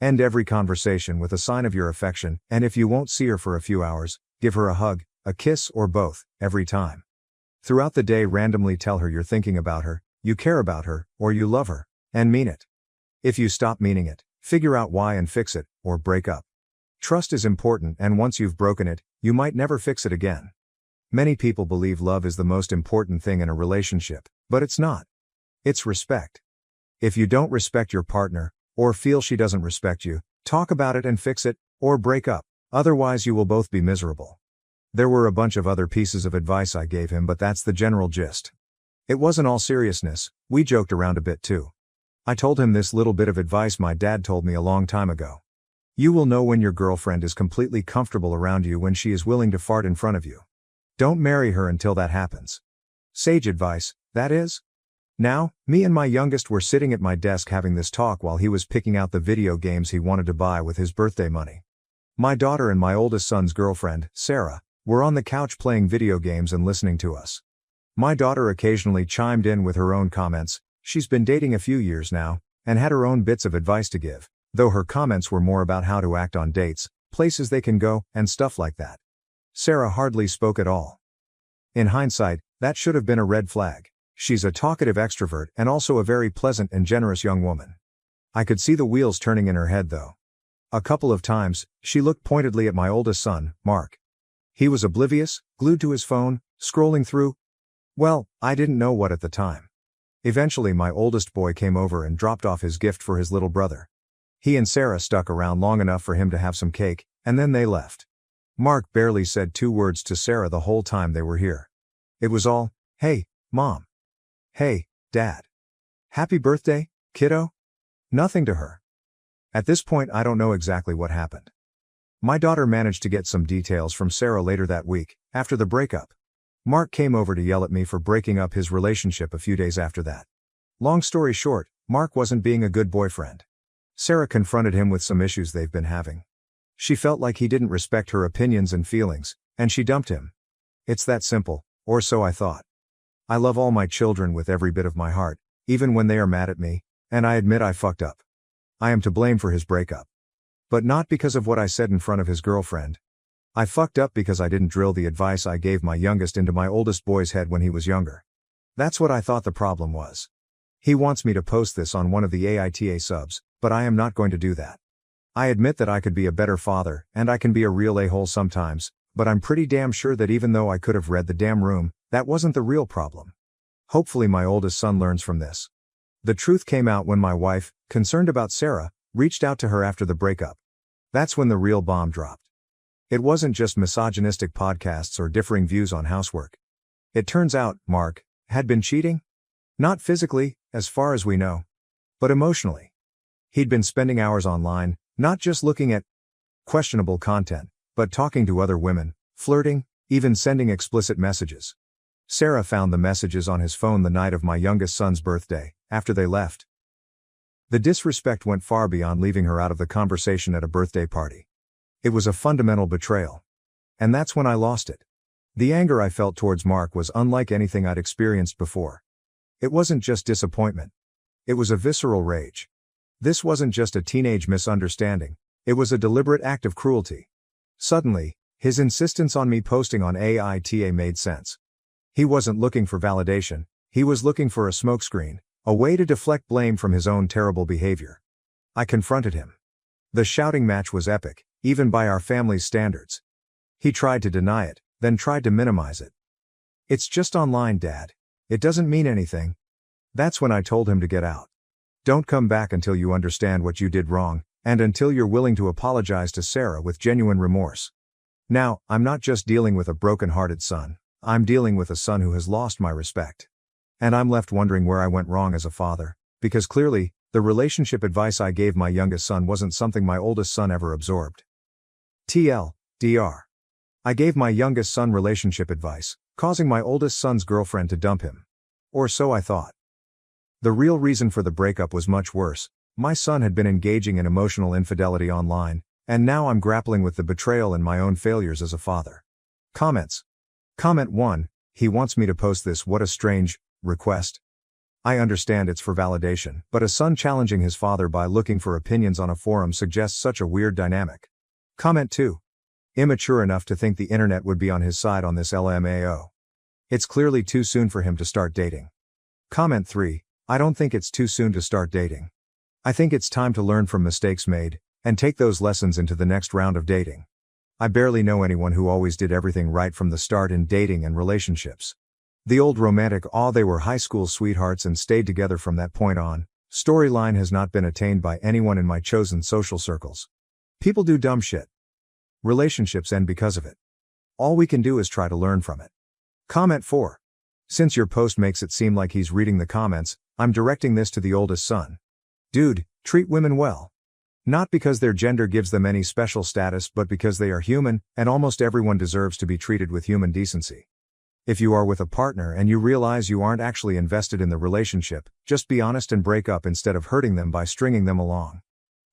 End every conversation with a sign of your affection, and if you won't see her for a few hours, give her a hug, a kiss, or both, every time. Throughout the day, randomly tell her you're thinking about her, you care about her, or you love her, and mean it. If you stop meaning it, figure out why and fix it, or break up. Trust is important, and once you've broken it, you might never fix it again. Many people believe love is the most important thing in a relationship, but it's not. It's respect. If you don't respect your partner, or feel she doesn't respect you, talk about it and fix it, or break up, otherwise you will both be miserable. There were a bunch of other pieces of advice I gave him, but that's the general gist. It wasn't all seriousness, we joked around a bit too. I told him this little bit of advice my dad told me a long time ago. You will know when your girlfriend is completely comfortable around you when she is willing to fart in front of you. Don't marry her until that happens. Sage advice, that is. Now, me and my youngest were sitting at my desk having this talk while he was picking out the video games he wanted to buy with his birthday money. My daughter and my oldest son's girlfriend, Sarah, were on the couch playing video games and listening to us. My daughter occasionally chimed in with her own comments. She's been dating a few years now, and had her own bits of advice to give, though her comments were more about how to act on dates, places they can go, and stuff like that. Sarah hardly spoke at all. In hindsight, that should have been a red flag. She's a talkative extrovert and also a very pleasant and generous young woman. I could see the wheels turning in her head though. A couple of times, she looked pointedly at my oldest son, Mark. He was oblivious, glued to his phone, scrolling through. Well, I didn't know what at the time. Eventually my oldest boy came over and dropped off his gift for his little brother. He and Sarah stuck around long enough for him to have some cake, and then they left. Mark barely said 2 words to Sarah the whole time they were here. It was all, "Hey, Mom. Hey, Dad. Happy birthday, kiddo?" Nothing to her. At this point I don't know exactly what happened. My daughter managed to get some details from Sarah later that week, after the breakup. Mark came over to yell at me for breaking up his relationship a few days after that. Long story short, Mark wasn't being a good boyfriend. Sarah confronted him with some issues they've been having. She felt like he didn't respect her opinions and feelings, and she dumped him. It's that simple, or so I thought. I love all my children with every bit of my heart, even when they are mad at me, and I admit I fucked up. I am to blame for his breakup. But not because of what I said in front of his girlfriend. I fucked up because I didn't drill the advice I gave my youngest into my oldest boy's head when he was younger. That's what I thought the problem was. He wants me to post this on one of the AITA subs, but I am not going to do that. I admit that I could be a better father, and I can be a real a-hole sometimes, but I'm pretty damn sure that even though I could have read the damn room, that wasn't the real problem. Hopefully my oldest son learns from this. The truth came out when my wife, concerned about Sarah, reached out to her after the breakup. That's when the real bomb dropped. It wasn't just misogynistic podcasts or differing views on housework. It turns out, Mark had been cheating? Not physically, as far as we know, but emotionally. He'd been spending hours online, not just looking at questionable content, but talking to other women, flirting, even sending explicit messages. Sarah found the messages on his phone the night of my youngest son's birthday, after they left. The disrespect went far beyond leaving her out of the conversation at a birthday party. It was a fundamental betrayal. And that's when I lost it. The anger I felt towards Mark was unlike anything I'd experienced before. It wasn't just disappointment. It was a visceral rage. This wasn't just a teenage misunderstanding, it was a deliberate act of cruelty. Suddenly, his insistence on me posting on AITA made sense. He wasn't looking for validation, he was looking for a smokescreen, a way to deflect blame from his own terrible behavior. I confronted him. The shouting match was epic, even by our family's standards. He tried to deny it, then tried to minimize it. "It's just online, Dad. It doesn't mean anything." That's when I told him to get out. Don't come back until you understand what you did wrong, and until you're willing to apologize to Sarah with genuine remorse. Now, I'm not just dealing with a broken-hearted son, I'm dealing with a son who has lost my respect. And I'm left wondering where I went wrong as a father, because clearly, the relationship advice I gave my youngest son wasn't something my oldest son ever absorbed. TLDR. I gave my youngest son relationship advice, causing my oldest son's girlfriend to dump him. Or so I thought. The real reason for the breakup was much worse. My son had been engaging in emotional infidelity online, and now I'm grappling with the betrayal and my own failures as a father. Comments. Comment 1, he wants me to post this. What a strange request. I understand it's for validation, but a son challenging his father by looking for opinions on a forum suggests such a weird dynamic. Comment 2. Immature enough to think the internet would be on his side on this LMAO. It's clearly too soon for him to start dating. Comment 3. I don't think it's too soon to start dating. I think it's time to learn from mistakes made, and take those lessons into the next round of dating. I barely know anyone who always did everything right from the start in dating and relationships. The old romantic they were high school sweethearts and stayed together from that point on storyline has not been attained by anyone in my chosen social circles. People do dumb shit. Relationships end because of it. All we can do is try to learn from it. Comment 4. Since your post makes it seem like he's reading the comments, I'm directing this to the oldest son. Dude, treat women well. Not because their gender gives them any special status, but because they are human, and almost everyone deserves to be treated with human decency. If you are with a partner and you realize you aren't actually invested in the relationship, just be honest and break up instead of hurting them by stringing them along.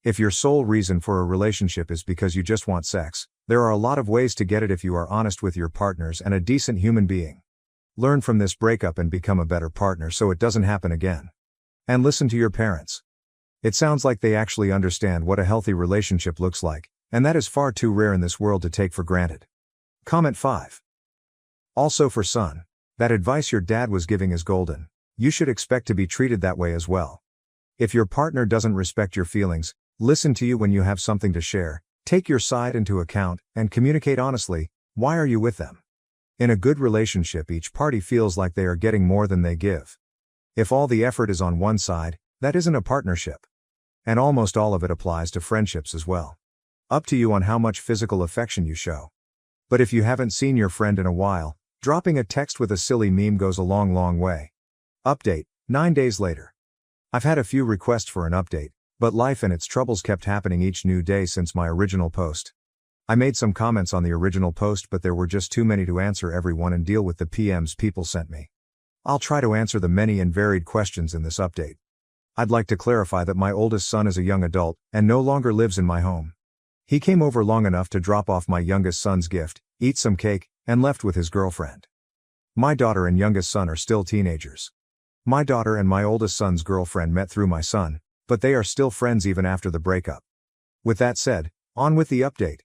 If your sole reason for a relationship is because you just want sex, there are a lot of ways to get it if you are honest with your partners and a decent human being. Learn from this breakup and become a better partner so it doesn't happen again. And listen to your parents. It sounds like they actually understand what a healthy relationship looks like, and that is far too rare in this world to take for granted. Comment 5. Also for son, that advice your dad was giving is golden. You should expect to be treated that way as well. If your partner doesn't respect your feelings, listen to you when you have something to share, take your side into account, and communicate honestly, why are you with them? In a good relationship, each party feels like they are getting more than they give. If all the effort is on one side, that isn't a partnership. And almost all of it applies to friendships as well. Up to you on how much physical affection you show. But if you haven't seen your friend in a while, dropping a text with a silly meme goes a long way. Update, 9 days later. I've had a few requests for an update, but life and its troubles kept happening each new day since my original post. I made some comments on the original post, but there were just too many to answer everyone and deal with the PMs people sent me. I'll try to answer the many and varied questions in this update. I'd like to clarify that my oldest son is a young adult and no longer lives in my home. He came over long enough to drop off my youngest son's gift, eat some cake, and left with his girlfriend. My daughter and youngest son are still teenagers. My daughter and my oldest son's girlfriend met through my son, but they are still friends even after the breakup. With that said, on with the update.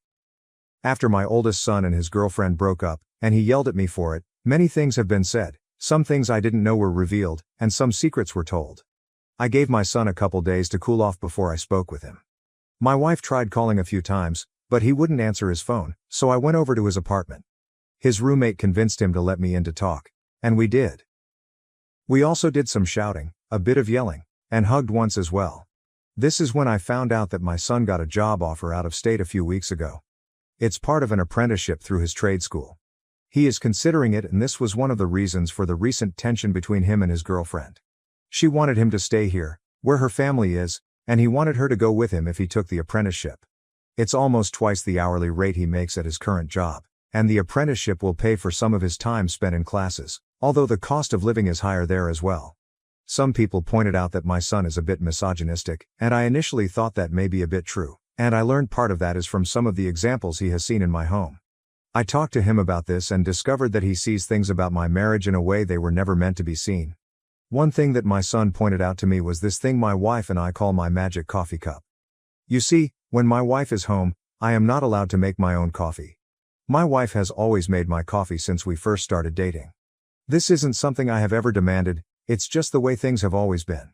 After my oldest son and his girlfriend broke up, and he yelled at me for it, many things have been said, some things I didn't know were revealed, and some secrets were told. I gave my son a couple days to cool off before I spoke with him. My wife tried calling a few times, but he wouldn't answer his phone, so I went over to his apartment. His roommate convinced him to let me in to talk, and we did. We also did some shouting, a bit of yelling, and hugged once as well. This is when I found out that my son got a job offer out of state a few weeks ago. It's part of an apprenticeship through his trade school. He is considering it, and this was one of the reasons for the recent tension between him and his girlfriend. She wanted him to stay here, where her family is, and he wanted her to go with him if he took the apprenticeship. It's almost twice the hourly rate he makes at his current job, and the apprenticeship will pay for some of his time spent in classes, although the cost of living is higher there as well. Some people pointed out that my son is a bit misogynistic, and I initially thought that may be a bit true, and I learned part of that is from some of the examples he has seen in my home. I talked to him about this and discovered that he sees things about my marriage in a way they were never meant to be seen. One thing that my son pointed out to me was this thing my wife and I call my magic coffee cup. You see, when my wife is home, I am not allowed to make my own coffee. My wife has always made my coffee since we first started dating. This isn't something I have ever demanded, it's just the way things have always been.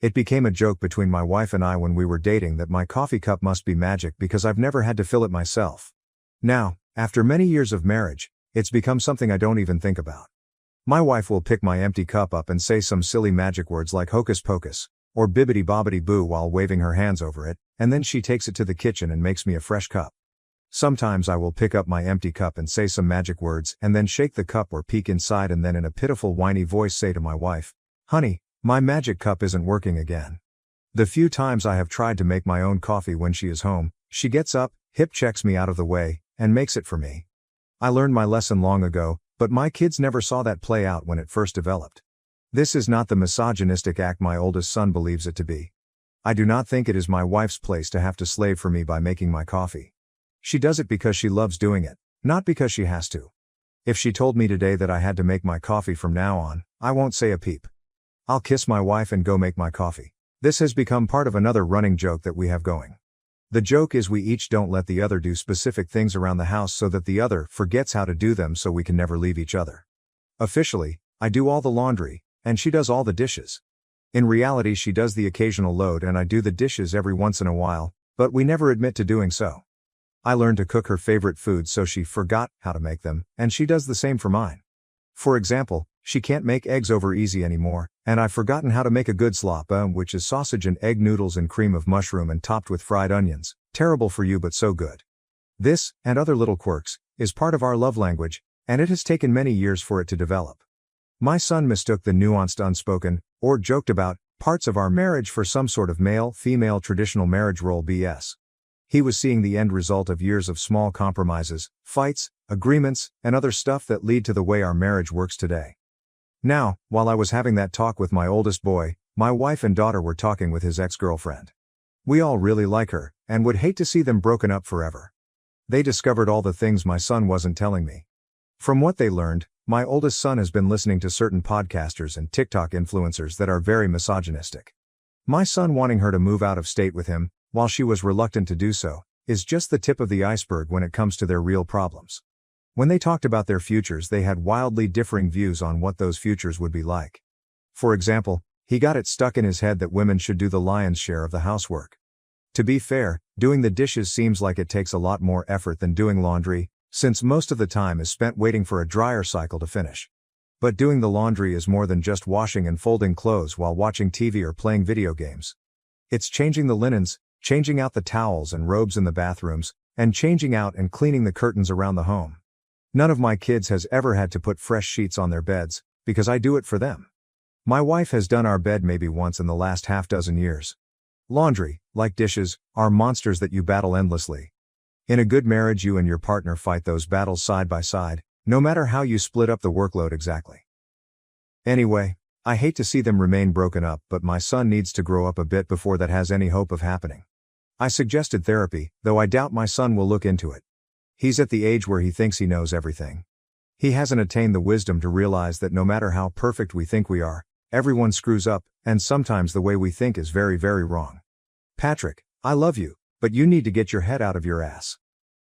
It became a joke between my wife and I when we were dating that my coffee cup must be magic because I've never had to fill it myself. Now, after many years of marriage, it's become something I don't even think about. My wife will pick my empty cup up and say some silly magic words like hocus pocus, or bibbidi bobbidi boo while waving her hands over it, and then she takes it to the kitchen and makes me a fresh cup. Sometimes I will pick up my empty cup and say some magic words and then shake the cup or peek inside and then in a pitiful whiny voice say to my wife, "Honey, my magic cup isn't working again." The few times I have tried to make my own coffee when she is home, she gets up, hip checks me out of the way, and makes it for me. I learned my lesson long ago, but my kids never saw that play out when it first developed. This is not the misogynistic act my oldest son believes it to be. I do not think it is my wife's place to have to slave for me by making my coffee. She does it because she loves doing it, not because she has to. If she told me today that I had to make my coffee from now on, I won't say a peep. I'll kiss my wife and go make my coffee. This has become part of another running joke that we have going. The joke is we each don't let the other do specific things around the house so that the other forgets how to do them so we can never leave each other. Officially, I do all the laundry, and she does all the dishes. In reality, she does the occasional load and I do the dishes every once in a while, but we never admit to doing so. I learned to cook her favorite foods so she forgot how to make them, and she does the same for mine. For example, she can't make eggs over easy anymore, and I've forgotten how to make a good slop, which is sausage and egg noodles and cream of mushroom and topped with fried onions. Terrible for you but so good. This, and other little quirks, is part of our love language, and it has taken many years for it to develop. My son mistook the nuanced unspoken, or joked about, parts of our marriage for some sort of male-female traditional marriage role BS. He was seeing the end result of years of small compromises, fights, agreements, and other stuff that lead to the way our marriage works today. Now, while I was having that talk with my oldest boy, my wife and daughter were talking with his ex-girlfriend. We all really like her, and would hate to see them broken up forever. They discovered all the things my son wasn't telling me. From what they learned, my oldest son has been listening to certain podcasters and TikTok influencers that are very misogynistic. My son wanting her to move out of state with him, while she was reluctant to do so, is just the tip of the iceberg when it comes to their real problems. When they talked about their futures, they had wildly differing views on what those futures would be like. For example, he got it stuck in his head that women should do the lion's share of the housework. To be fair, doing the dishes seems like it takes a lot more effort than doing laundry, since most of the time is spent waiting for a dryer cycle to finish. But doing the laundry is more than just washing and folding clothes while watching TV or playing video games. It's changing the linens, changing out the towels and robes in the bathrooms, and changing out and cleaning the curtains around the home. None of my kids has ever had to put fresh sheets on their beds, because I do it for them. My wife has done our bed maybe once in the last half dozen years. Laundry, like dishes, are monsters that you battle endlessly. In a good marriage, you and your partner fight those battles side by side, no matter how you split up the workload exactly. Anyway, I hate to see them remain broken up, but my son needs to grow up a bit before that has any hope of happening. I suggested therapy, though I doubt my son will look into it. He's at the age where he thinks he knows everything. He hasn't attained the wisdom to realize that no matter how perfect we think we are, everyone screws up, and sometimes the way we think is very, very wrong. Patrick, I love you, but you need to get your head out of your ass.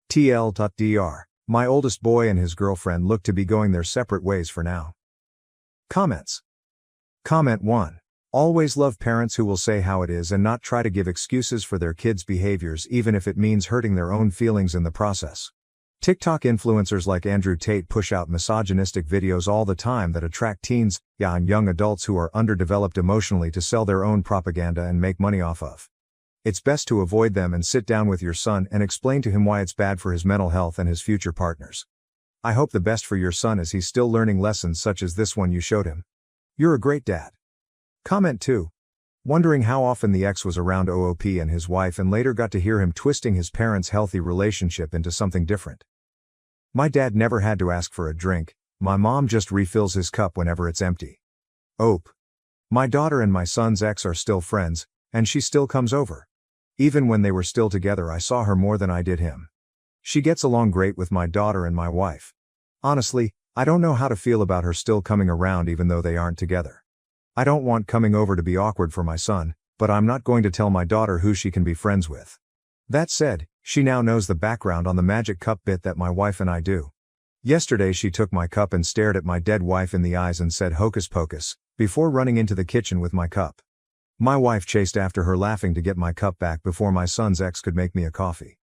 TL.dr. My oldest boy and his girlfriend look to be going their separate ways for now. Comments. Comment 1. Always love parents who will say how it is and not try to give excuses for their kids' behaviors even if it means hurting their own feelings in the process. TikTok influencers like Andrew Tate push out misogynistic videos all the time that attract teens, and young adults who are underdeveloped emotionally to sell their own propaganda and make money off of. It's best to avoid them and sit down with your son and explain to him why it's bad for his mental health and his future partners. I hope the best for your son as he's still learning lessons such as this one you showed him. You're a great dad. Comment 2. Wondering how often the ex was around OOP and his wife and later got to hear him twisting his parents' healthy relationship into something different. My dad never had to ask for a drink, my mom just refills his cup whenever it's empty. OOP. My daughter and my son's ex are still friends, and she still comes over. Even when they were still together, I saw her more than I did him. She gets along great with my daughter and my wife. Honestly, I don't know how to feel about her still coming around even though they aren't together. I don't want coming over to be awkward for my son, but I'm not going to tell my daughter who she can be friends with. That said, she now knows the background on the magic cup bit that my wife and I do. Yesterday she took my cup and stared at my dead wife in the eyes and said hocus pocus, before running into the kitchen with my cup. My wife chased after her laughing to get my cup back before my son's ex could make me a coffee.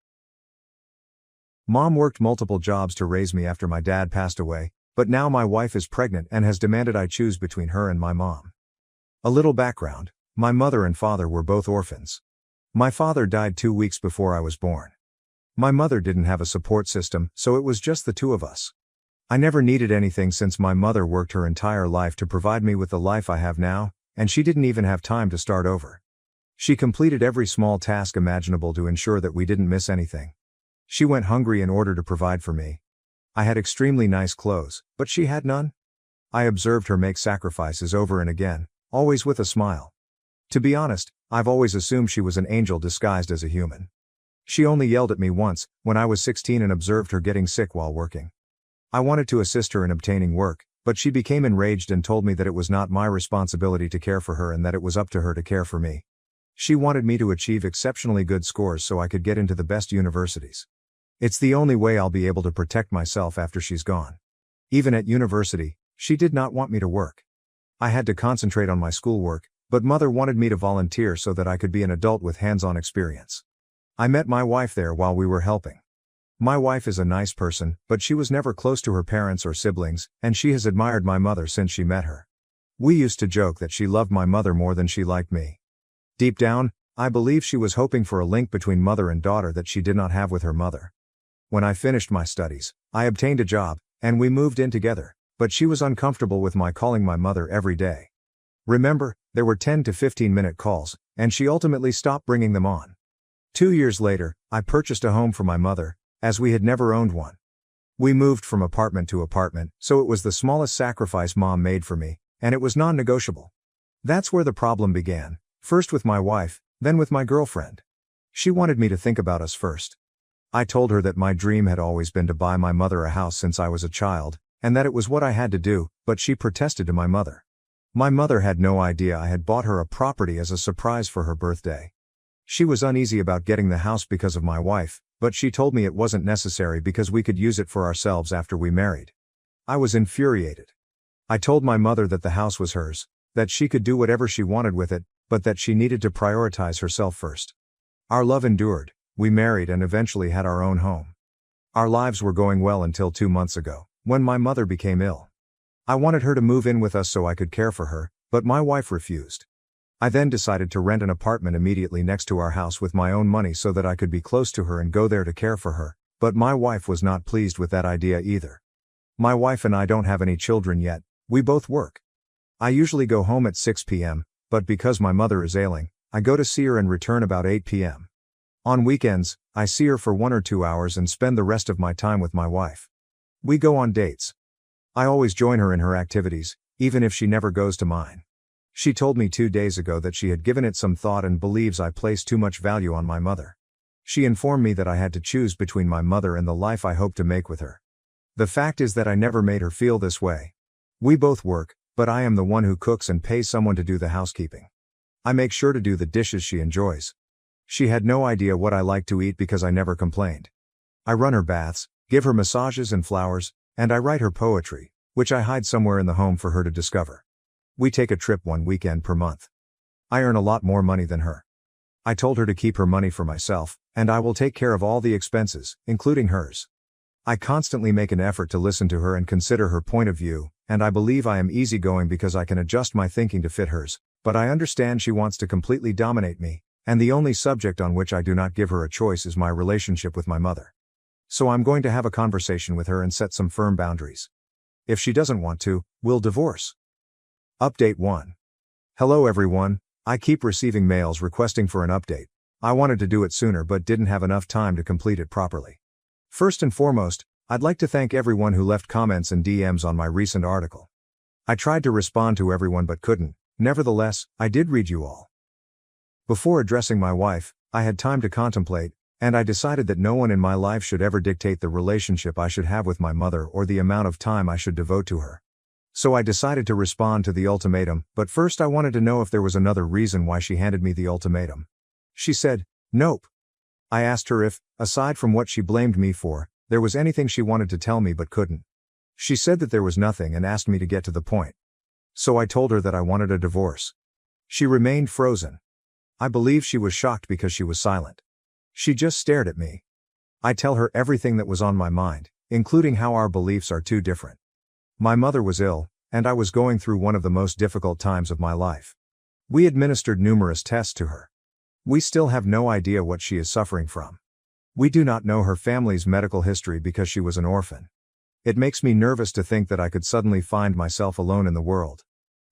Mom worked multiple jobs to raise me after my dad passed away, but now my wife is pregnant and has demanded I choose between her and my mom. A little background, my mother and father were both orphans. My father died 2 weeks before I was born. My mother didn't have a support system, so it was just the two of us. I never needed anything since my mother worked her entire life to provide me with the life I have now, and she didn't even have time to start over. She completed every small task imaginable to ensure that we didn't miss anything. She went hungry in order to provide for me. I had extremely nice clothes, but she had none. I observed her make sacrifices over and again, always with a smile. To be honest, I've always assumed she was an angel disguised as a human. She only yelled at me once, when I was 16 and observed her getting sick while working. I wanted to assist her in obtaining work, but she became enraged and told me that it was not my responsibility to care for her and that it was up to her to care for me. She wanted me to achieve exceptionally good scores so I could get into the best universities. It's the only way I'll be able to protect myself after she's gone. Even at university, she did not want me to work. I had to concentrate on my schoolwork, but mother wanted me to volunteer so that I could be an adult with hands-on experience. I met my wife there while we were helping. My wife is a nice person, but she was never close to her parents or siblings, and she has admired my mother since she met her. We used to joke that she loved my mother more than she liked me. Deep down, I believe she was hoping for a link between mother and daughter that she did not have with her mother. When I finished my studies, I obtained a job, and we moved in together, but she was uncomfortable with my calling my mother every day. Remember, there were 10 to 15-minute calls, and she ultimately stopped bringing them on. 2 years later, I purchased a home for my mother, as we had never owned one. We moved from apartment to apartment, so it was the smallest sacrifice Mom made for me, and it was non-negotiable. That's where the problem began, first with my wife, then with my girlfriend. She wanted me to think about us first. I told her that my dream had always been to buy my mother a house since I was a child, and that it was what I had to do, but she protested to my mother. My mother had no idea I had bought her a property as a surprise for her birthday. She was uneasy about getting the house because of my wife, but she told me it wasn't necessary because we could use it for ourselves after we married. I was infuriated. I told my mother that the house was hers, that she could do whatever she wanted with it, but that she needed to prioritize herself first. Our love endured, we married and eventually had our own home. Our lives were going well until 2 months ago, when my mother became ill. I wanted her to move in with us so I could care for her, but my wife refused. I then decided to rent an apartment immediately next to our house with my own money so that I could be close to her and go there to care for her, but my wife was not pleased with that idea either. My wife and I don't have any children yet, we both work. I usually go home at 6 p.m., but because my mother is ailing, I go to see her and return about 8 p.m. On weekends, I see her for 1 or 2 hours and spend the rest of my time with my wife. We go on dates. I always join her in her activities, even if she never goes to mine. She told me 2 days ago that she had given it some thought and believes I place too much value on my mother. She informed me that I had to choose between my mother and the life I hope to make with her. The fact is that I never made her feel this way. We both work, but I am the one who cooks and pays someone to do the housekeeping. I make sure to do the dishes she enjoys. She had no idea what I like to eat because I never complained. I run her baths, give her massages and flowers, and I write her poetry, which I hide somewhere in the home for her to discover. We take a trip 1 weekend per month. I earn a lot more money than her. I told her to keep her money for myself, and I will take care of all the expenses, including hers. I constantly make an effort to listen to her and consider her point of view, and I believe I am easygoing because I can adjust my thinking to fit hers, but I understand she wants to completely dominate me, and the only subject on which I do not give her a choice is my relationship with my mother. So I'm going to have a conversation with her and set some firm boundaries. If she doesn't want to, we'll divorce. Update 1. Hello everyone, I keep receiving mails requesting for an update. I wanted to do it sooner but didn't have enough time to complete it properly. First and foremost, I'd like to thank everyone who left comments and DMs on my recent article. I tried to respond to everyone but couldn't, nevertheless, I did read you all. Before addressing my wife, I had time to contemplate, and I decided that no one in my life should ever dictate the relationship I should have with my mother or the amount of time I should devote to her. So I decided to respond to the ultimatum, but first I wanted to know if there was another reason why she handed me the ultimatum. She said, "Nope." I asked her if, aside from what she blamed me for, there was anything she wanted to tell me but couldn't. She said that there was nothing and asked me to get to the point. So I told her that I wanted a divorce. She remained frozen. I believe she was shocked because she was silent. She just stared at me. I tell her everything that was on my mind, including how our beliefs are too different. My mother was ill, and I was going through one of the most difficult times of my life. We administered numerous tests to her. We still have no idea what she is suffering from. We do not know her family's medical history because she was an orphan. It makes me nervous to think that I could suddenly find myself alone in the world.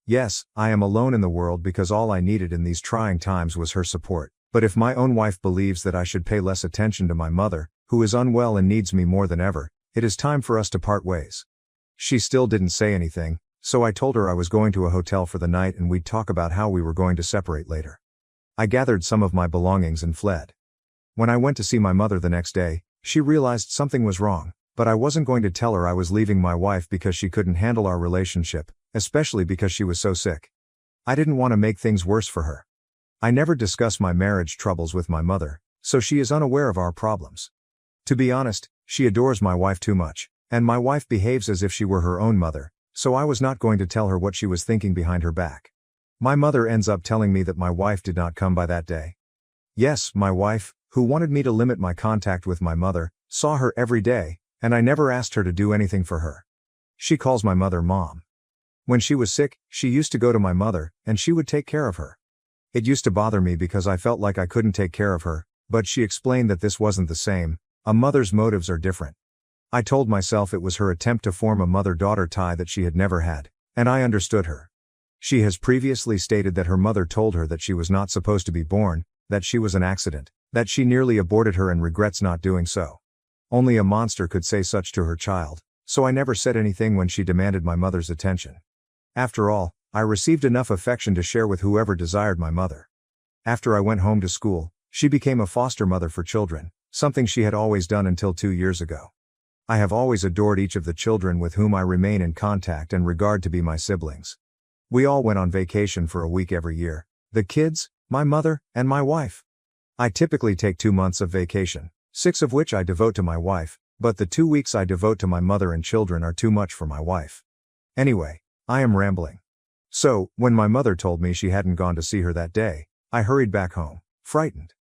Yes, I am alone in the world because all I needed in these trying times was her support, but if my own wife believes that I should pay less attention to my mother, who is unwell and needs me more than ever, it is time for us to part ways. She still didn't say anything, so I told her I was going to a hotel for the night and we'd talk about how we were going to separate later. I gathered some of my belongings and fled. When I went to see my mother the next day, she realized something was wrong, but I wasn't going to tell her I was leaving my wife because she couldn't handle our relationship, especially because she was so sick. I didn't want to make things worse for her. I never discuss my marriage troubles with my mother, so she is unaware of our problems. To be honest, she adores my wife too much, and my wife behaves as if she were her own mother, so I was not going to tell her what she was thinking behind her back. My mother ends up telling me that my wife did not come by that day. Yes, my wife, who wanted me to limit my contact with my mother, saw her every day, and I never asked her to do anything for her. She calls my mother Mom. When she was sick, she used to go to my mother, and she would take care of her. It used to bother me because I felt like I couldn't take care of her, but she explained that this wasn't the same, A mother's motives are different. I told myself it was her attempt to form a mother-daughter tie that she had never had, and I understood her. She has previously stated that her mother told her that she was not supposed to be born, that she was an accident, that she nearly aborted her and regrets not doing so. Only a monster could say such to her child, so I never said anything when she demanded my mother's attention. After all, I received enough affection to share with whoever desired my mother. After I went home to school, she became a foster mother for children, something she had always done until 2 years ago. I have always adored each of the children with whom I remain in contact and regard to be my siblings. We all went on vacation for a week every year, the kids, my mother, and my wife. I typically take 2 months of vacation, 6 of which I devote to my wife, but the 2 weeks I devote to my mother and children are too much for my wife. Anyway, I am rambling. So, when my mother told me she hadn't gone to see her that day, I hurried back home, frightened.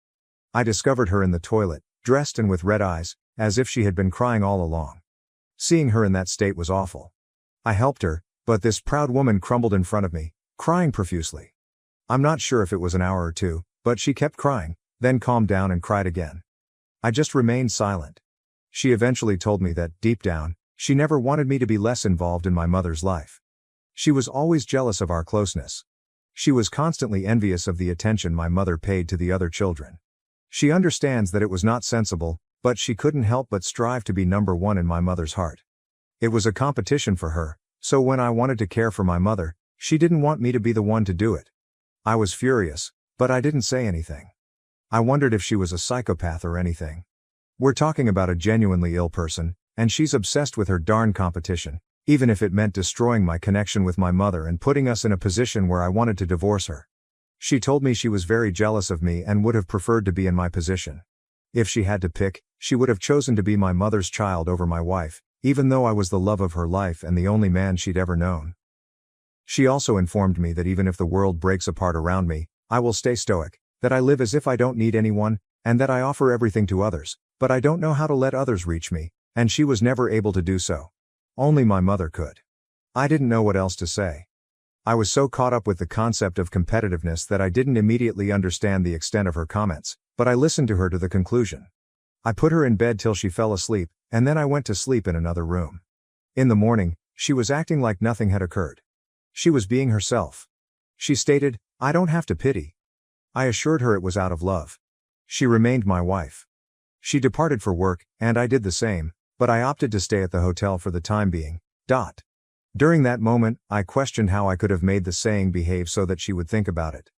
I discovered her in the toilet, dressed and with red eyes, as if she had been crying all along. Seeing her in that state was awful. I helped her, but this proud woman crumbled in front of me, crying profusely. I'm not sure if it was an hour or 2, but she kept crying, then calmed down and cried again. I just remained silent. She eventually told me that, deep down, she never wanted me to be less involved in my mother's life. She was always jealous of our closeness. She was constantly envious of the attention my mother paid to the other children. She understands that it was not sensible, but she couldn't help but strive to be number one in my mother's heart. It was a competition for her, so when I wanted to care for my mother, she didn't want me to be the one to do it. I was furious, but I didn't say anything. I wondered if she was a psychopath or anything. We're talking about a genuinely ill person, and she's obsessed with her darn competition, even if it meant destroying my connection with my mother and putting us in a position where I wanted to divorce her. She told me she was very jealous of me and would have preferred to be in my position. If she had to pick, she would have chosen to be my mother's child over my wife, even though I was the love of her life and the only man she'd ever known. She also informed me that even if the world breaks apart around me, I will stay stoic, that I live as if I don't need anyone, and that I offer everything to others, but I don't know how to let others reach me, and she was never able to do so. Only my mother could. I didn't know what else to say. I was so caught up with the concept of competitiveness that I didn't immediately understand the extent of her comments, but I listened to her to the conclusion. I put her in bed till she fell asleep, and then I went to sleep in another room. In the morning, she was acting like nothing had occurred. She was being herself. She stated, "I don't have to pity." I assured her it was out of love. She remained my wife. She departed for work, and I did the same, but I opted to stay at the hotel for the time being. During that moment, I questioned how I could have made the saying behave so that she would think about it.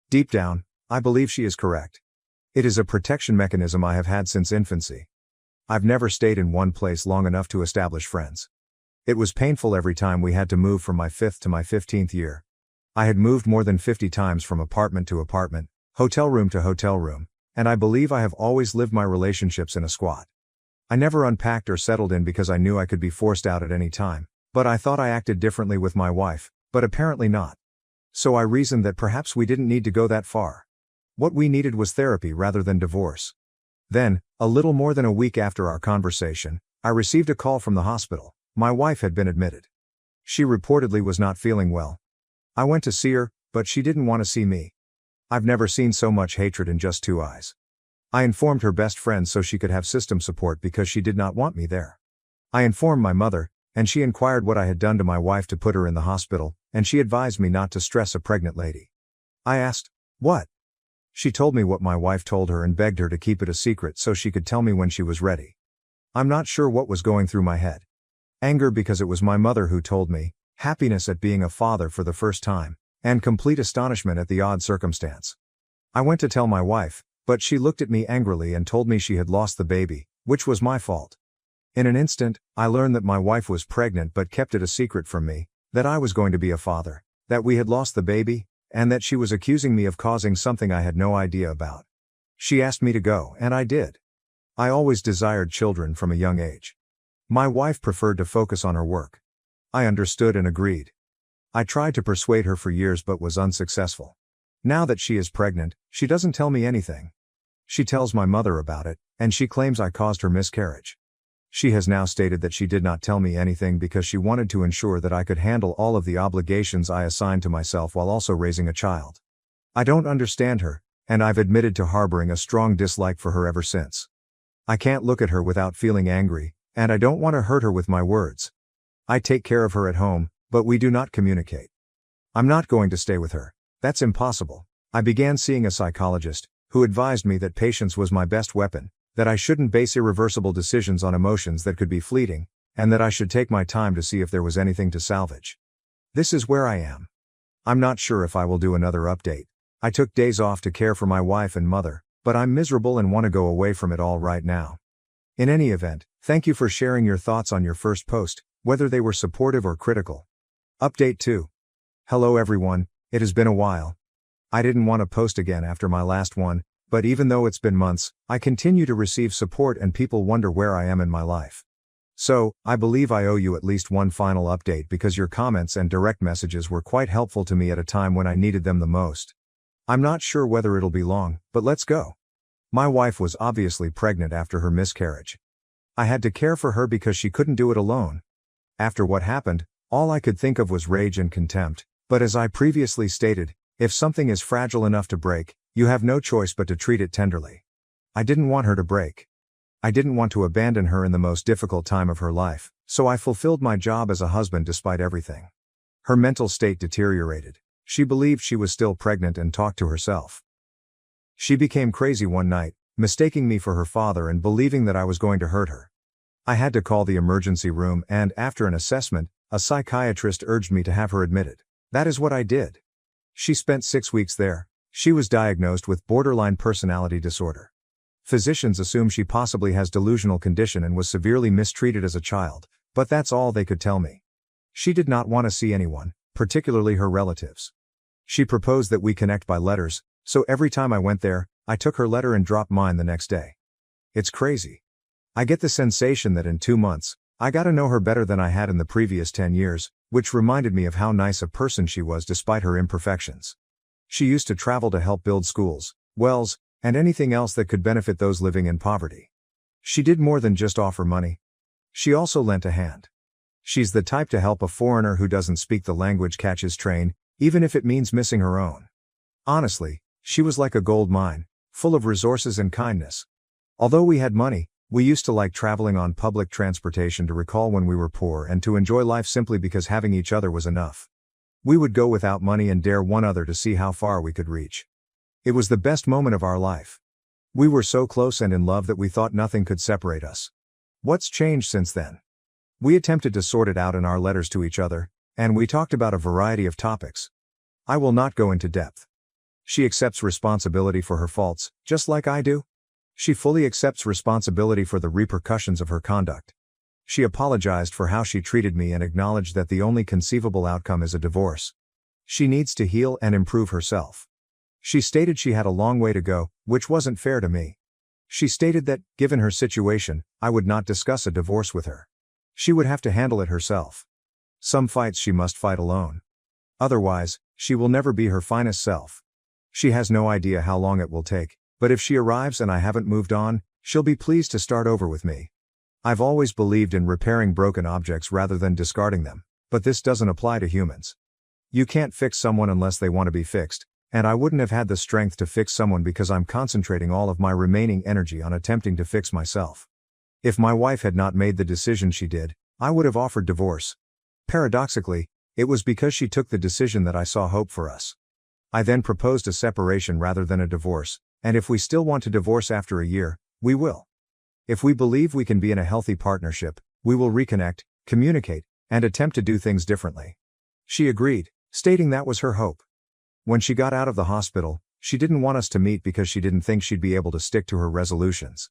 Deep down, I believe she is correct. It is a protection mechanism I have had since infancy. I've never stayed in one place long enough to establish friends. It was painful every time we had to move from my 5th to my 15th year. I had moved more than 50 times from apartment to apartment, hotel room to hotel room, and I believe I have always lived my relationships in a squat. I never unpacked or settled in because I knew I could be forced out at any time, but I thought I acted differently with my wife, but apparently not. So I reasoned that perhaps we didn't need to go that far. What we needed was therapy rather than divorce. Then, a little more than a week after our conversation, I received a call from the hospital. My wife had been admitted. She reportedly was not feeling well. I went to see her, but she didn't want to see me. I've never seen so much hatred in just 2 eyes. I informed her best friend so she could have system support because she did not want me there. I informed my mother, and she inquired what I had done to my wife to put her in the hospital, and she advised me not to stress a pregnant lady. I asked, "What?" She told me what my wife told her and begged her to keep it a secret so she could tell me when she was ready. I'm not sure what was going through my head. Anger because it was my mother who told me, happiness at being a father for the first time, and complete astonishment at the odd circumstance. I went to tell my wife, but she looked at me angrily and told me she had lost the baby, which was my fault. In an instant, I learned that my wife was pregnant but kept it a secret from me, that I was going to be a father, that we had lost the baby, and that she was accusing me of causing something I had no idea about. She asked me to go, and I did. I always desired children from a young age. My wife preferred to focus on her work. I understood and agreed. I tried to persuade her for years but was unsuccessful. Now that she is pregnant, she doesn't tell me anything. She tells my mother about it, and she claims I caused her miscarriage. She has now stated that she did not tell me anything because she wanted to ensure that I could handle all of the obligations I assigned to myself while also raising a child. I don't understand her, and I've admitted to harboring a strong dislike for her ever since. I can't look at her without feeling angry, and I don't want to hurt her with my words. I take care of her at home, but we do not communicate. I'm not going to stay with her. That's impossible. I began seeing a psychologist, who advised me that patience was my best weapon, that I shouldn't base irreversible decisions on emotions that could be fleeting, and that I should take my time to see if there was anything to salvage. This is where I am. I'm not sure if I will do another update. I took days off to care for my wife and mother, but I'm miserable and want to go away from it all right now. In any event, thank you for sharing your thoughts on your first post, whether they were supportive or critical. Update 2. Hello everyone, it has been a while. I didn't want to post again after my last one, but even though it's been months, I continue to receive support and people wonder where I am in my life. So, I believe I owe you at least one final update because your comments and direct messages were quite helpful to me at a time when I needed them the most. I'm not sure whether it'll be long, but let's go. My wife was obviously pregnant after her miscarriage. I had to care for her because she couldn't do it alone. After what happened, all I could think of was rage and contempt, but as I previously stated, if something is fragile enough to break, you have no choice but to treat it tenderly. I didn't want her to break. I didn't want to abandon her in the most difficult time of her life, so I fulfilled my job as a husband despite everything. Her mental state deteriorated. She believed she was still pregnant and talked to herself. She became crazy one night, mistaking me for her father and believing that I was going to hurt her. I had to call the emergency room and, after an assessment, a psychiatrist urged me to have her admitted. That is what I did. She spent 6 weeks there. She was diagnosed with borderline personality disorder. Physicians assume she possibly has delusional condition and was severely mistreated as a child, but that's all they could tell me. She did not want to see anyone, particularly her relatives. She proposed that we connect by letters, so every time I went there, I took her letter and dropped mine the next day. It's crazy. I get the sensation that in 2 months, I got to know her better than I had in the previous 10 years, which reminded me of how nice a person she was despite her imperfections. She used to travel to help build schools, wells, and anything else that could benefit those living in poverty. She did more than just offer money. She also lent a hand. She's the type to help a foreigner who doesn't speak the language catch his train, even if it means missing her own. Honestly, she was like a gold mine, full of resources and kindness. Although we had money, we used to like traveling on public transportation to recall when we were poor and to enjoy life simply because having each other was enough. We would go without money and dare one another to see how far we could reach. It was the best moment of our life. We were so close and in love that we thought nothing could separate us. What's changed since then? We attempted to sort it out in our letters to each other, and we talked about a variety of topics. I will not go into depth. She accepts responsibility for her faults, just like I do. She fully accepts responsibility for the repercussions of her conduct. She apologized for how she treated me and acknowledged that the only conceivable outcome is a divorce. She needs to heal and improve herself. She stated she had a long way to go, which wasn't fair to me. She stated that, given her situation, I would not discuss a divorce with her. She would have to handle it herself. Some fights she must fight alone. Otherwise, she will never be her finest self. She has no idea how long it will take, but if she arrives and I haven't moved on, she'll be pleased to start over with me. I've always believed in repairing broken objects rather than discarding them, but this doesn't apply to humans. You can't fix someone unless they want to be fixed, and I wouldn't have had the strength to fix someone because I'm concentrating all of my remaining energy on attempting to fix myself. If my wife had not made the decision she did, I would have offered divorce. Paradoxically, it was because she took the decision that I saw hope for us. I then proposed a separation rather than a divorce, and if we still want to divorce after a year, we will. If we believe we can be in a healthy partnership, we will reconnect, communicate, and attempt to do things differently. She agreed, stating that was her hope. When she got out of the hospital, she didn't want us to meet because she didn't think she'd be able to stick to her resolutions.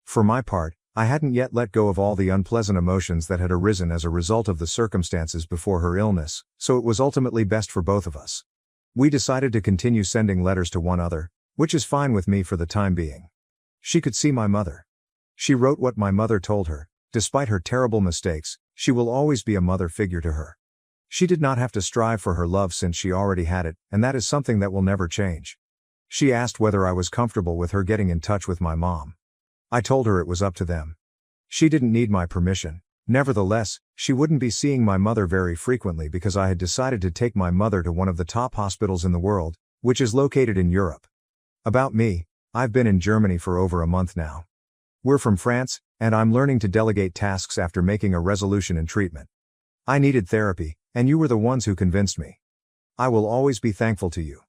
For my part, I hadn't yet let go of all the unpleasant emotions that had arisen as a result of the circumstances before her illness, so it was ultimately best for both of us. We decided to continue sending letters to one another, which is fine with me for the time being. She could see my mother. She wrote what my mother told her: despite her terrible mistakes, she will always be a mother figure to her. She did not have to strive for her love since she already had it, and that is something that will never change. She asked whether I was comfortable with her getting in touch with my mom. I told her it was up to them. She didn't need my permission. Nevertheless, she wouldn't be seeing my mother very frequently because I had decided to take my mother to one of the top hospitals in the world, which is located in Europe. About me, I've been in Germany for over a month now. We're from France, and I'm learning to delegate tasks after making a resolution in treatment. I needed therapy, and you were the ones who convinced me. I will always be thankful to you.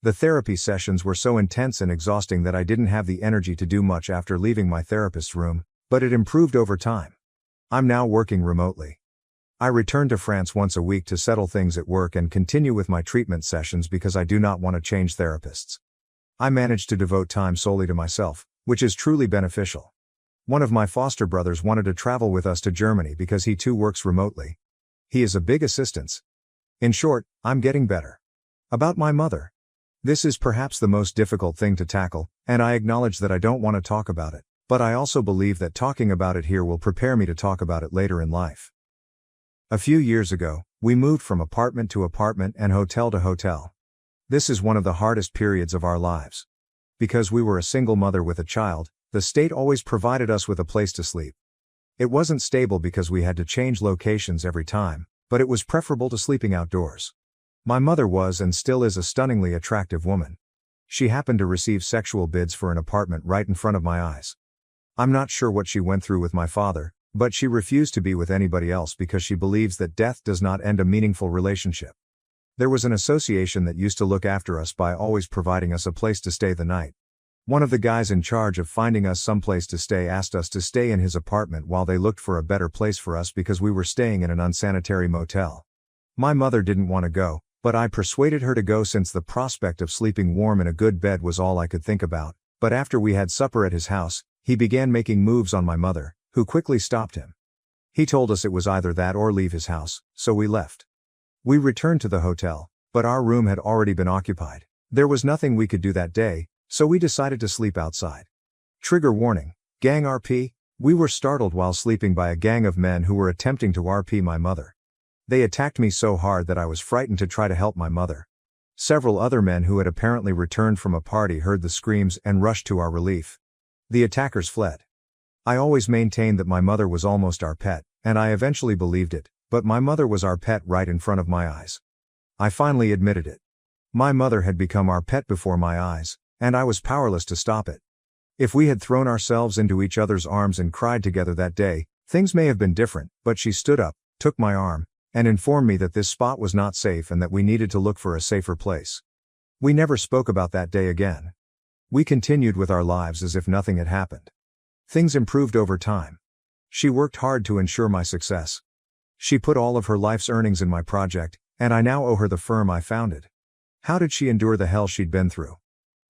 The therapy sessions were so intense and exhausting that I didn't have the energy to do much after leaving my therapist's room, but it improved over time. I'm now working remotely. I return to France once a week to settle things at work and continue with my treatment sessions because I do not want to change therapists. I managed to devote time solely to myself, which is truly beneficial. One of my foster brothers wanted to travel with us to Germany because he too works remotely. He is a big assistance. In short, I'm getting better. About my mother. This is perhaps the most difficult thing to tackle, and I acknowledge that I don't want to talk about it, but I also believe that talking about it here will prepare me to talk about it later in life. A few years ago, we moved from apartment to apartment and hotel to hotel. This is one of the hardest periods of our lives. Because we were a single mother with a child, the state always provided us with a place to sleep. It wasn't stable because we had to change locations every time, but it was preferable to sleeping outdoors. My mother was and still is a stunningly attractive woman. She happened to receive sexual bids for an apartment right in front of my eyes. I'm not sure what she went through with my father, but she refused to be with anybody else because she believes that death does not end a meaningful relationship. There was an association that used to look after us by always providing us a place to stay the night. One of the guys in charge of finding us someplace to stay asked us to stay in his apartment while they looked for a better place for us because we were staying in an unsanitary motel. My mother didn't want to go, but I persuaded her to go since the prospect of sleeping warm in a good bed was all I could think about. But after we had supper at his house, he began making moves on my mother, who quickly stopped him. He told us it was either that or leave his house, so we left. We returned to the hotel, but our room had already been occupied. There was nothing we could do that day, so we decided to sleep outside. Trigger warning, gang RP, we were startled while sleeping by a gang of men who were attempting to RP my mother. They attacked me so hard that I was frightened to try to help my mother. Several other men who had apparently returned from a party heard the screams and rushed to our relief. The attackers fled. I always maintained that my mother was almost our pet, and I eventually believed it, but my mother was our pet right in front of my eyes. I finally admitted it. My mother had become our pet before my eyes, and I was powerless to stop it. If we had thrown ourselves into each other's arms and cried together that day, things may have been different, but she stood up, took my arm, and informed me that this spot was not safe and that we needed to look for a safer place. We never spoke about that day again. We continued with our lives as if nothing had happened. Things improved over time. She worked hard to ensure my success. She put all of her life's earnings in my project, and I now owe her the firm I founded. How did she endure the hell she'd been through?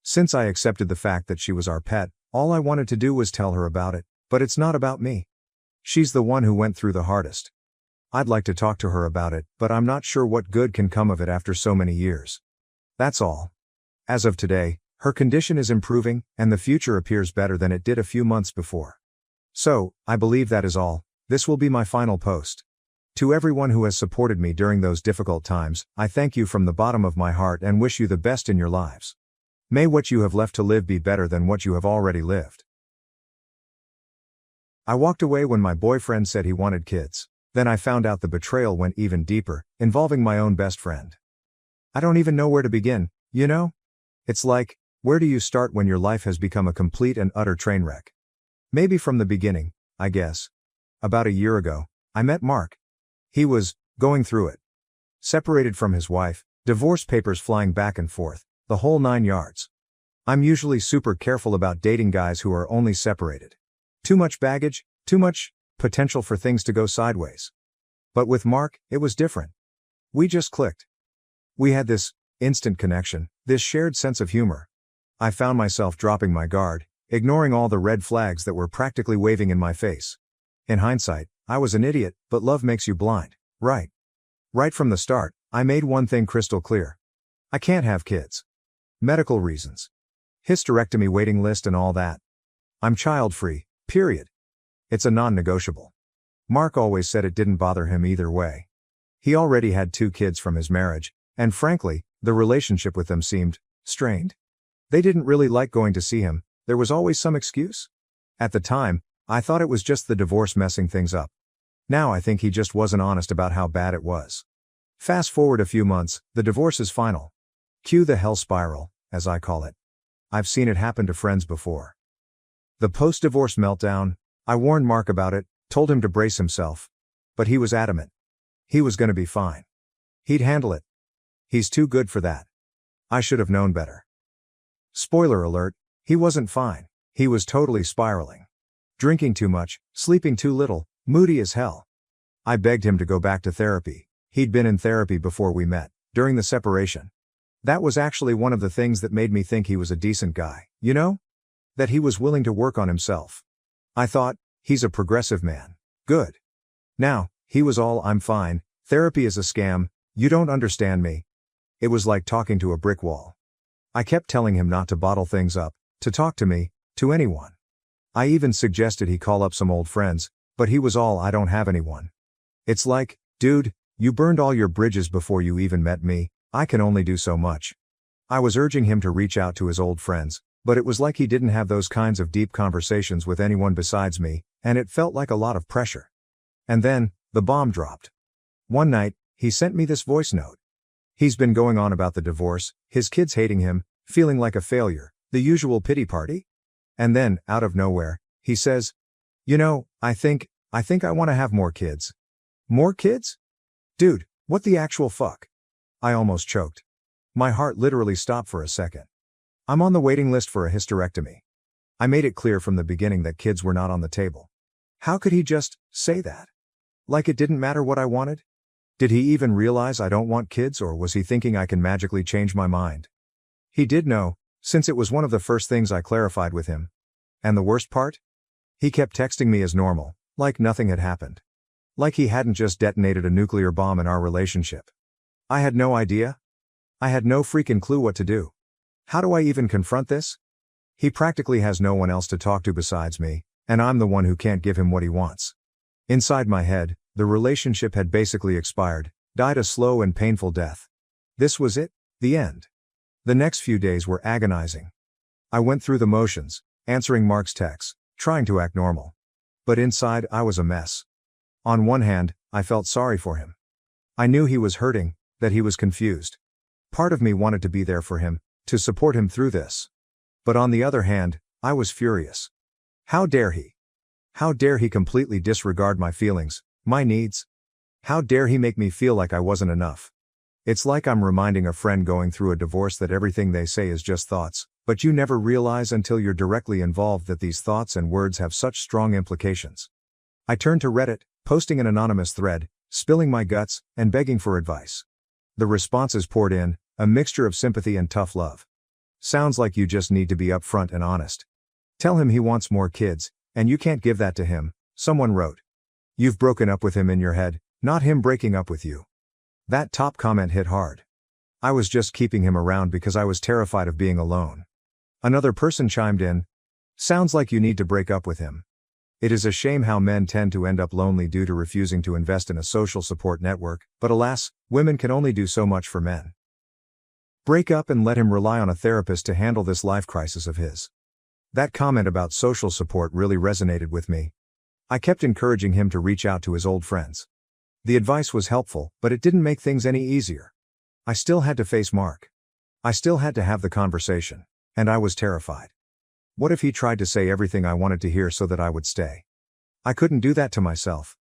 Since I accepted the fact that she was our pet, all I wanted to do was tell her about it, but it's not about me. She's the one who went through the hardest. I'd like to talk to her about it, but I'm not sure what good can come of it after so many years. That's all. As of today, her condition is improving, and the future appears better than it did a few months before. So, I believe that is all. This will be my final post. To everyone who has supported me during those difficult times, I thank you from the bottom of my heart and wish you the best in your lives. May what you have left to live be better than what you have already lived. I walked away when my boyfriend said he wanted kids. Then I found out the betrayal went even deeper, involving my own best friend. I don't even know where to begin, you know? It's like, where do you start when your life has become a complete and utter train wreck? Maybe from the beginning, I guess. About a year ago, I met Mark. He was going through it. Separated from his wife, divorce papers flying back and forth, the whole 9 yards. I'm usually super careful about dating guys who are only separated. Too much baggage, too much potential for things to go sideways. But with Mark, it was different. We just clicked. We had this instant connection, this shared sense of humor. I found myself dropping my guard, ignoring all the red flags that were practically waving in my face. In hindsight, I was an idiot, but love makes you blind, right? Right from the start, I made one thing crystal clear. I can't have kids. Medical reasons. Hysterectomy waiting list and all that. I'm child-free, period. It's a non-negotiable. Mark always said it didn't bother him either way. He already had 2 kids from his marriage, and frankly, the relationship with them seemed strained. They didn't really like going to see him, there was always some excuse. At the time, I thought it was just the divorce messing things up. Now I think he just wasn't honest about how bad it was. Fast forward a few months, the divorce is final. Cue the hell spiral, as I call it. I've seen it happen to friends before. The post-divorce meltdown. I warned Mark about it, told him to brace himself. But he was adamant. He was gonna be fine. He'd handle it. He's too good for that. I should have known better. Spoiler alert, he wasn't fine. He was totally spiraling. Drinking too much, sleeping too little, moody as hell. I begged him to go back to therapy. He'd been in therapy before we met, during the separation. That was actually one of the things that made me think he was a decent guy, you know? That he was willing to work on himself. I thought, he's a progressive man. Good. Now, he was all "I'm fine, therapy is a scam, you don't understand me." It was like talking to a brick wall. I kept telling him not to bottle things up, to talk to me, to anyone. I even suggested he call up some old friends, but he was all "I don't have anyone." It's like, dude, you burned all your bridges before you even met me, I can only do so much. I was urging him to reach out to his old friends, but it was like he didn't have those kinds of deep conversations with anyone besides me, and it felt like a lot of pressure. And then, the bomb dropped. One night, he sent me this voice note. He's been going on about the divorce, his kids hating him, feeling like a failure, the usual pity party. And then, out of nowhere, he says, "You know, I think I want to have more kids." More kids? Dude, what the actual fuck? I almost choked. My heart literally stopped for a second. I'm on the waiting list for a hysterectomy. I made it clear from the beginning that kids were not on the table. How could he just say that? Like it didn't matter what I wanted? Did he even realize I don't want kids, or was he thinking I can magically change my mind? He did know, since it was one of the first things I clarified with him. And the worst part? He kept texting me as normal, like nothing had happened. Like he hadn't just detonated a nuclear bomb in our relationship. I had no idea. I had no freaking clue what to do. How do I even confront this? He practically has no one else to talk to besides me, and I'm the one who can't give him what he wants. Inside my head, the relationship had basically expired, died a slow and painful death. This was it, the end. The next few days were agonizing. I went through the motions, answering Mark's texts, trying to act normal. But inside, I was a mess. On one hand, I felt sorry for him. I knew he was hurting, that he was confused. Part of me wanted to be there for him, to support him through this. But on the other hand, I was furious. How dare he? How dare he completely disregard my feelings, my needs? How dare he make me feel like I wasn't enough? It's like I'm reminding a friend going through a divorce that everything they say is just thoughts, but you never realize until you're directly involved that these thoughts and words have such strong implications. I turned to Reddit, posting an anonymous thread, spilling my guts, and begging for advice. The responses poured in, a mixture of sympathy and tough love. Sounds like you just need to be upfront and honest. Tell him he wants more kids, and you can't give that to him, someone wrote. You've broken up with him in your head, not him breaking up with you. That top comment hit hard. I was just keeping him around because I was terrified of being alone. Another person chimed in. Sounds like you need to break up with him. It is a shame how men tend to end up lonely due to refusing to invest in a social support network, but alas, women can only do so much for men. Break up and let him rely on a therapist to handle this life crisis of his. That comment about social support really resonated with me. I kept encouraging him to reach out to his old friends. The advice was helpful, but it didn't make things any easier. I still had to face Mark. I still had to have the conversation, and I was terrified. What if he tried to say everything I wanted to hear so that I would stay? I couldn't do that to myself.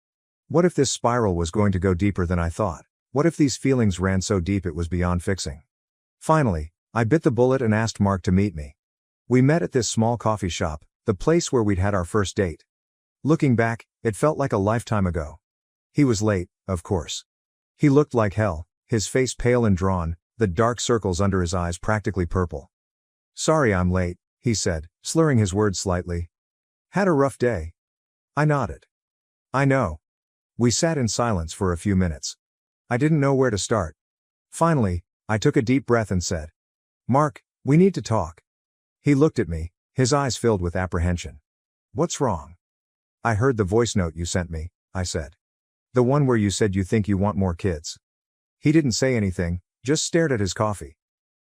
What if this spiral was going to go deeper than I thought? What if these feelings ran so deep it was beyond fixing? Finally, I bit the bullet and asked Mark to meet me. We met at this small coffee shop, the place where we'd had our first date. Looking back, it felt like a lifetime ago. He was late, of course. He looked like hell, his face pale and drawn, the dark circles under his eyes practically purple. Sorry I'm late, he said, slurring his words slightly. Had a rough day. I nodded. I know. We sat in silence for a few minutes. I didn't know where to start. Finally, I took a deep breath and said, Mark, we need to talk. He looked at me, his eyes filled with apprehension. What's wrong? I heard the voice note you sent me, I said. The one where you said you think you want more kids. He didn't say anything, just stared at his coffee.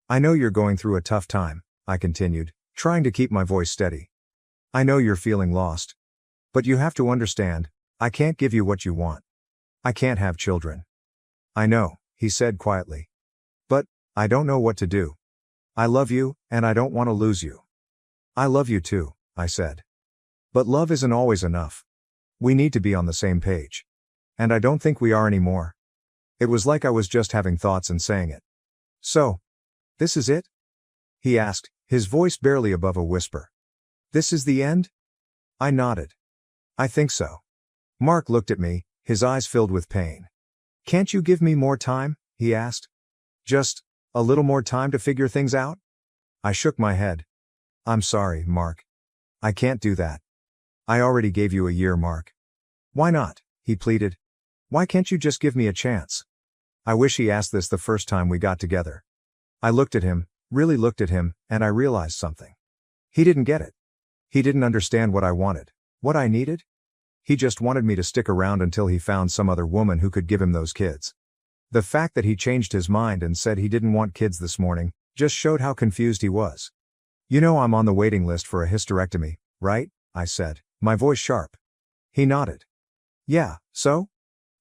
I know you're going through a tough time, I continued, trying to keep my voice steady. I know you're feeling lost. But you have to understand, I can't give you what you want. I can't have children. I know, he said quietly. But, I don't know what to do. I love you, and I don't want to lose you. I love you too, I said. But love isn't always enough. We need to be on the same page. And I don't think we are anymore. It was like I was just having thoughts and saying it. So, this is it? He asked, his voice barely above a whisper. This is the end? I nodded. I think so. Mark looked at me, his eyes filled with pain. Can't you give me more time? He asked. Just a little more time to figure things out? I shook my head. I'm sorry, Mark. I can't do that. I already gave you a year, Mark. Why not? He pleaded. Why can't you just give me a chance? I wish he asked this the first time we got together. I looked at him, really looked at him, and I realized something. He didn't get it. He didn't understand what I wanted, what I needed. He just wanted me to stick around until he found some other woman who could give him those kids. The fact that he changed his mind and said he didn't want kids this morning just showed how confused he was. You know I'm on the waiting list for a hysterectomy, right? I said, my voice sharp. He nodded. Yeah, so?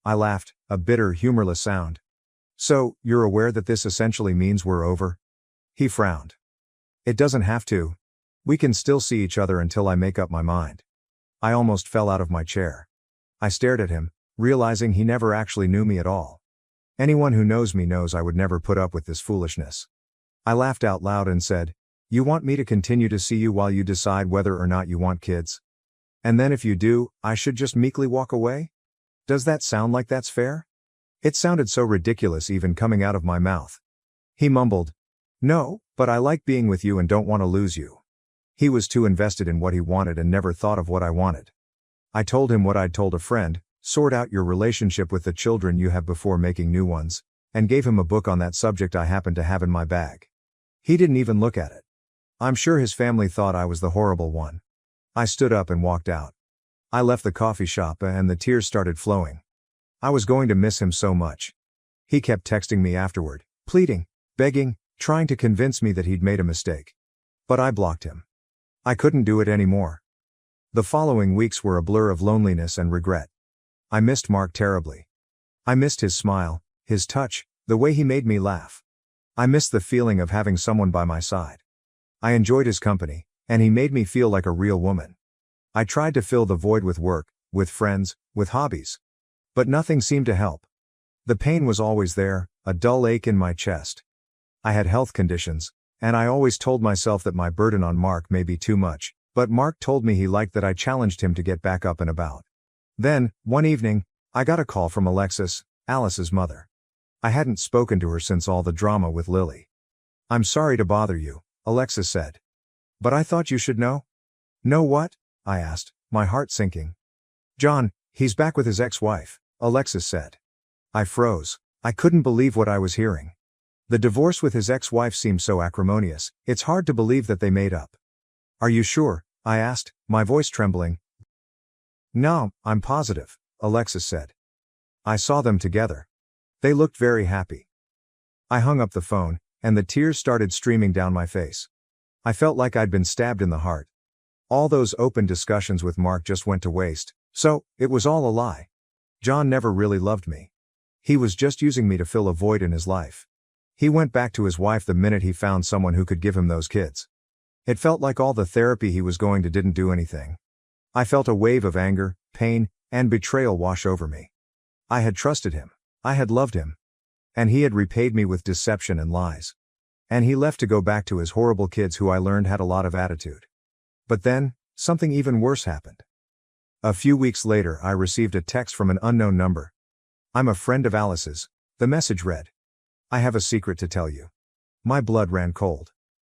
I laughed, a bitter, humorless sound. So, you're aware that this essentially means we're over? He frowned. It doesn't have to. We can still see each other until I make up my mind. I almost fell out of my chair. I stared at him, realizing he never actually knew me at all. Anyone who knows me knows I would never put up with this foolishness. I laughed out loud and said, you want me to continue to see you while you decide whether or not you want kids? And then if you do, I should just meekly walk away? Does that sound like that's fair? It sounded so ridiculous even coming out of my mouth. He mumbled, no, but I like being with you and don't want to lose you. He was too invested in what he wanted and never thought of what I wanted. I told him what I'd told a friend, sort out your relationship with the children you have before making new ones, and gave him a book on that subject I happened to have in my bag. He didn't even look at it. I'm sure his family thought I was the horrible one. I stood up and walked out. I left the coffee shop and the tears started flowing. I was going to miss him so much. He kept texting me afterward, pleading, begging, trying to convince me that he'd made a mistake. But I blocked him. I couldn't do it anymore. The following weeks were a blur of loneliness and regret. I missed Mark terribly. I missed his smile, his touch, the way he made me laugh. I missed the feeling of having someone by my side. I enjoyed his company, and he made me feel like a real woman. I tried to fill the void with work, with friends, with hobbies. But nothing seemed to help. The pain was always there, a dull ache in my chest. I had health conditions, and I always told myself that my burden on Mark may be too much, but Mark told me he liked that I challenged him to get back up and about. Then, one evening, I got a call from Alexis, Alice's mother. I hadn't spoken to her since all the drama with Lily. I'm sorry to bother you, Alexis said. But I thought you should know. Know what? I asked, my heart sinking. John, he's back with his ex-wife, Alexis said. I froze. I couldn't believe what I was hearing. The divorce with his ex-wife seemed so acrimonious, it's hard to believe that they made up. Are you sure? I asked, my voice trembling. No, I'm positive, Alexis said. I saw them together. They looked very happy. I hung up the phone, and the tears started streaming down my face. I felt like I'd been stabbed in the heart. All those open discussions with Mark just went to waste, so it was all a lie. John never really loved me. He was just using me to fill a void in his life. He went back to his wife the minute he found someone who could give him those kids. It felt like all the therapy he was going to didn't do anything. I felt a wave of anger, pain, and betrayal wash over me. I had trusted him. I had loved him. And he had repaid me with deception and lies. And he left to go back to his horrible kids who I learned had a lot of attitude. But then, something even worse happened. A few weeks later I received a text from an unknown number. I'm a friend of Alice's, the message read. I have a secret to tell you. My blood ran cold.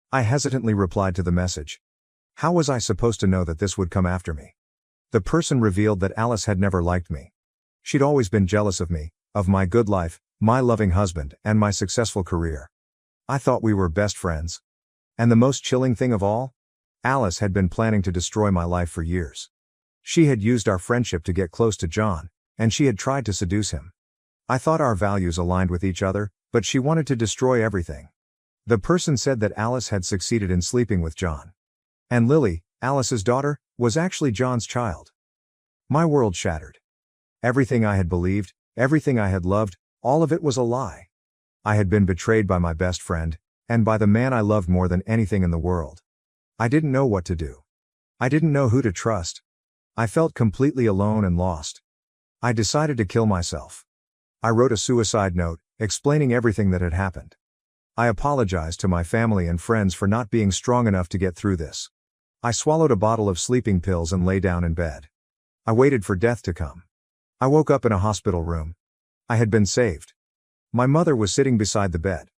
I hesitantly replied to the message. How was I supposed to know that this would come after me? The person revealed that Alice had never liked me. She'd always been jealous of me, of my good life, my loving husband, and my successful career. I thought we were best friends. And the most chilling thing of all? Alice had been planning to destroy my life for years. She had used our friendship to get close to John, and she had tried to seduce him. I thought our values aligned with each other, but she wanted to destroy everything. The person said that Alice had succeeded in sleeping with John. And Lily, Alice's daughter, was actually John's child. My world shattered. Everything I had believed, everything I had loved, all of it was a lie. I had been betrayed by my best friend, and by the man I loved more than anything in the world. I didn't know what to do. I didn't know who to trust. I felt completely alone and lost. I decided to kill myself. I wrote a suicide note, explaining everything that had happened. I apologized to my family and friends for not being strong enough to get through this. I swallowed a bottle of sleeping pills and lay down in bed. I waited for death to come. I woke up in a hospital room. I had been saved. My mother was sitting beside the bed.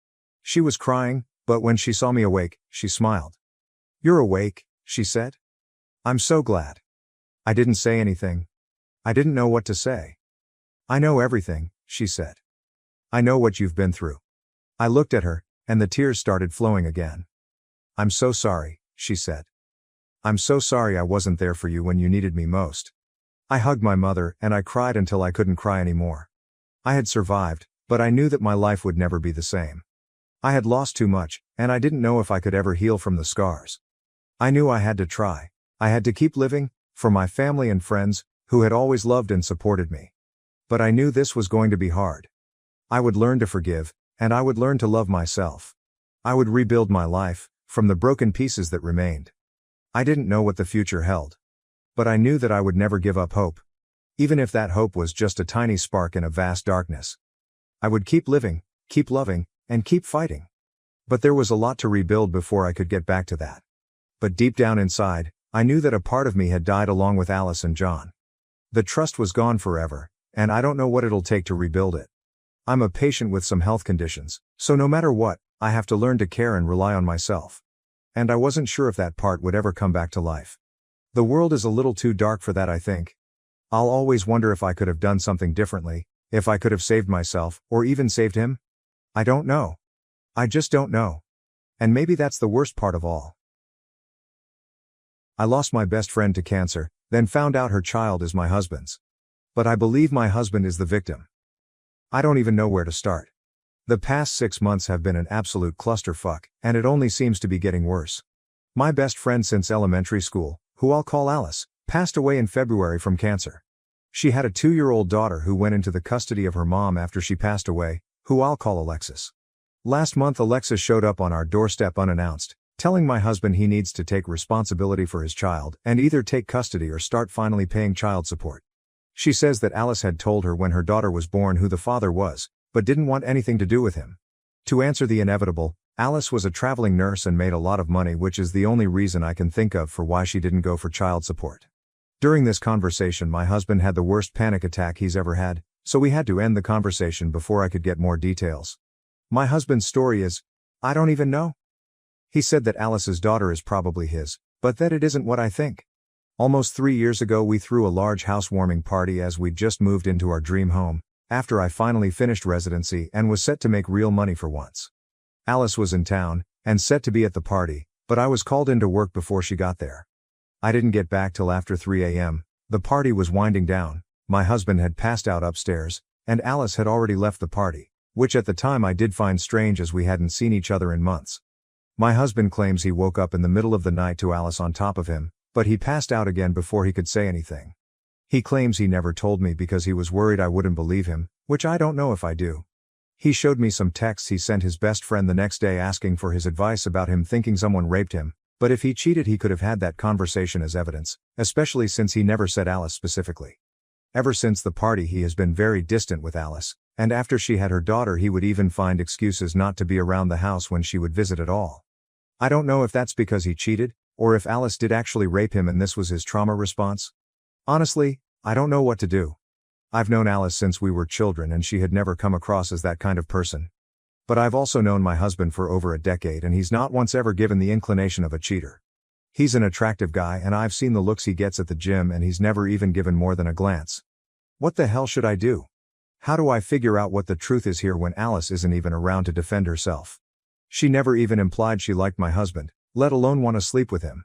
She was crying, but when she saw me awake, she smiled. "You're awake," she said. "I'm so glad." I didn't say anything. I didn't know what to say. "I know everything," she said. "I know what you've been through." I looked at her, and the tears started flowing again. "I'm so sorry," she said. "I'm so sorry I wasn't there for you when you needed me most." I hugged my mother, and I cried until I couldn't cry anymore. I had survived, but I knew that my life would never be the same. I had lost too much, and I didn't know if I could ever heal from the scars. I knew I had to try. I had to keep living, for my family and friends, who had always loved and supported me. But I knew this was going to be hard. I would learn to forgive, and I would learn to love myself. I would rebuild my life, from the broken pieces that remained. I didn't know what the future held. But I knew that I would never give up hope. Even if that hope was just a tiny spark in a vast darkness. I would keep living, keep loving, and keep fighting. But there was a lot to rebuild before I could get back to that. But deep down inside, I knew that a part of me had died along with Alice and John. The trust was gone forever, and I don't know what it'll take to rebuild it. I'm a patient with some health conditions, so no matter what, I have to learn to care and rely on myself. And I wasn't sure if that part would ever come back to life. The world is a little too dark for that, I think. I'll always wonder if I could have done something differently, if I could have saved myself, or even saved him. I don't know. I just don't know. And maybe that's the worst part of all. I lost my best friend to cancer, then found out her child is my husband's. But I believe my husband is the victim. I don't even know where to start. The past 6 months have been an absolute clusterfuck, and it only seems to be getting worse. My best friend since elementary school, who I'll call Alice, passed away in February from cancer. She had a 2-year-old daughter who went into the custody of her mom after she passed away, who I'll call Alexis. Last month Alexis showed up on our doorstep unannounced, telling my husband he needs to take responsibility for his child and either take custody or start finally paying child support. She says that Alice had told her when her daughter was born who the father was, but didn't want anything to do with him. To answer the inevitable, Alice was a traveling nurse and made a lot of money, which is the only reason I can think of for why she didn't go for child support. During this conversation my husband had the worst panic attack he's ever had, so we had to end the conversation before I could get more details. My husband's story is, I don't even know. He said that Alice's daughter is probably his, but that it isn't what I think. Almost 3 years ago we threw a large housewarming party as we'd just moved into our dream home, after I finally finished residency and was set to make real money for once. Alice was in town, and set to be at the party, but I was called into work before she got there. I didn't get back till after 3 a.m., the party was winding down, my husband had passed out upstairs, and Alice had already left the party, which at the time I did find strange as we hadn't seen each other in months. My husband claims he woke up in the middle of the night to Alice on top of him, but he passed out again before he could say anything. He claims he never told me because he was worried I wouldn't believe him, which I don't know if I do. He showed me some texts he sent his best friend the next day asking for his advice about him thinking someone raped him, but if he cheated he could have had that conversation as evidence, especially since he never said Alice specifically. Ever since the party he has been very distant with Alice, and after she had her daughter he would even find excuses not to be around the house when she would visit at all. I don't know if that's because he cheated, or if Alice did actually rape him and this was his trauma response. Honestly, I don't know what to do. I've known Alice since we were children and she had never come across as that kind of person. But I've also known my husband for over a decade and he's not once ever given the inclination of a cheater. He's an attractive guy and I've seen the looks he gets at the gym and he's never even given more than a glance. What the hell should I do? How do I figure out what the truth is here when Alice isn't even around to defend herself? She never even implied she liked my husband, let alone want to sleep with him.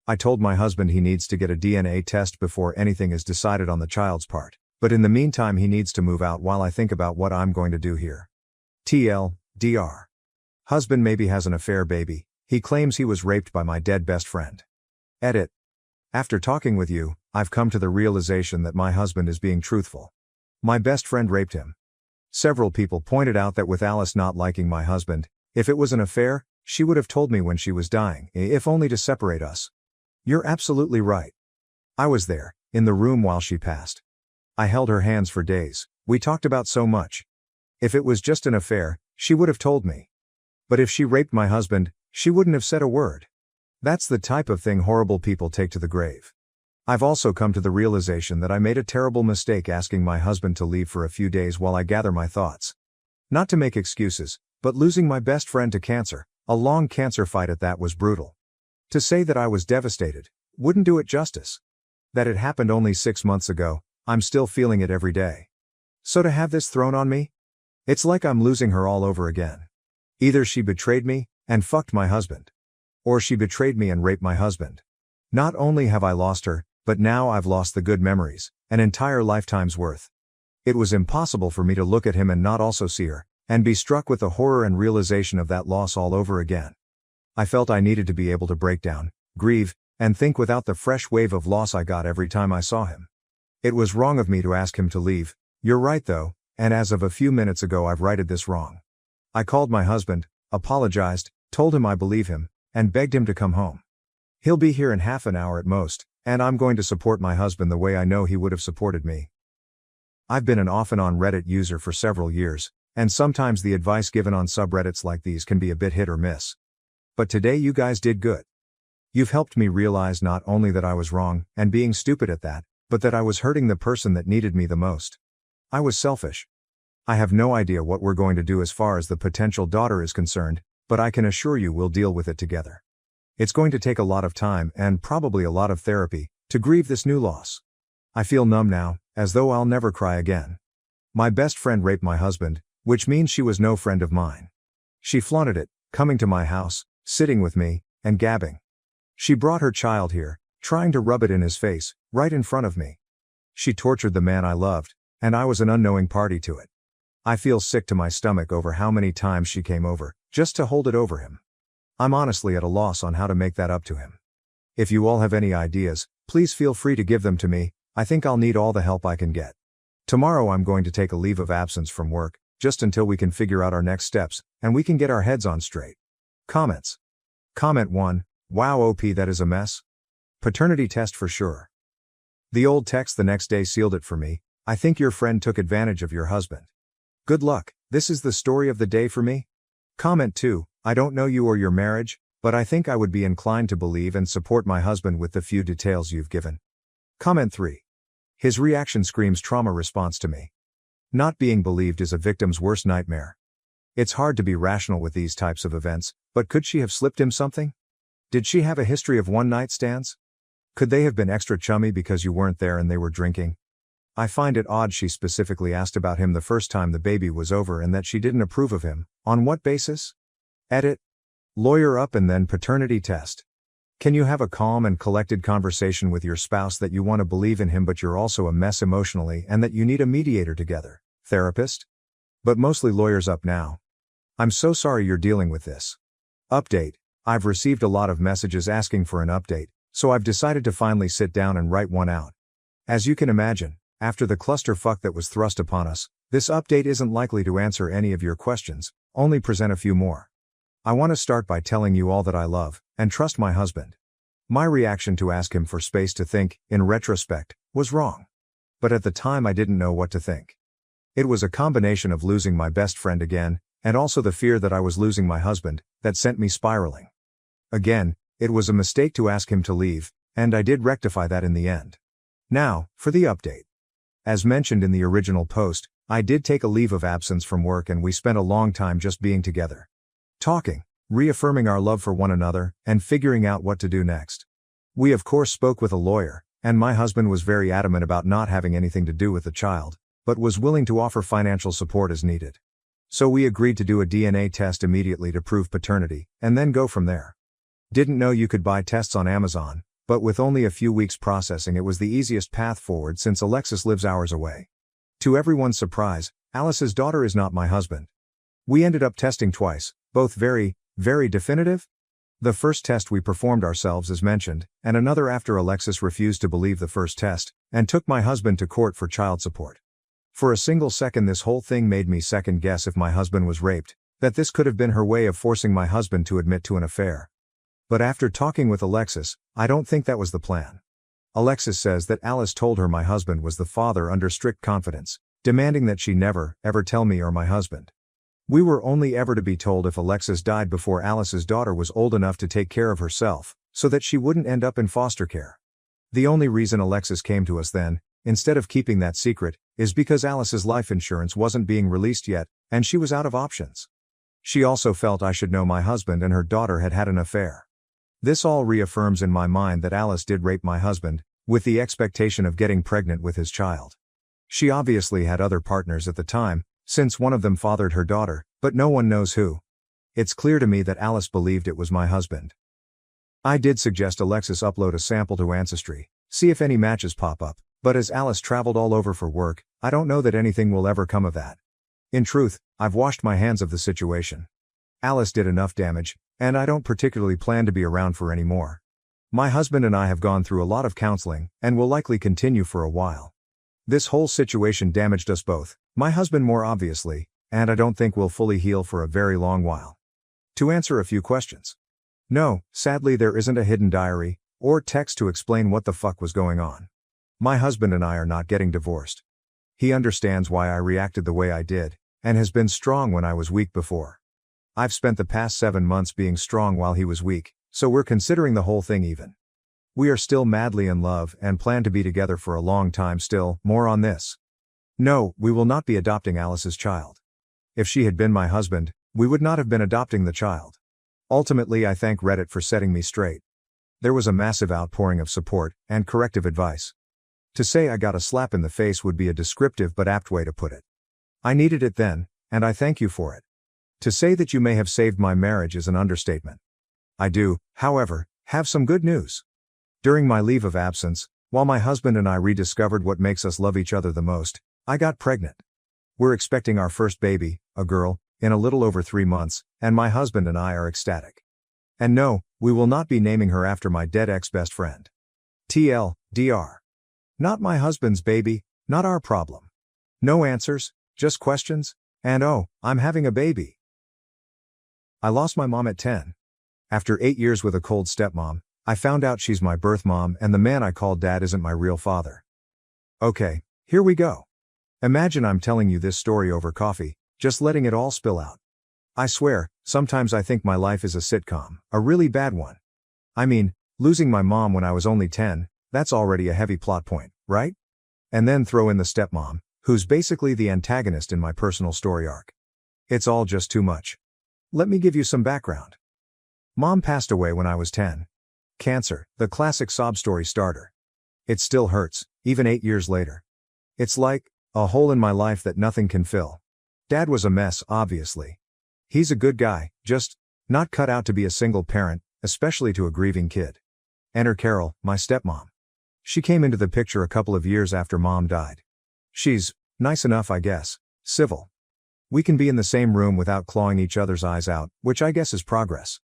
I told my husband he needs to get a DNA test before anything is decided on the child's part, but in the meantime he needs to move out while I think about what I'm going to do here. TLDR. Husband maybe has an affair baby, he claims he was raped by my dead best friend. Edit. After talking with you, I've come to the realization that my husband is being truthful. My best friend raped him. Several people pointed out that with Alice not liking my husband, if it was an affair, she would have told me when she was dying, if only to separate us. You're absolutely right. I was there, in the room while she passed. I held her hands for days, we talked about so much. If it was just an affair, she would have told me. But if she raped my husband, she wouldn't have said a word. That's the type of thing horrible people take to the grave. I've also come to the realization that I made a terrible mistake asking my husband to leave for a few days while I gather my thoughts. Not to make excuses, but losing my best friend to cancer, a long cancer fight at that, was brutal. To say that I was devastated wouldn't do it justice. That it happened only 6 months ago, I'm still feeling it every day. So to have this thrown on me? It's like I'm losing her all over again. Either she betrayed me and fucked my husband. Or she betrayed me and raped my husband. Not only have I lost her, but now I've lost the good memories, an entire lifetime's worth. It was impossible for me to look at him and not also see her, and be struck with the horror and realization of that loss all over again. I felt I needed to be able to break down, grieve, and think without the fresh wave of loss I got every time I saw him. It was wrong of me to ask him to leave. You're right though, and as of a few minutes ago I've righted this wrong. I called my husband, apologized, told him I believe him, and begged him to come home. He'll be here in half an hour at most, and I'm going to support my husband the way I know he would have supported me. I've been an off and on Reddit user for several years, and sometimes the advice given on subreddits like these can be a bit hit or miss. But today you guys did good. You've helped me realize not only that I was wrong, and being stupid at that, but that I was hurting the person that needed me the most. I was selfish. I have no idea what we're going to do as far as the potential daughter is concerned, but I can assure you we'll deal with it together. It's going to take a lot of time, and probably a lot of therapy, to grieve this new loss. I feel numb now, as though I'll never cry again. My best friend raped my husband, which means she was no friend of mine. She flaunted it, coming to my house, sitting with me, and gabbing. She brought her child here, trying to rub it in his face, right in front of me. She tortured the man I loved, and I was an unknowing party to it. I feel sick to my stomach over how many times she came over, just to hold it over him. I'm honestly at a loss on how to make that up to him. If you all have any ideas, please feel free to give them to me. I think I'll need all the help I can get. Tomorrow I'm going to take a leave of absence from work, just until we can figure out our next steps, and we can get our heads on straight. Comments. Comment 1, wow OP, that is a mess. Paternity test for sure. The old text the next day sealed it for me. I think your friend took advantage of your husband. Good luck, this is the story of the day for me. Comment 2, I don't know you or your marriage, but I think I would be inclined to believe and support my husband with the few details you've given. Comment 3. His reaction screams trauma response to me. Not being believed is a victim's worst nightmare. It's hard to be rational with these types of events, but could she have slipped him something? Did she have a history of one-night stands? Could they have been extra chummy because you weren't there and they were drinking? I find it odd she specifically asked about him the first time the baby was over and that she didn't approve of him. On what basis? Edit. Lawyer up and then paternity test. Can you have a calm and collected conversation with your spouse that you want to believe in him but you're also a mess emotionally and that you need a mediator together? Therapist? But mostly lawyers up now. I'm so sorry you're dealing with this. Update. I've received a lot of messages asking for an update, so I've decided to finally sit down and write one out. As you can imagine, after the clusterfuck that was thrust upon us, this update isn't likely to answer any of your questions, only present a few more. I want to start by telling you all that I love and trust my husband. My reaction to ask him for space to think, in retrospect, was wrong. But at the time I didn't know what to think. It was a combination of losing my best friend again, and also the fear that I was losing my husband, that sent me spiraling. Again, it was a mistake to ask him to leave, and I did rectify that in the end. Now, for the update. As mentioned in the original post, I did take a leave of absence from work and we spent a long time just being together. Talking, reaffirming our love for one another, and figuring out what to do next. We of course spoke with a lawyer, and my husband was very adamant about not having anything to do with the child, but was willing to offer financial support as needed. So we agreed to do a DNA test immediately to prove paternity, and then go from there. Didn't know you could buy tests on Amazon, but with only a few weeks processing it was the easiest path forward since Alexis lives hours away. To everyone's surprise, Alice's daughter is not my husband. We ended up testing twice, both very, very definitive. The first test we performed ourselves as mentioned, and another after Alexis refused to believe the first test, and took my husband to court for child support. For a single second this whole thing made me second guess if my husband was raped, that this could have been her way of forcing my husband to admit to an affair. But after talking with Alexis, I don't think that was the plan. Alexis says that Alice told her my husband was the father under strict confidence, demanding that she never, ever tell me or my husband. We were only ever to be told if Alexis died before Alice's daughter was old enough to take care of herself, so that she wouldn't end up in foster care. The only reason Alexis came to us then, instead of keeping that secret, is because Alice's life insurance wasn't being released yet, and she was out of options. She also felt I should know my husband and her daughter had had an affair. This all reaffirms in my mind that Alice did rape my husband, with the expectation of getting pregnant with his child. She obviously had other partners at the time, since one of them fathered her daughter, but no one knows who. It's clear to me that Alice believed it was my husband. I did suggest Alexis upload a sample to Ancestry, see if any matches pop up, but as Alice traveled all over for work, I don't know that anything will ever come of that. In truth, I've washed my hands of the situation. Alice did enough damage, and I don't particularly plan to be around for any more. My husband and I have gone through a lot of counseling, and will likely continue for a while. This whole situation damaged us both, my husband more obviously, and I don't think we'll fully heal for a very long while. To answer a few questions. No, sadly there isn't a hidden diary, or text to explain what the fuck was going on. My husband and I are not getting divorced. He understands why I reacted the way I did, and has been strong when I was weak before. I've spent the past 7 months being strong while he was weak, so we're considering the whole thing even. We are still madly in love and plan to be together for a long time still, more on this. No, we will not be adopting Alice's child. If she had been my husband, we would not have been adopting the child. Ultimately, I thank Reddit for setting me straight. There was a massive outpouring of support and corrective advice. To say I got a slap in the face would be a descriptive but apt way to put it. I needed it then, and I thank you for it. To say that you may have saved my marriage is an understatement. I do, however, have some good news. During my leave of absence, while my husband and I rediscovered what makes us love each other the most, I got pregnant. We're expecting our first baby, a girl, in a little over 3 months, and my husband and I are ecstatic. And no, we will not be naming her after my dead ex-best friend. TLDR. Not my husband's baby, not our problem. No answers, just questions, and oh, I'm having a baby. I lost my mom at 10. After 8 years with a cold stepmom, I found out she's my birth mom and the man I call dad isn't my real father. Okay, here we go. Imagine I'm telling you this story over coffee, just letting it all spill out. I swear, sometimes I think my life is a sitcom, a really bad one. I mean, losing my mom when I was only 10, that's already a heavy plot point, right? And then throw in the stepmom, who's basically the antagonist in my personal story arc. It's all just too much. Let me give you some background. Mom passed away when I was 10. Cancer, the classic sob story starter. It still hurts, even 8 years later. It's like a hole in my life that nothing can fill. Dad was a mess, obviously. He's a good guy, just not cut out to be a single parent, especially to a grieving kid. Enter Carol, my stepmom. She came into the picture a couple of years after Mom died. She's nice enough, I guess, civil. We can be in the same room without clawing each other's eyes out, which I guess is progress.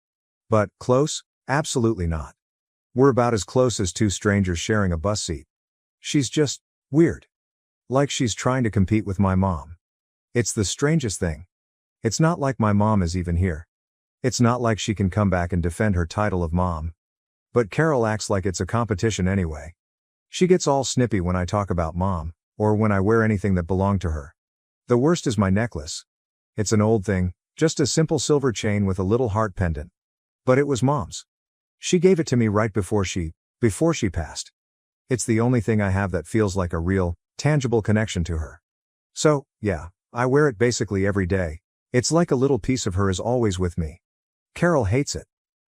But close? Absolutely not. We're about as close as two strangers sharing a bus seat. She's just weird. Like she's trying to compete with my mom. It's the strangest thing. It's not like my mom is even here. It's not like she can come back and defend her title of mom. But Carol acts like it's a competition anyway. She gets all snippy when I talk about mom, or when I wear anything that belonged to her. The worst is my necklace. It's an old thing, just a simple silver chain with a little heart pendant. But it was Mom's. She gave it to me right before she passed. It's the only thing I have that feels like a real, tangible connection to her. So, yeah, I wear it basically every day. It's like a little piece of her is always with me. Carol hates it.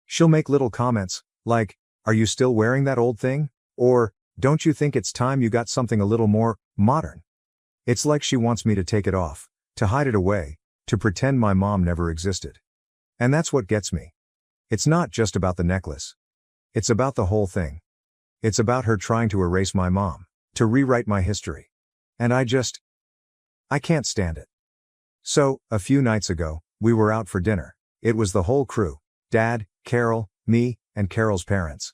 She'll make little comments, like, "Are you still wearing that old thing?" Or, "Don't you think it's time you got something a little more modern?" It's like she wants me to take it off, to hide it away, to pretend my mom never existed. And that's what gets me. It's not just about the necklace. It's about the whole thing. It's about her trying to erase my mom, to rewrite my history. And I can't stand it. So, a few nights ago, we were out for dinner. It was the whole crew. Dad, Carol, me, and Carol's parents.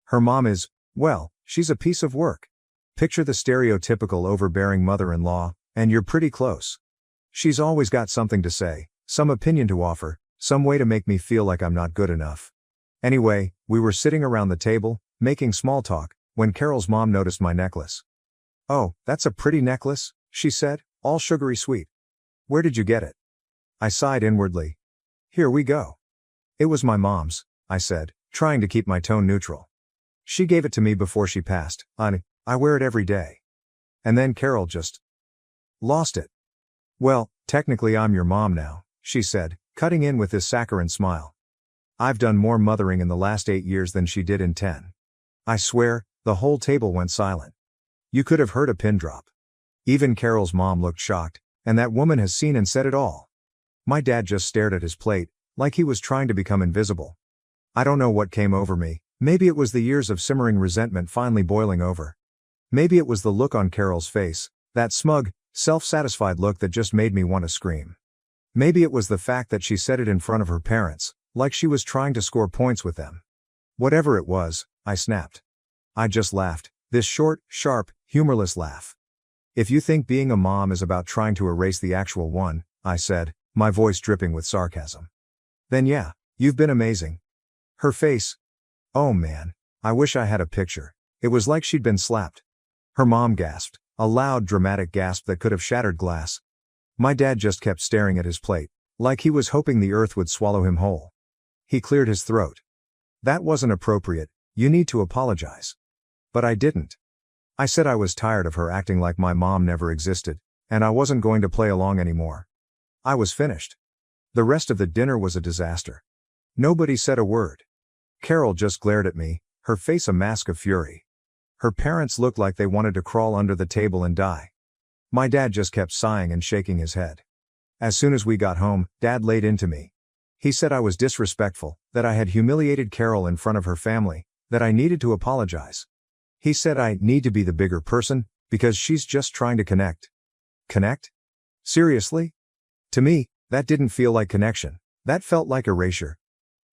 Her mom is, well, she's a piece of work. Picture the stereotypical overbearing mother-in-law, and you're pretty close. She's always got something to say, some opinion to offer, some way to make me feel like I'm not good enough. Anyway, we were sitting around the table, making small talk, when Carol's mom noticed my necklace. "Oh, that's a pretty necklace," she said, all sugary sweet. "Where did you get it?" I sighed inwardly. "Here we go." "It was my mom's," I said, trying to keep my tone neutral. "She gave it to me before she passed. I wear it every day." And then Carol just lost it. "Well, technically I'm your mom now," she said, cutting in with this saccharine smile. "I've done more mothering in the last 8 years than she did in 10. I swear, the whole table went silent. You could have heard a pin drop. Even Carol's mom looked shocked, and that woman has seen and said it all. My dad just stared at his plate, like he was trying to become invisible. I don't know what came over me. Maybe it was the years of simmering resentment finally boiling over. Maybe it was the look on Carol's face, that smug, self-satisfied look that just made me want to scream. Maybe it was the fact that she said it in front of her parents, like she was trying to score points with them. Whatever it was, I snapped. I just laughed, this short, sharp, humorless laugh. "If you think being a mom is about trying to erase the actual one," I said, my voice dripping with sarcasm, "then yeah, you've been amazing." Her face. Oh man, I wish I had a picture. It was like she'd been slapped. Her mom gasped, a loud, dramatic gasp that could have shattered glass. My dad just kept staring at his plate, like he was hoping the earth would swallow him whole. He cleared his throat. "That wasn't appropriate, you need to apologize." But I didn't. I said I was tired of her acting like my mom never existed, and I wasn't going to play along anymore. I was finished. The rest of the dinner was a disaster. Nobody said a word. Carol just glared at me, her face a mask of fury. Her parents looked like they wanted to crawl under the table and die. My dad just kept sighing and shaking his head. As soon as we got home, Dad laid into me. He said I was disrespectful, that I had humiliated Carol in front of her family, that I needed to apologize. He said I need to be the bigger person, because she's just trying to connect. Connect? Seriously? To me, that didn't feel like connection. That felt like erasure.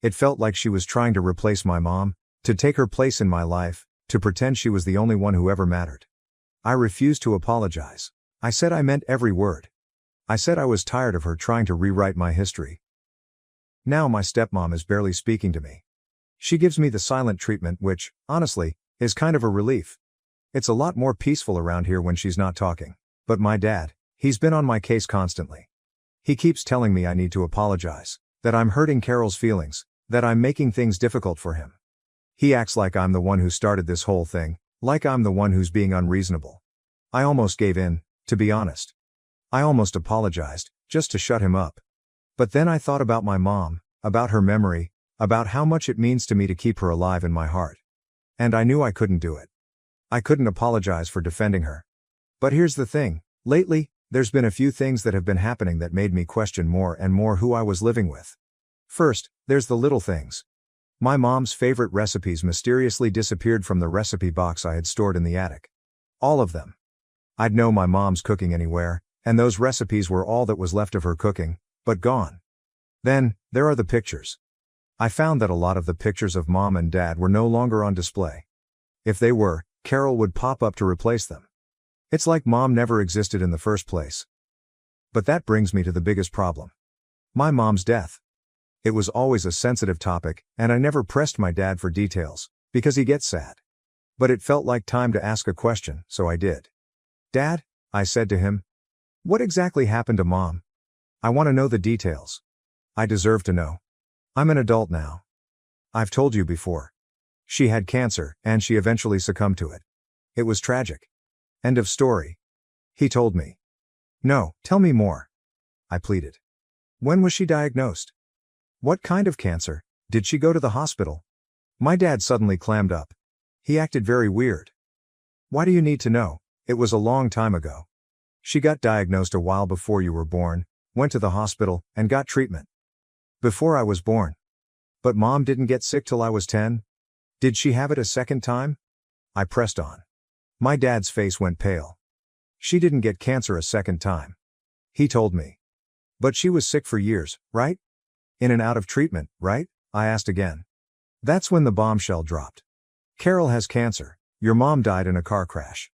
It felt like she was trying to replace my mom, to take her place in my life, to pretend she was the only one who ever mattered. I refused to apologize. I said I meant every word. I said I was tired of her trying to rewrite my history. Now my stepmom is barely speaking to me. She gives me the silent treatment which, honestly, is kind of a relief. It's a lot more peaceful around here when she's not talking. But my dad, he's been on my case constantly. He keeps telling me I need to apologize, that I'm hurting Carol's feelings, that I'm making things difficult for him. He acts like I'm the one who started this whole thing, like I'm the one who's being unreasonable. I almost gave in, to be honest. I almost apologized, just to shut him up. But then I thought about my mom, about her memory, about how much it means to me to keep her alive in my heart. And I knew I couldn't do it. I couldn't apologize for defending her. But here's the thing, lately, there's been a few things that have been happening that made me question more and more who I was living with. First, there's the little things. My mom's favorite recipes mysteriously disappeared from the recipe box I had stored in the attic. All of them. I'd know my mom's cooking anywhere, and those recipes were all that was left of her cooking, but gone. Then, there are the pictures. I found that a lot of the pictures of mom and dad were no longer on display. If they were, Carol would pop up to replace them. It's like mom never existed in the first place. But that brings me to the biggest problem. My mom's death. It was always a sensitive topic, and I never pressed my dad for details, because he gets sad. But it felt like time to ask a question, so I did. "Dad," I said to him, "what exactly happened to mom? I want to know the details. I deserve to know. I'm an adult now. I've told you before. She had cancer, and she eventually succumbed to it. It was tragic. End of story." He told me. "No, tell me more," I pleaded. "When was she diagnosed? What kind of cancer? Did she go to the hospital?" My dad suddenly clammed up. He acted very weird. "Why do you need to know? It was a long time ago. She got diagnosed a while before you were born, went to the hospital, and got treatment. Before I was born. But mom didn't get sick till I was 10? Did she have it a second time?" I pressed on. My dad's face went pale. "She didn't get cancer a second time," he told me. "But she was sick for years, right? In and out of treatment, right?" I asked again. That's when the bombshell dropped. "Carol has cancer. Your mom died in a car crash,"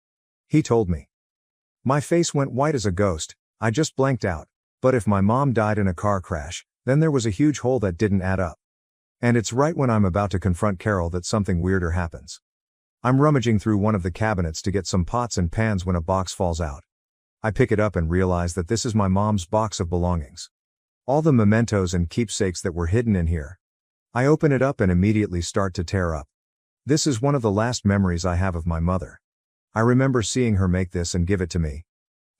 he told me. My face went white as a ghost. I just blanked out. But if my mom died in a car crash, then there was a huge hole that didn't add up. And it's right when I'm about to confront Carol that something weirder happens. I'm rummaging through one of the cabinets to get some pots and pans when a box falls out. I pick it up and realize that this is my mom's box of belongings. All the mementos and keepsakes that were hidden in here. I open it up and immediately start to tear up. This is one of the last memories I have of my mother. I remember seeing her make this and give it to me.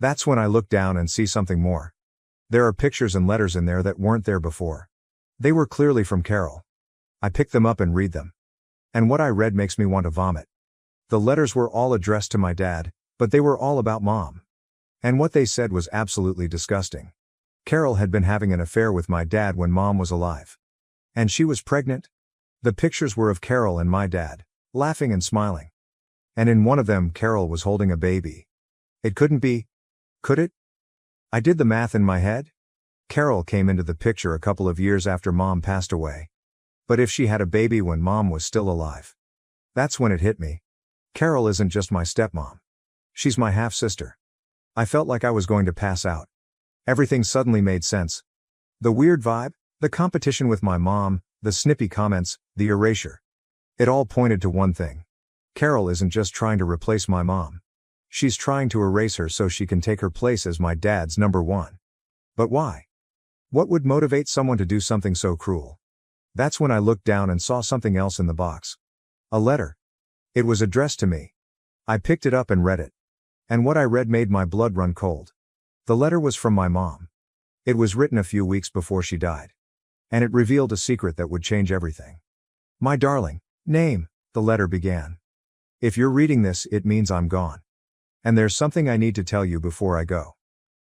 That's when I look down and see something more. There are pictures and letters in there that weren't there before. They were clearly from Carol. I pick them up and read them. And what I read makes me want to vomit. The letters were all addressed to my dad, but they were all about Mom. And what they said was absolutely disgusting. Carol had been having an affair with my dad when Mom was alive. And she was pregnant? The pictures were of Carol and my dad, laughing and smiling. And in one of them Carol was holding a baby. It couldn't be, could it? I did the math in my head. Carol came into the picture a couple of years after Mom passed away. But if she had a baby when Mom was still alive. That's when it hit me. Carol isn't just my stepmom. She's my half-sister. I felt like I was going to pass out. Everything suddenly made sense. The weird vibe, the competition with my mom, the snippy comments, the erasure. It all pointed to one thing. Carol isn't just trying to replace my mom. She's trying to erase her so she can take her place as my dad's number one. But why? What would motivate someone to do something so cruel? That's when I looked down and saw something else in the box. A letter. It was addressed to me. I picked it up and read it. And what I read made my blood run cold. The letter was from my mom. It was written a few weeks before she died. And it revealed a secret that would change everything. My darling, name, the letter began. If you're reading this, it means I'm gone. And there's something I need to tell you before I go.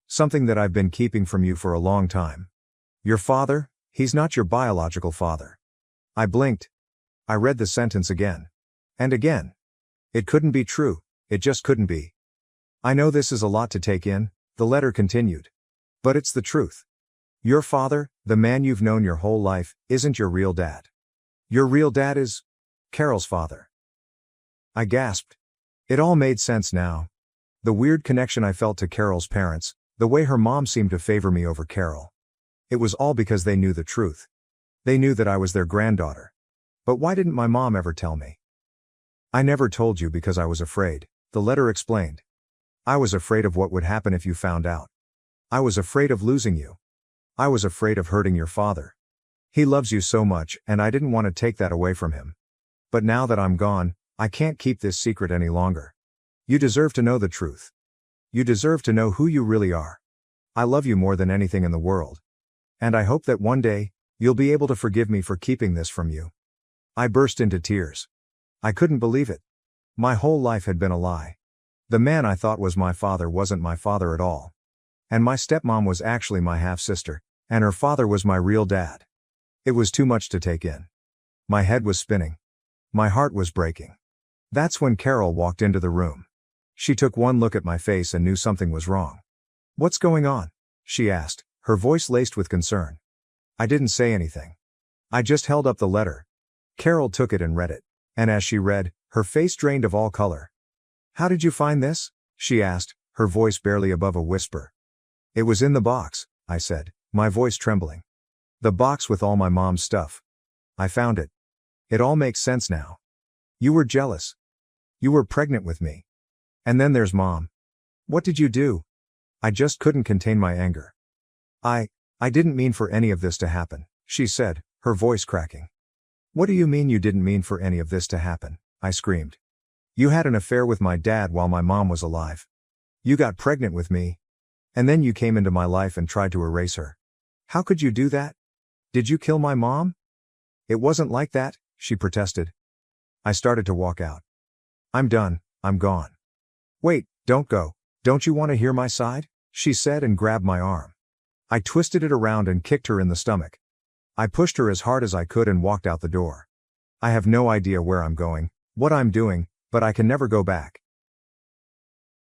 Something that I've been keeping from you for a long time. Your father, he's not your biological father. I blinked. I read the sentence again. And again. It couldn't be true, it just couldn't be. I know this is a lot to take in, the letter continued. But it's the truth. Your father, the man you've known your whole life, isn't your real dad. Your real dad is Carol's father. I gasped. It all made sense now. The weird connection I felt to Carol's parents, the way her mom seemed to favor me over Carol. It was all because they knew the truth. They knew that I was their granddaughter. But why didn't my mom ever tell me? I never told you because I was afraid, the letter explained. I was afraid of what would happen if you found out. I was afraid of losing you. I was afraid of hurting your father. He loves you so much, and I didn't want to take that away from him. But now that I'm gone, I can't keep this secret any longer. You deserve to know the truth. You deserve to know who you really are. I love you more than anything in the world. And I hope that one day, you'll be able to forgive me for keeping this from you. I burst into tears. I couldn't believe it. My whole life had been a lie. The man I thought was my father wasn't my father at all. And my stepmom was actually my half-sister, and her father was my real dad. It was too much to take in. My head was spinning. My heart was breaking. That's when Carol walked into the room. She took one look at my face and knew something was wrong. "What's going on?" she asked, her voice laced with concern. I didn't say anything. I just held up the letter. Carol took it and read it. And as she read, her face drained of all color. "How did you find this?" she asked, her voice barely above a whisper. "It was in the box," I said, my voice trembling. "The box with all my mom's stuff. I found it. It all makes sense now. You were jealous. You were pregnant with me. And then there's Mom. What did you do?" I just couldn't contain my anger. I didn't mean for any of this to happen," she said, her voice cracking. "What do you mean you didn't mean for any of this to happen?" I screamed. "You had an affair with my dad while my mom was alive. You got pregnant with me. And then you came into my life and tried to erase her. How could you do that? Did you kill my mom?" "It wasn't like that," she protested. I started to walk out. "I'm done, I'm gone." "Wait, don't go. Don't you want to hear my side?" she said and grabbed my arm. I twisted it around and kicked her in the stomach. I pushed her as hard as I could and walked out the door. I have no idea where I'm going, what I'm doing, but I can never go back.